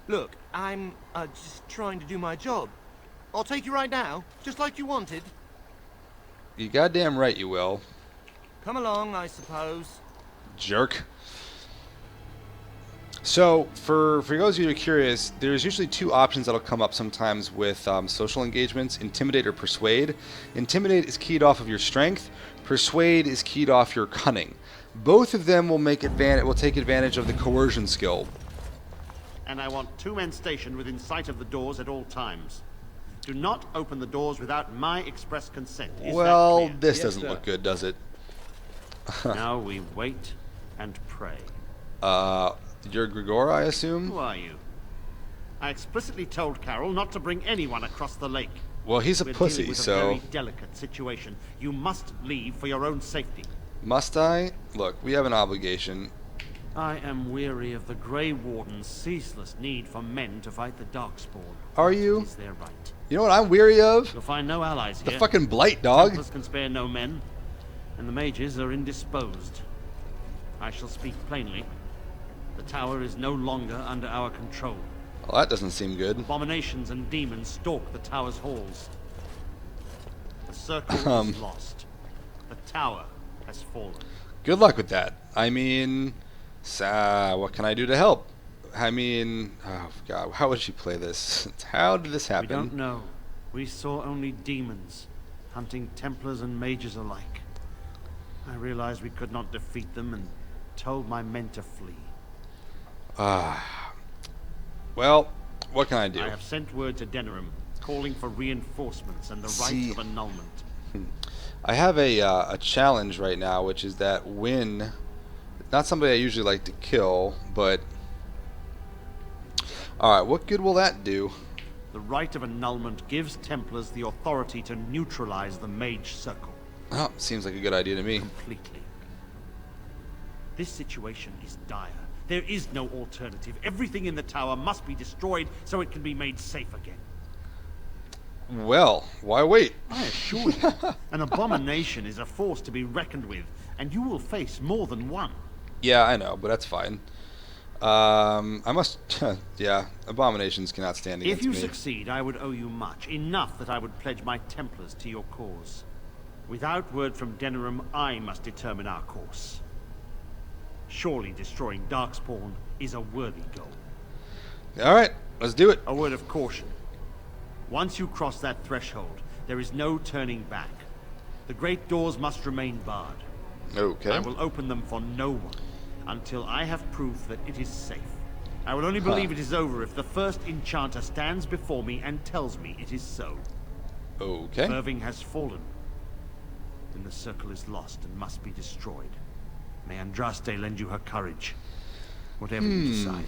Look, I'm just trying to do my job. I'll take you right now, just like you wanted. You goddamn right you will. Come along, I suppose. Jerk. So, for those of you who are curious, there's usually two options that'll come up sometimes with social engagements, Intimidate or Persuade. Intimidate is keyed off of your strength. Persuade is keyed off your cunning. Both of them will take advantage of the coercion skill. And I want 2 men stationed within sight of the doors at all times. Do not open the doors without my express consent. Is Well, that clear? this doesn't look good, does it? Now we wait and pray. You're Grigor, I assume? Who are you? I explicitly told Carol not to bring anyone across the lake. Well, he's a We're pussy, dealing with so... a very delicate situation. You must leave for your own safety. Must I? Look, we have an obligation. I am weary of the Grey Warden's ceaseless need for men to fight the Darkspawn. Are you? Is their right. You know what I'm weary of? You'll find no allies The here. fucking blight, dog. Templars can spare no men, and the mages are indisposed. I shall speak plainly. The tower is no longer under our control. Well, that doesn't seem good. Abominations and demons stalk the tower's halls. The circle is lost. The tower has fallen. Good luck with that. I mean, what can I do to help? I mean, oh god, how would she play this? How did this happen? We don't know. We saw only demons, hunting Templars and mages alike. I realized we could not defeat them and told my men to flee. Well, what can I do? I have sent word to Denerim, calling for reinforcements and the See. right of annulment. I have a challenge right now, which is that Wynn, not somebody I usually like to kill, but... Alright, what good will that do? The right of annulment gives Templars the authority to neutralize the mage circle. Oh, seems like a good idea to me. Completely. This situation is dire. There is no alternative. Everything in the tower must be destroyed so it can be made safe again. Well, why wait? I assure you, an abomination is a force to be reckoned with, and you will face more than one. Yeah, I know, but that's fine. I must... yeah, abominations cannot stand against If you me. succeed, I would owe you much. Enough that I would pledge my Templars to your cause. Without word from Denerim, I must determine our course. Surely destroying Darkspawn is a worthy goal. Alright, let's do it. A word of caution. Once you cross that threshold, there is no turning back. The great doors must remain barred. Okay. I will open them for no one until I have proof that it is safe. I will only believe it is over if the first enchanter stands before me and tells me it is so. Okay. Irving has fallen. Then the circle is lost and must be destroyed. May Andraste lend you her courage. Whatever you decide.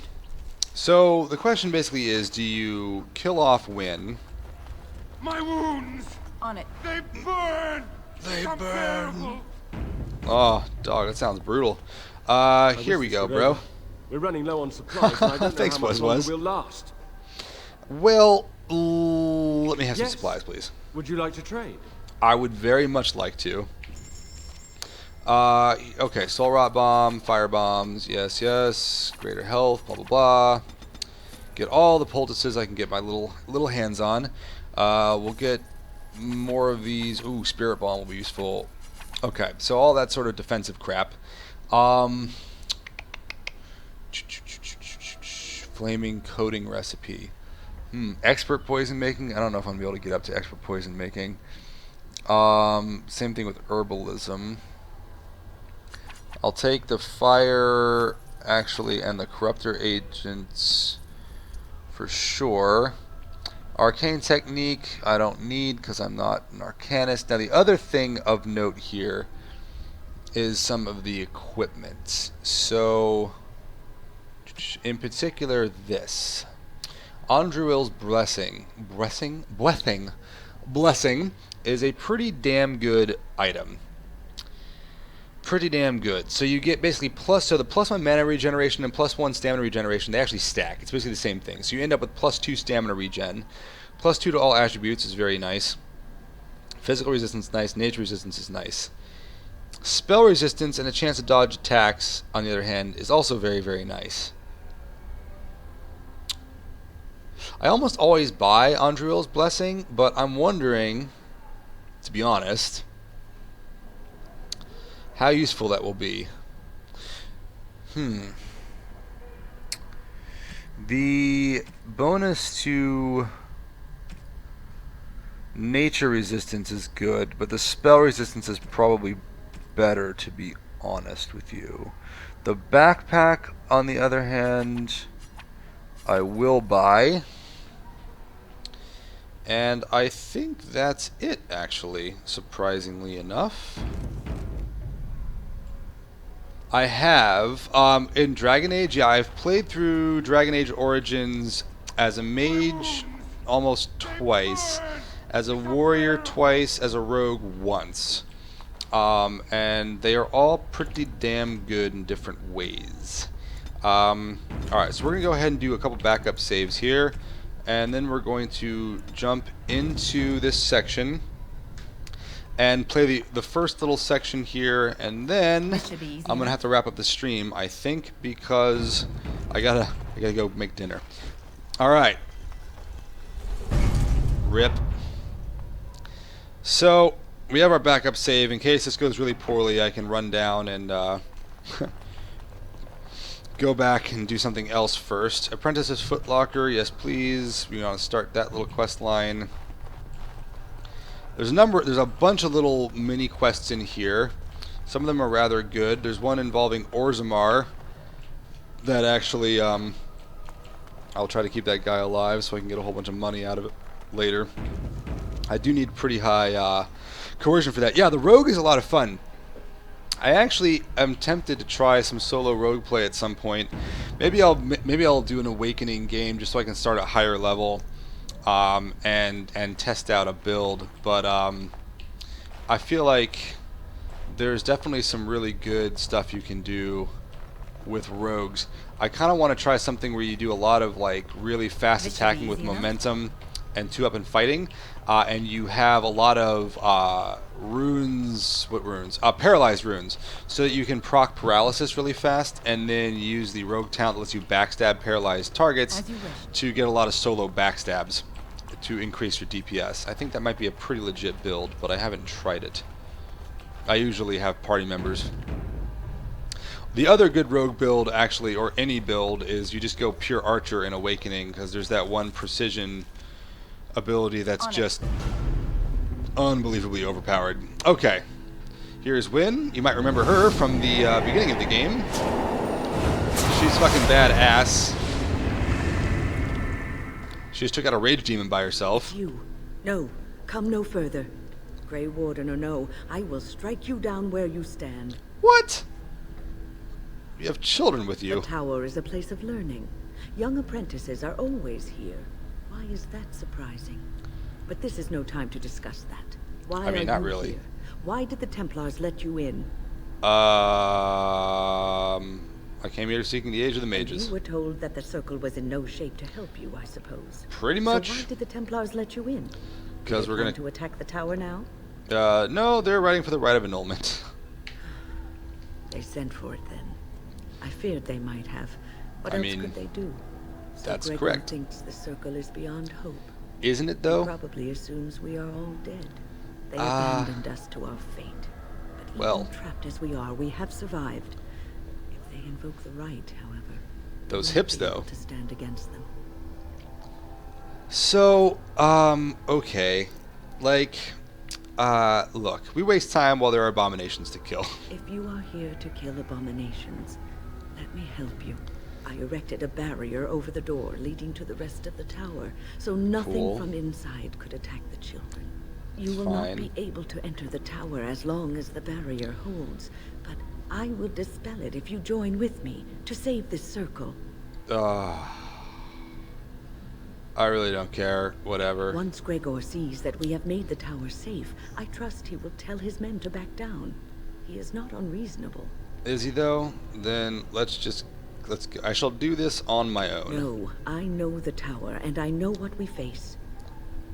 So, the question basically is, do you kill off Wynn? My wounds! On it. They burn! They burn! Oh, dog, that sounds brutal. Here we go, bro. We're running low on supplies, and I don't Thanks, know how much longer Buzz. we'll last. Well, let me have some supplies, please. Would you like to trade? I would very much like to. Okay, soul rot bomb, fire bombs, yes, yes, greater health, blah blah blah. Get all the poultices I can get my little hands on. We'll get more of these. Ooh, spirit bomb will be useful. Okay, so all that sort of defensive crap. Flaming coating recipe. Expert poison making. I don't know if I'm gonna be able to get up to expert poison making. Same thing with herbalism. I'll take the fire, actually, and the corruptor agents for sure. Arcane technique, I don't need because I'm not an arcanist. Now, the other thing of note here is some of the equipment. So, in particular, this. Andruil's Blessing is a pretty damn good item. Pretty damn good. So you get basically the +1 mana regeneration and +1 stamina regeneration, they actually stack. It's basically the same thing. So you end up with +2 stamina regen. +2 to all attributes is very nice. Physical resistance is nice. Nature resistance is nice. Spell resistance and a chance to dodge attacks, on the other hand, is also very, very nice. I almost always buy Andruil's Blessing, but I'm wondering, to be honest, how useful that will be. The bonus to nature resistance is good, but the spell resistance is probably better, to be honest with you. The backpack, on the other hand, I will buy. And I think that's it, actually, surprisingly enough. I have, in Dragon Age, yeah, I've played through Dragon Age Origins as a mage almost twice, as a warrior twice, as a rogue once. And they are all pretty damn good in different ways. Alright, so we're going to go ahead and do a couple backup saves here, and then we're going to jump into this section and play the first little section here, and then I'm gonna have to wrap up the stream, I think, because I gotta go make dinner. All right. Rip. So we have our backup save in case this goes really poorly. I can run down and go back and do something else first. Apprentice's Footlocker, yes please. We want to start that little quest line. There's a bunch of little mini quests in here. Some of them are rather good. There's one involving Orzammar that actually I'll try to keep that guy alive so I can get a whole bunch of money out of it later. I do need pretty high coercion for that. Yeah, the rogue is a lot of fun. I actually am tempted to try some solo rogue play at some point. Maybe I'll do an awakening game just so I can start at higher level. And test out a build, but I feel like there's definitely some really good stuff you can do with rogues. I kind of want to try something where you do a lot of like really fast attacking with momentum and 2-up and fighting, and you have a lot of runes. What runes? Paralyzed runes, so that you can proc paralysis really fast, and then use the rogue talent that lets you backstab paralyzed targets to get a lot of solo backstabs to increase your DPS. I think that might be a pretty legit build, but I haven't tried it. I usually have party members. The other good rogue build, actually, or any build, is you just go pure archer in Awakening, because there's that one precision ability that's just unbelievably overpowered. Okay, here's Wynn. You might remember her from the beginning of the game. She's fucking badass. She just took out a rage demon by herself. You. No, come no further. Grey Warden or no, I will strike you down where you stand. What? You have children with you. The tower is a place of learning. Young apprentices are always here. Why is that surprising? But this is no time to discuss that. Why I mean, are not you really. Here? Why did the Templars let you in? I came here seeking the age of the mages. You were told that the Circle was in no shape to help you, I suppose. Pretty much. So why did the Templars let you in? Because we're going to attack the tower now? No, they're writing for the right of annulment. They sent for it then. I feared they might have. What else could they do? So That's Gregor correct. thinks the Circle is beyond hope. Isn't it, though? He probably assumes we are all dead. They abandoned us to our fate. But even trapped as we are, we have survived. If they invoke the right, however, those hips, though. To stand against them. So, okay. Like, look, we waste time while there are abominations to kill. If you are here to kill abominations, let me help you. I erected a barrier over the door leading to the rest of the tower, so nothing from inside could attack the children. You will not be able to enter the tower as long as the barrier holds, but I will dispel it if you join with me to save this Circle. I really don't care. Whatever. Once Gregor sees that we have made the tower safe, I trust he will tell his men to back down. He is not unreasonable. Is he, though? Then let's go. I shall do this on my own. No, I know the tower, and I know what we face.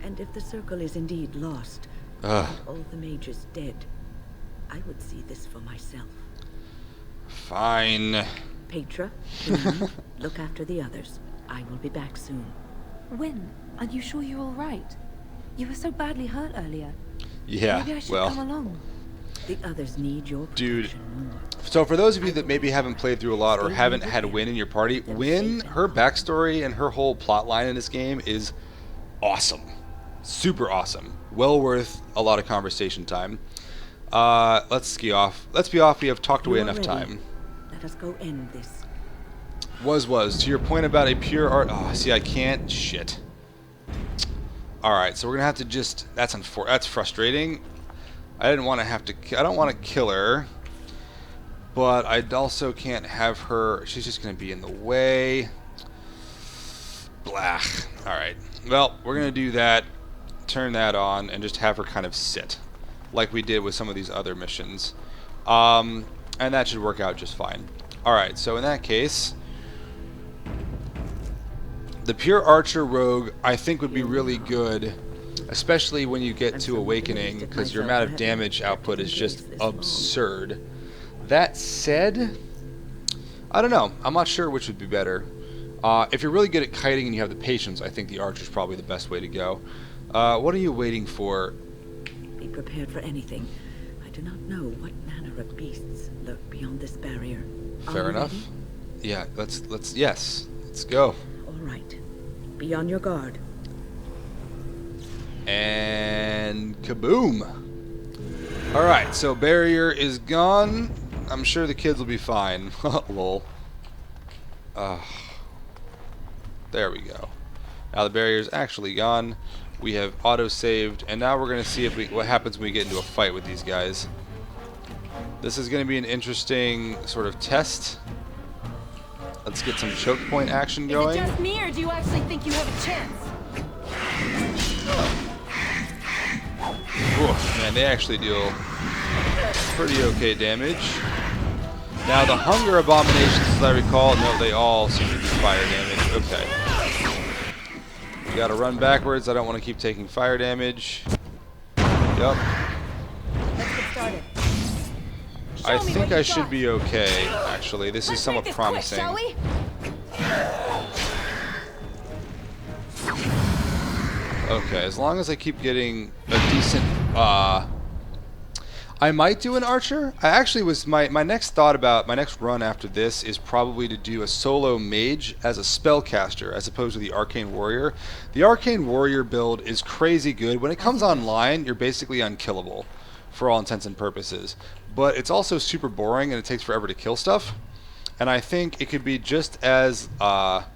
And if the Circle is indeed lost, and all the mages dead, I would see this for myself. Fine. Petra, look after the others. I will be back soon. Wyn, are you sure you're all right? You were so badly hurt earlier. Yeah, Maybe I should come along. The others need your protection more. So for those of you that maybe haven't played through a lot or haven't had Wyn in your party, Wyn, her backstory and her whole plot line in this game is awesome. Super awesome. Well worth a lot of conversation time. Let's ski off. Let's be off. We have talked away enough time. Let us go end this. Was. To your point about a pure art... Oh, see, I can't... Shit. Alright, so we're going to have to just... That's frustrating. I didn't want to have to... I don't want to kill her. But I also can't have her... She's just going to be in the way. Blah. Alright. Well, we're going to do that. Turn that on and just have her kind of sit. Like we did with some of these other missions. And that should work out just fine. Alright, so in that case... The pure archer rogue, I think, would be really good, especially when you get to Awakening, because your amount of damage output is just absurd. That said, I don't know. I'm not sure which would be better. If you're really good at kiting and you have the patience, I think the archer's probably the best way to go. What are you waiting for? Be prepared for anything. I do not know what manner of beasts lurk beyond this barrier. Fair enough. Yeah, yes, let's go. All right. Be on your guard. And kaboom! Alright, so barrier is gone. I'm sure the kids will be fine. Lol. There we go. Now the barrier is actually gone. We have auto-saved, and now we're going to see what happens when we get into a fight with these guys. This is going to be an interesting sort of test. Let's get some choke point action going. Is it just me, or do you actually think you have a chance? Oof, man, they actually deal pretty okay damage. Now the hunger abominations, as I recall, no, they all seem to do fire damage. Okay. We gotta run backwards. I don't want to keep taking fire damage. Yep. Let's get started. I think I should be okay, actually. This is somewhat promising. Shall we? Okay, as long as I keep getting a decent, I might do an archer. I actually was, my next thought about, my next run after this is probably to do a solo mage as a spellcaster as opposed to the arcane warrior. The arcane warrior build is crazy good. When it comes online, you're basically unkillable for all intents and purposes. But it's also super boring and it takes forever to kill stuff. And I think it could be just as, not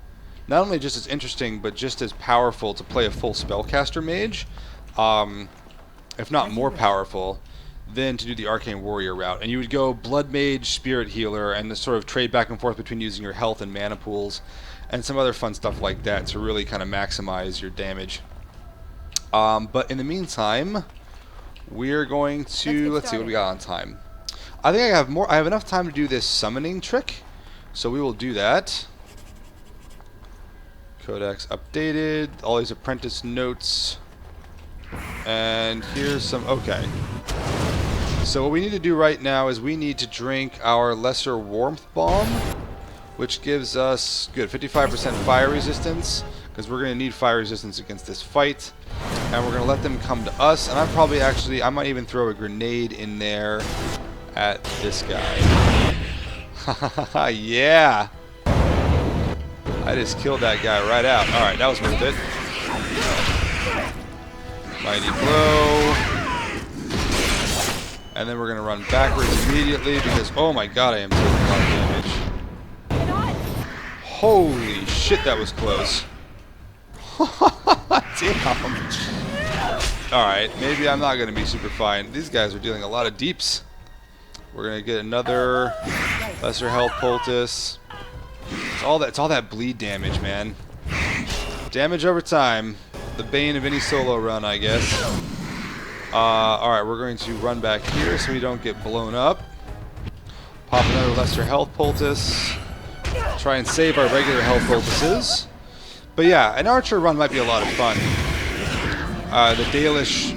only just as interesting, but just as powerful to play a full spellcaster mage, if not more powerful, than to do the arcane warrior route. And you would go blood mage, spirit healer, and the sort of trade back and forth between using your health and mana pools, and some other fun stuff like that to really kind of maximize your damage. But in the meantime, we're going to, let's see what we got on time. I think I have enough time to do this summoning trick. So we will do that. Codex updated. All these apprentice notes. And here's some... Okay. So what we need to do right now is we need to drink our Lesser Warmth Bomb, which gives us, good, 55% fire resistance, because we're going to need fire resistance against this fight. And we're going to let them come to us. And I'm probably actually... I might even throw a grenade in there at this guy. Yeah! I just killed that guy right out. Alright, that was worth it. Mighty blow. And then we're going to run backwards immediately because, oh my god, I am taking a lot of damage. Holy shit, that was close. Damn. Alright, maybe I'm not going to be super fine. These guys are dealing a lot of deeps. We're going to get another Lesser Health Poultice. It's all that bleed damage, man. Damage over time. The bane of any solo run, I guess. Alright, we're going to run back here so we don't get blown up. Pop another Lesser Health Poultice. Try and save our regular health poultices. But yeah, an archer run might be a lot of fun. The Dalish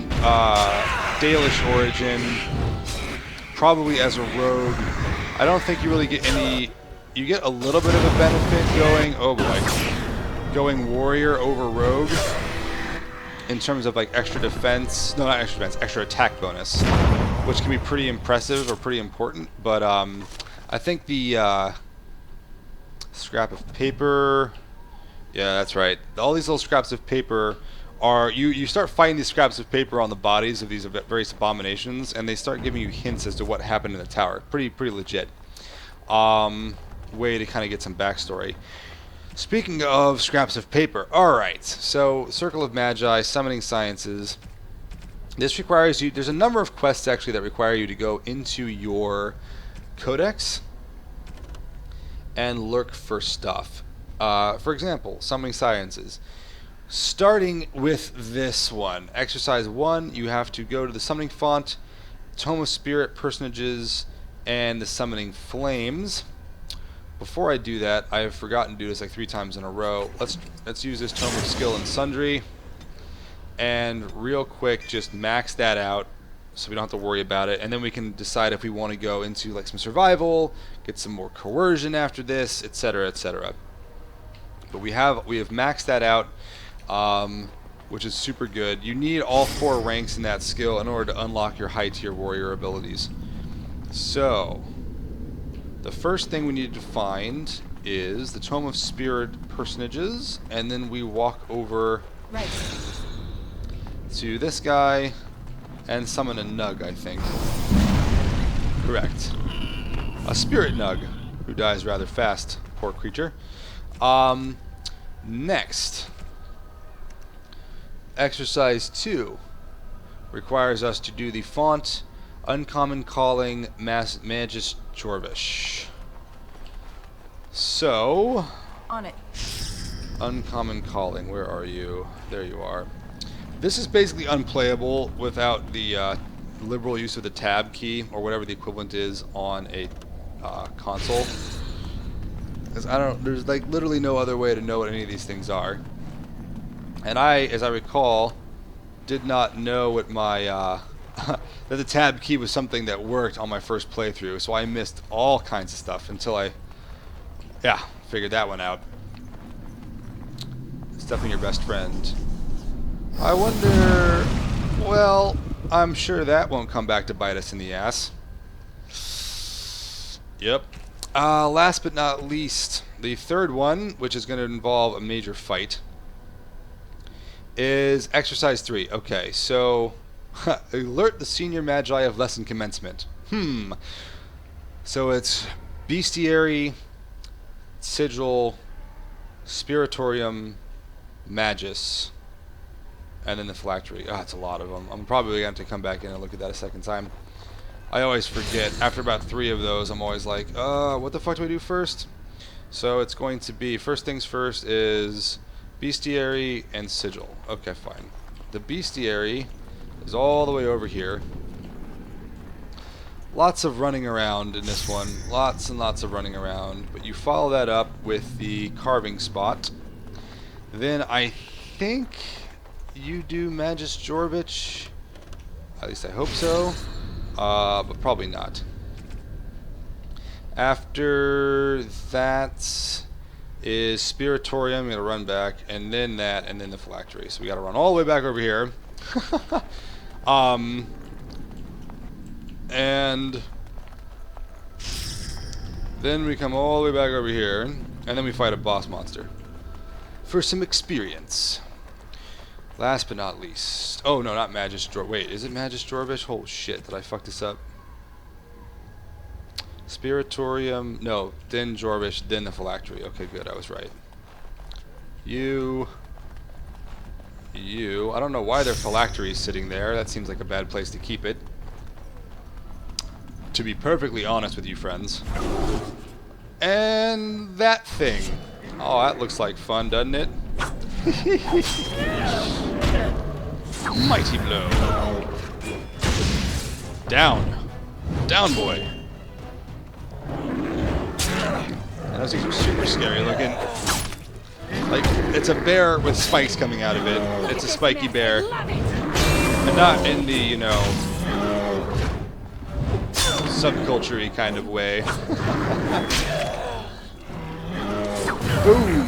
origin, probably as a rogue. I don't think you really get any... You get a little bit of a benefit going... Oh boy. Going warrior over rogue. In terms of like extra defense... No, not extra defense. Extra attack bonus. Which can be pretty impressive or pretty important. But I think the scrap of paper... Yeah, that's right. All these little scraps of paper are... You start fighting these scraps of paper on the bodies of these various abominations, and they start giving you hints as to what happened in the tower. Pretty legit. Way to kind of get some backstory. Speaking of scraps of paper, alright, so Circle of Magi, Summoning Sciences. This requires you, there's a number of quests actually that require you to go into your codex and look for stuff. For example, Summoning Sciences. Starting with this one, Exercise 1, you have to go to the Summoning Font, Tome of Spirit Personages, and the Summoning Flames. Before I do that, I have forgotten to do this like 3 times in a row. Let's use this Tome of Skill and Sundry, and real quick just max that out so we don't have to worry about it, and then we can decide if we want to go into like some survival, get some more coercion after this, etc., etc. But we have maxed that out, which is super good. You need all 4 ranks in that skill in order to unlock your high tier warrior abilities. So the first thing we need to find is the Tome of Spirit Personages, and then we walk over to this guy and summon a Nug, I think. Correct. A Spirit Nug, who dies rather fast, poor creature. Next, Exercise 2 requires us to do the Font Uncommon Calling Magus Jorvish. So, on it. Uncommon Calling, where are you? There you are. This is basically unplayable without the liberal use of the tab key, or whatever the equivalent is on a console. Because there's like literally no other way to know what any of these things are. And I, as I recall, did not know what my that the tab key was something that worked on my first playthrough, so I missed all kinds of stuff until I figured that one out. It's definitely your best friend. I wonder... Well, I'm sure that won't come back to bite us in the ass. Yep. Last but not least, the third one, which is going to involve a major fight, is Exercise 3. Okay, so... Alert the Senior Magi of Lesson Commencement. So it's Bestiary, Sigil, Spiritorium, Magus, and then the Phylactery. It's a lot of them. I'm probably going to come back in and look at that a second time. I always forget. After about 3 of those, I'm always like, what the fuck do I do first? So it's going to be, first things first is Bestiary and Sigil. Okay, fine. The Bestiary is all the way over here. Lots of running around in this one. Lots and lots of running around. But you follow that up with the carving spot. Then I think you do Magus Jorvich. At least I hope so. But probably not. After that is Spiritorium. I'm going to run back. And then that. And then the phylactery. So we got to run all the way back over here. And then we come all the way back over here, and then we fight a boss monster for some experience. Last but not least, oh no, not Magus Jorvich. Wait, is it Magus Jorvich? Oh shit, did I fuck this up? Spiritorium, no, then Jorvich, then the phylactery. Okay, good, I was right. You, I don't know why their phylactery is sitting there. That seems like a bad place to keep it. To be perfectly honest with you, friends. And that thing. Oh, that looks like fun, doesn't it? Mighty blow. Down. Down, boy. And those things are super scary looking. Like, it's a bear with spikes coming out of it. It's a spiky bear. And not in the, you know, subculture-y kind of way. Boom!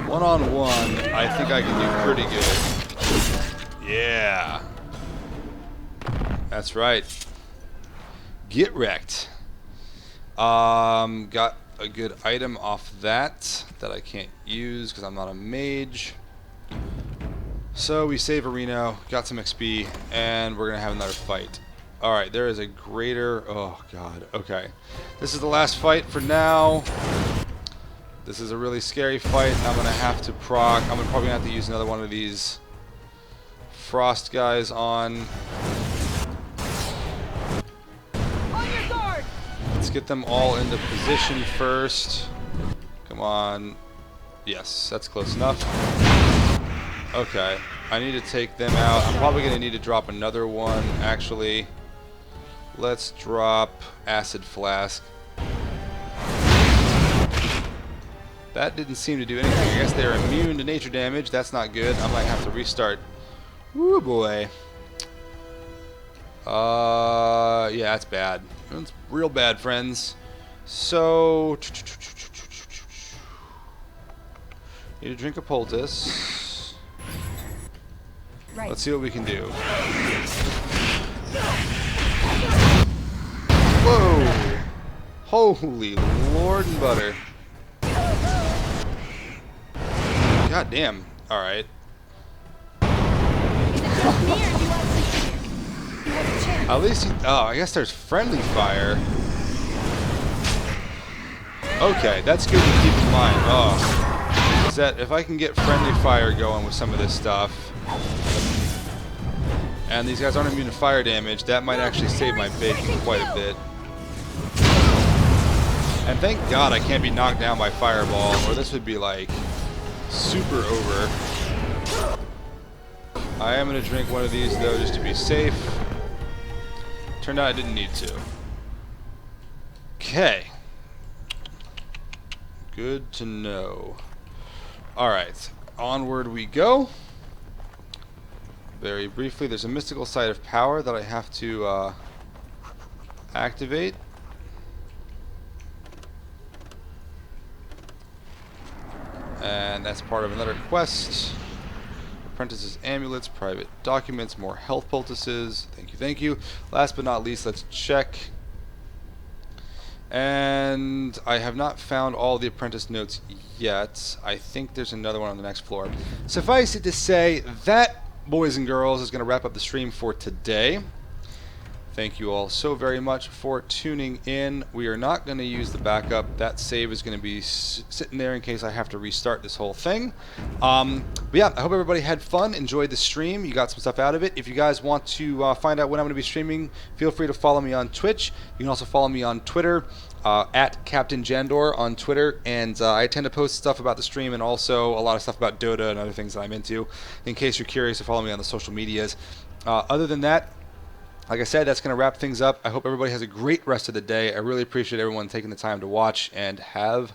One-on-one, I think I can do pretty good. Yeah. That's right. Get wrecked. Got a good item off that I can't use because I'm not a mage. So we save Areno, got some XP, and we're going to have another fight. Alright, there is a greater... Oh, God. Okay. This is the last fight for now. This is a really scary fight. I'm going to have to proc. I'm probably going to have to use another one of these frost guys on. On your guard! Let's get them all into position first. Come on. Yes, that's close enough. Okay, I need to take them out. I'm probably going to need to drop another one, actually. Let's drop Acid Flask. That didn't seem to do anything. I guess they're immune to nature damage. That's not good. I might have to restart. Woo boy. Yeah, that's bad. That's real bad, friends. So... need to drink a poultice. Right. Let's see what we can do. Whoa! Holy Lord and butter. God damn. Alright. At least oh, I guess there's friendly fire. Okay, that's good to keep in mind. Oh. Is that if I can get friendly fire going with some of this stuff, and these guys aren't immune to fire damage, that might actually save my bacon quite a bit. And thank God I can't be knocked down by fireball, or this would be like super over. I am going to drink one of these though, just to be safe. Turned out I didn't need to. Okay. Good to know. Alright, onward we go. Very briefly, there's a mystical site of power that I have to activate. And that's part of another quest. Apprentices' amulets, private documents, more health poultices. Thank you, thank you. Last but not least, let's check. And I have not found all the apprentice notes yet. I think there's another one on the next floor. Suffice it to say, that, boys and girls, is going to wrap up the stream for today. Thank you all so very much for tuning in. We are not going to use the backup. That save is going to be sitting there in case I have to restart this whole thing. But yeah, I hope everybody had fun, enjoyed the stream. You got some stuff out of it. If you guys want to find out when I'm going to be streaming, feel free to follow me on Twitch. You can also follow me on Twitter, at Captain Jandor on Twitter. And I tend to post stuff about the stream and also a lot of stuff about Dota and other things that I'm into, in case you're curious to follow me on the social medias. Other than that, like I said, that's going to wrap things up. I hope everybody has a great rest of the day. I really appreciate everyone taking the time to watch, and have